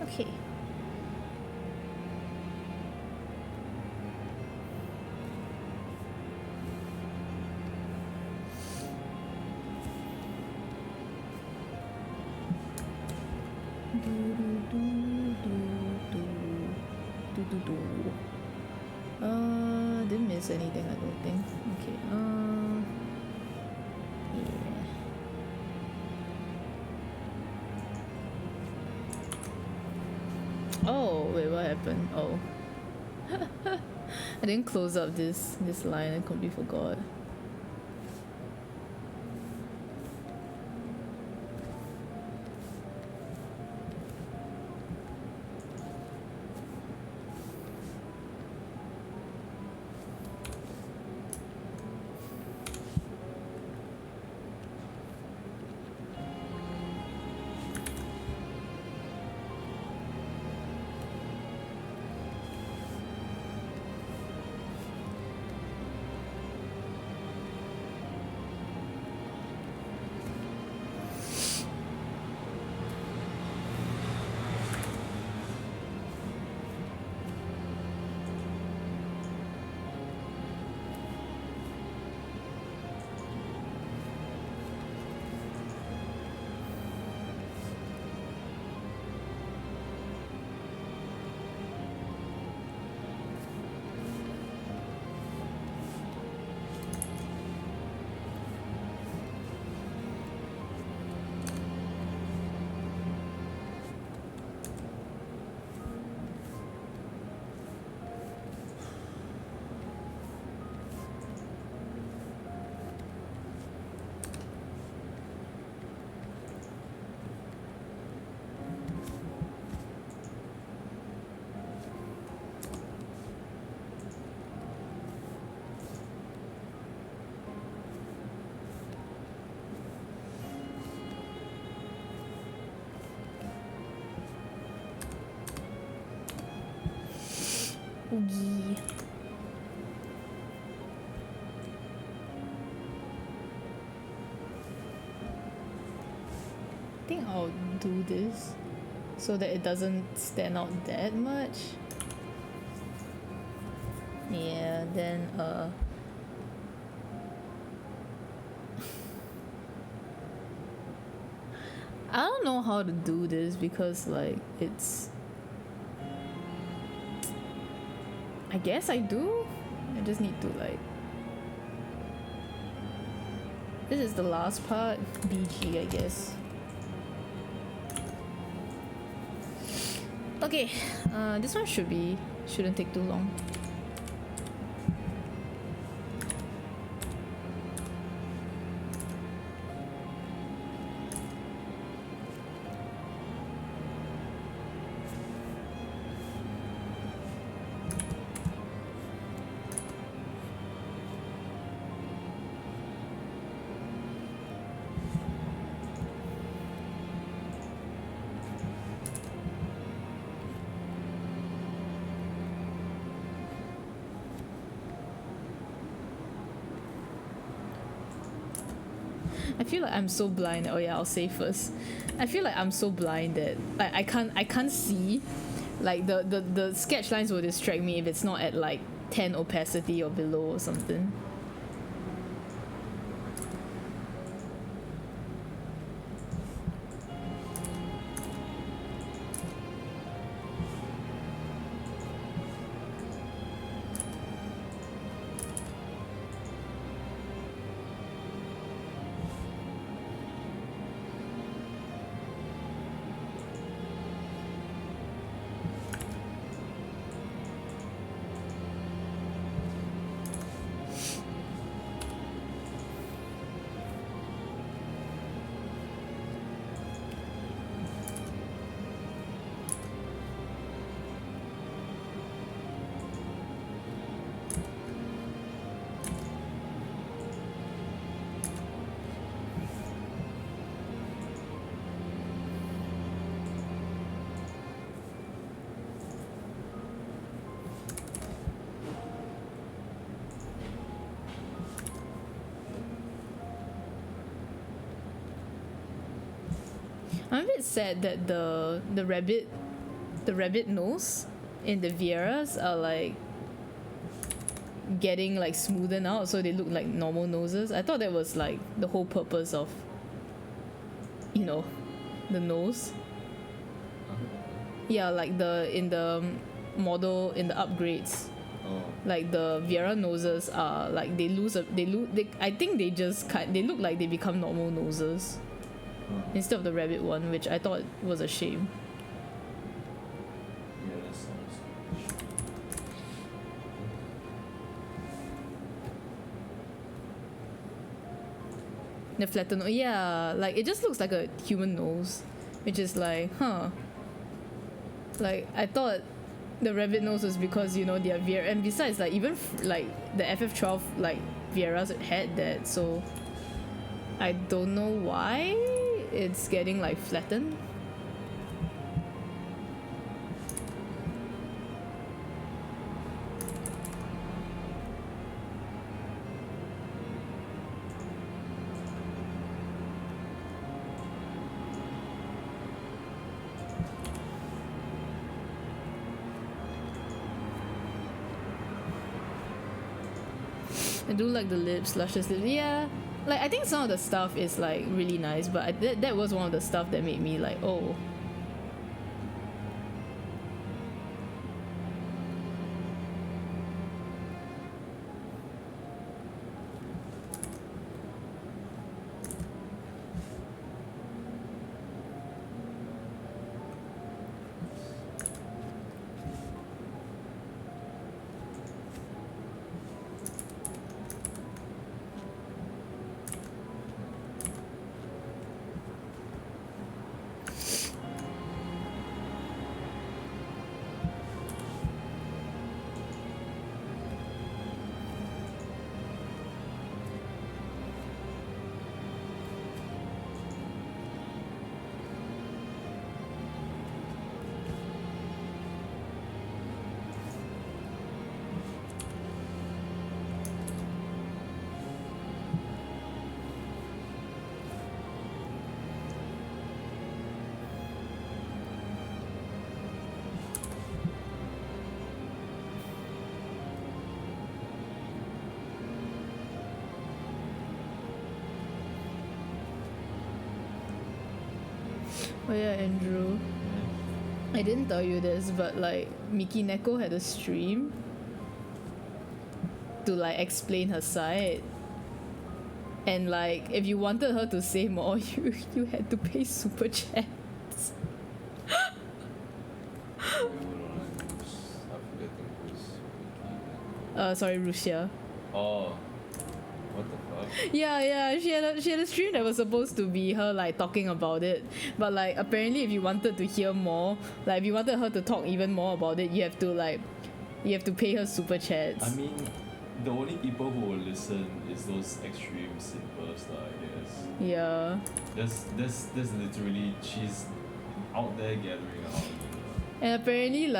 Okay. Didn't miss anything, I don't think. Okay, yeah. Oh, wait, what happened? Oh. I didn't close up this line, I completely forgot. Oogie. I think I'll do this so that it doesn't stand out that much. Yeah, then I don't know how to do this because like it's... I guess I do. I just need to like... This is the last part. BG, I guess. Okay, this one shouldn't take too long. I feel like I'm so blind. Oh yeah, I'll say first. I feel like I'm so blind that like I can't see. Like the sketch lines will distract me if it's not at like 10 opacity or below or something. I'm a bit sad that the rabbit nose in the Vieras are like getting like smoothened out so they look like normal noses. I thought that was like the whole purpose of, you know, the nose. Yeah, like in the model in the upgrades. Oh. Like the Viera noses are like I think they look like they become normal noses instead of the rabbit one, which I thought was a shame. Yeah, that sounds. The flattened nose, yeah, like it just looks like a human nose, which is like, huh. Like I thought the rabbit nose was because, you know, they are Viera, and besides like even like the FF12 like Vieras had that, so I don't know why it's getting like flattened. I do like the lips, luscious lips. Yeah, like I think some of the stuff is like really nice, but that was one of the stuff that made me like, oh. Oh yeah, Andrew. I didn't tell you this, but like Miki Neko had a stream to like explain her side. And like if you wanted her to say more, you had to pay super chats. Sorry, Russia. Oh, what the fuck? Yeah, she had a stream that was supposed to be her like talking about it, but like apparently if you wanted to hear more, like if you wanted her to talk even more about it, you have to pay her super chats. I mean, the only people who will listen is those extreme simpers, I guess. Yeah. That's literally, she's out there gathering around. And apparently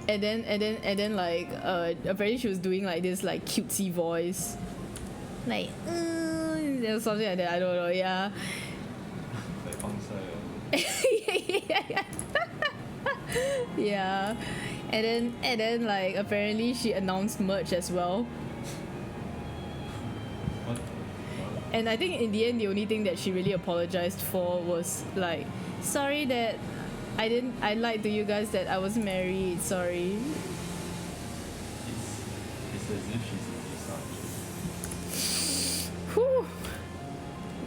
and then like apparently she was doing like this like cutesy voice, like or something like that. I don't know. Yeah. Like Pangsai. Yeah. And then like apparently she announced merch as well. What? And I think in the end the only thing that she really apologized for was like, sorry that I lied to you guys that I was married, sorry. It's as if she's a Sanji. Whew.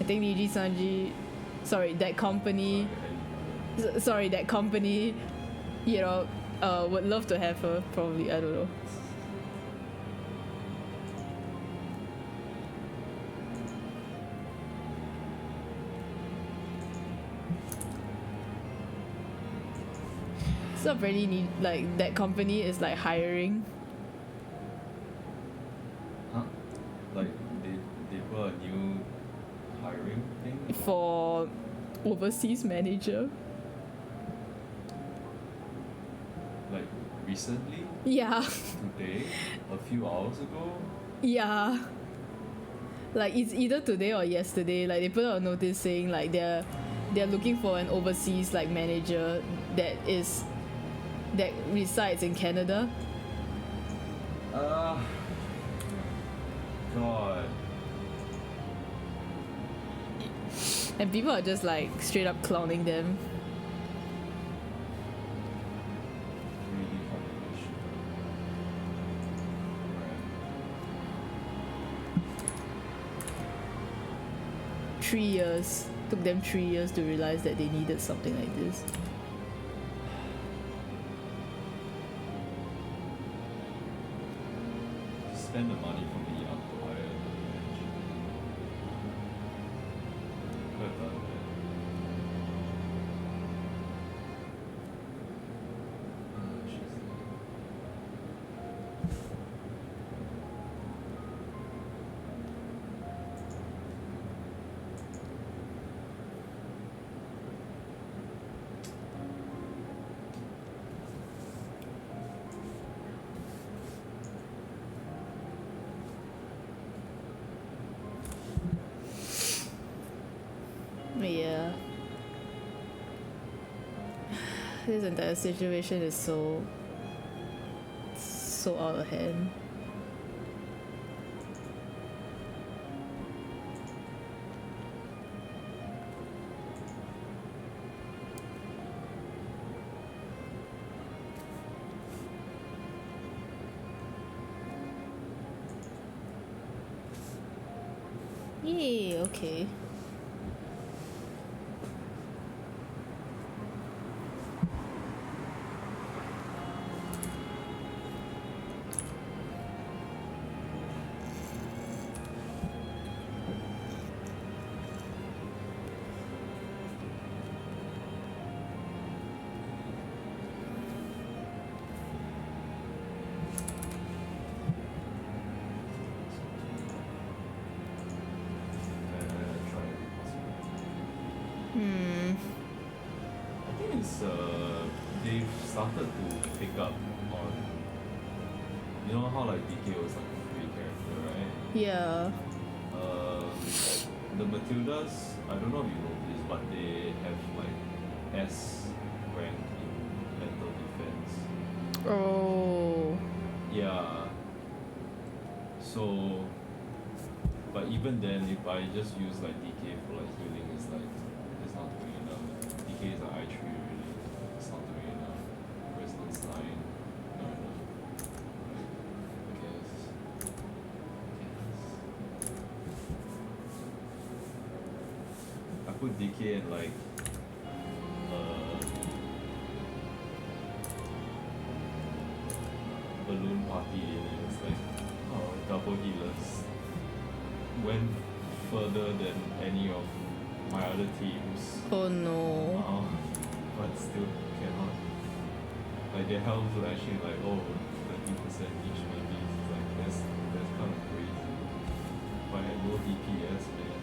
I think Niji Sanji, sorry, that company, you know, would love to have her, probably, I don't know. So apparently need like that company is like hiring. Huh? Like they put a new hiring thing? For overseas manager. Like recently? Yeah. Today? A few hours ago? Yeah. Like it's either today or yesterday. Like they put out a notice saying like they're looking for an overseas like manager that resides in Canada. God. And people are just like straight up clowning them. Really controversial. Right. 3 years. Took them 3 years to realize that they needed something like this. Spend the money from the young to hire the manager. Could have done that. She's 'Yeah. This entire situation is so out of hand. Yay, okay. I think it's they've started to pick up on, you know how like DK was like a free character, right? Yeah. The Matildas, I don't know if you know this, but they have like S rank in mental defense. Oh. Yeah. So But even then, if I just use like DK for like healing, it's like it's not doing enough. DK is like I3 really. It's not doing enough. Resonance 9, not enough. I guess. I put DK and like balloon party in and it's like double healers. Went further than any of my other teams. Oh no. But still cannot. Like their health is actually like 30% each maybe. It's like that's kind of crazy. But I had no DPS, man.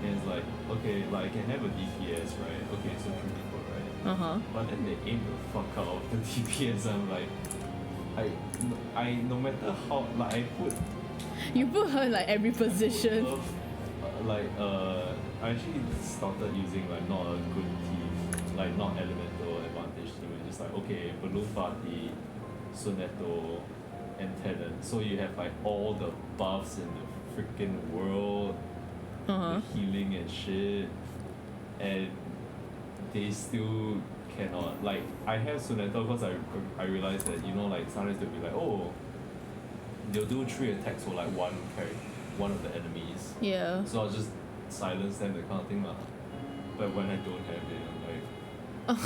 And it's like, okay, like I can have a DPS, right? Okay, so critical, right? But then they aim the fuck out of the DPS. I'm like, I no matter how, like I put. You put her in like every position. I actually started using like not a good team, like not elemental advantage team. It's just like okay, balloon party, Sonetto, and Tenant. So you have like all the buffs in the freaking world, the healing and shit, and they still cannot. Like I have Sonetto because I realized that like sometimes they'll be like they'll do 3 attacks for like one of the enemies. Yeah. So I'll just silence them, that kind of thing lah. But when I don't have it, I'm like.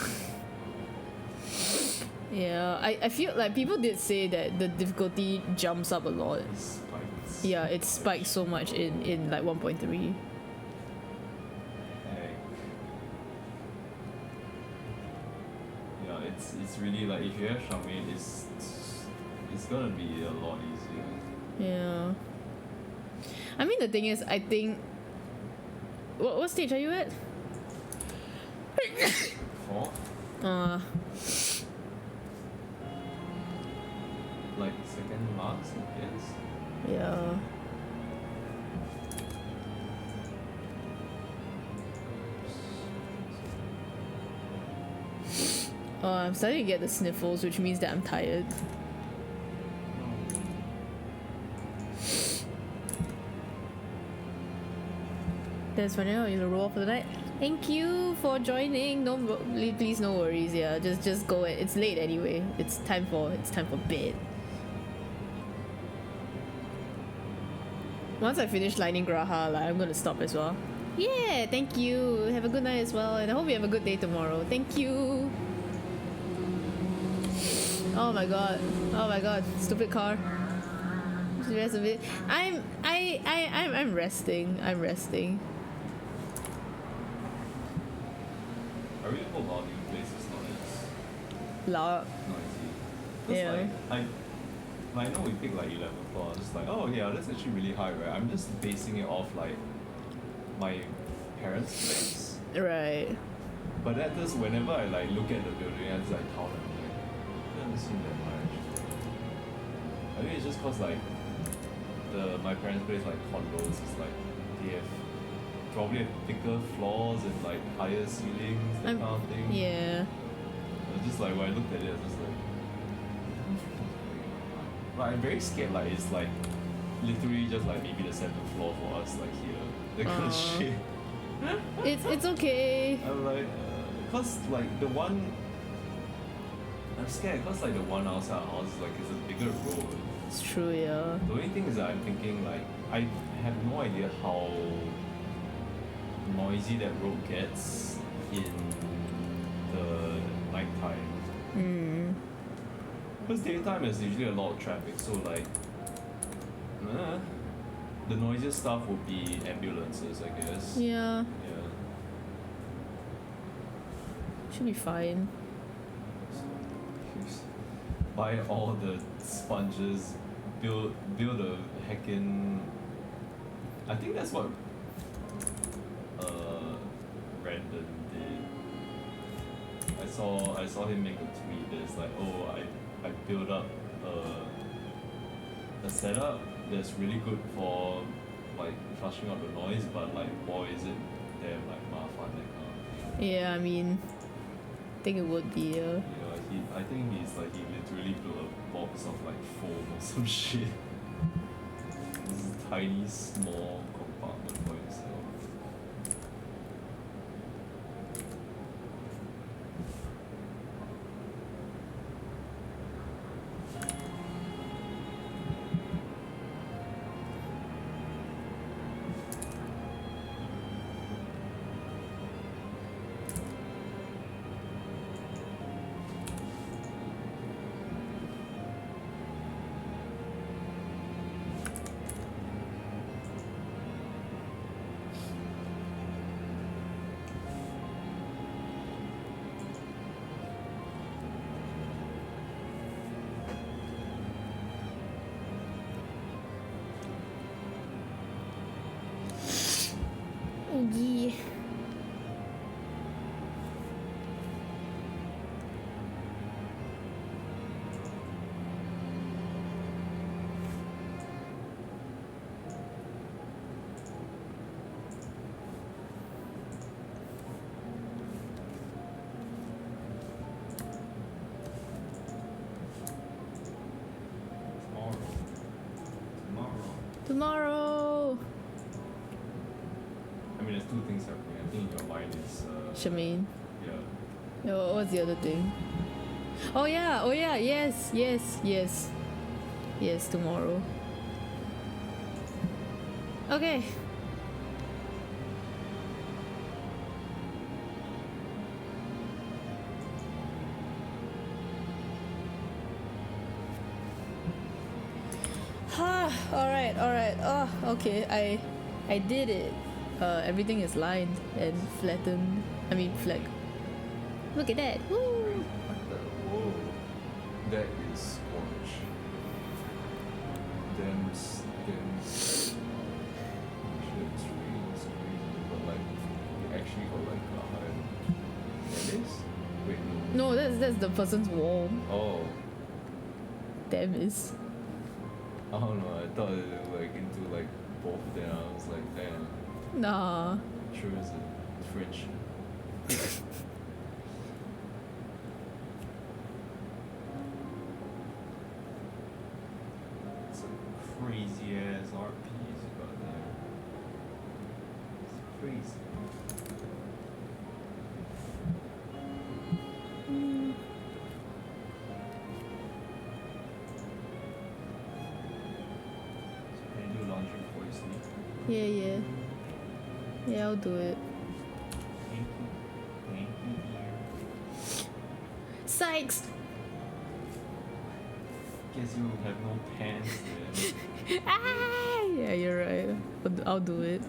Yeah, I feel like people did say that the difficulty jumps up a lot. It spikes. Yeah, it spikes so much in like 1.3. Yeah, it's really like if you have Charmaine, it's gonna be a lot easier. Yeah. I mean the thing is, I think what stage are you at? 4? Like second last, I guess. Yeah. I'm starting to get the sniffles, which means that I'm tired. That's funny. You're gonna roll for the night. Thank you for joining. Please, no worries. Yeah, just go. It's late anyway. It's time for bed. Once I finish lining Graha, like, I'm gonna stop as well. Yeah, thank you. Have a good night as well, and I hope you have a good day tomorrow. Thank you. Oh my god, stupid car. The rest of it, I'm resting. I'm resting. I really hope our new place is Loud. noisy. Yeah. Like, I know we picked like 11 floors. It's like, oh yeah, that's actually really high, right? I'm just basing it off like my parents' place. Right. But that does whenever I like look at the building, I just like count and I'm like, it doesn't seem that much. I think it's just cause like my parents' place like condos is like they have probably have thicker floors and like higher ceilings, that kind of thing. Yeah. It's just like when I looked at it, I was just like I'm very scared like it's like literally just like maybe the 7th floor for us like here. That kind of shit. It's okay. I'm like, cause like the one I'm scared cause like the one outside our house is like it's a bigger road. It's true, yeah. The only thing is that I'm thinking like I have no idea how noisy that road gets in the nighttime. Because daytime is usually a lot of traffic, so like the noisiest stuff would be ambulances, I guess. Yeah. Yeah. Should be fine. Buy all the sponges, build a heckin'. I think that's what Brandon did. I saw him make a tweet that's like, oh, I built up a setup that's really good for like flushing out the noise, but like boy is it damn like mafan, that kind of thing. Yeah, I mean, I think it would be. Yeah, I think he's like he literally built a box of like foam or some shit. This is tiny small compartment for yourself. Yeah. Tomorrow. I mean, there's two things happening. I think your mind is. Shemaine. Yeah. Oh, what's the other thing? Oh yeah, yes, tomorrow. Okay. Alright. Oh, okay, I did it. Everything is lined and flattened. I mean, flag. Look at that. Woo! Whoa. That is squash. Damn. Shit, it's crazy. But like, you actually got like a high. That is? Wait, no. No, that's the person's wall. Oh. Damn is. I don't know. I thought it was like into like both of them. I was like, damn. Nah. Sure is it French. Some crazy ass RPs you got there. It's crazy. So can you do laundry before you sleep? Yeah, I'll do it. Thank you, dear. Sykes! Guess you have no pants then. Ah! Yeah, you're right. I'll do it.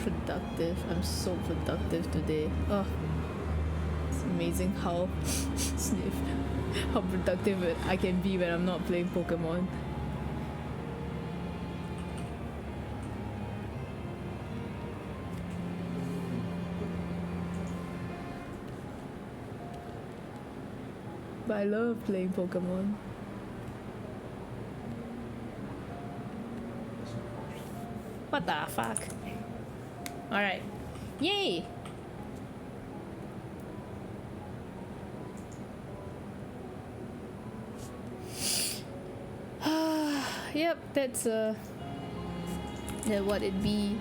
Productive. I'm so productive today. Oh, it's amazing how sniff how productive I can be when I'm not playing Pokemon. But I love playing Pokemon. What the fuck? Alright. Yay! Yep, that's what it be.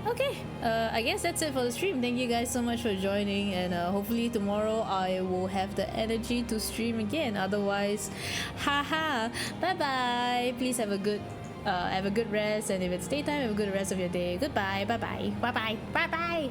Okay, I guess that's it for the stream. Thank you guys so much for joining, and hopefully tomorrow I will have the energy to stream again. Otherwise, haha, bye bye. Please have a good rest, and if it's daytime, have a good rest of your day. Goodbye, bye bye, bye bye, bye bye.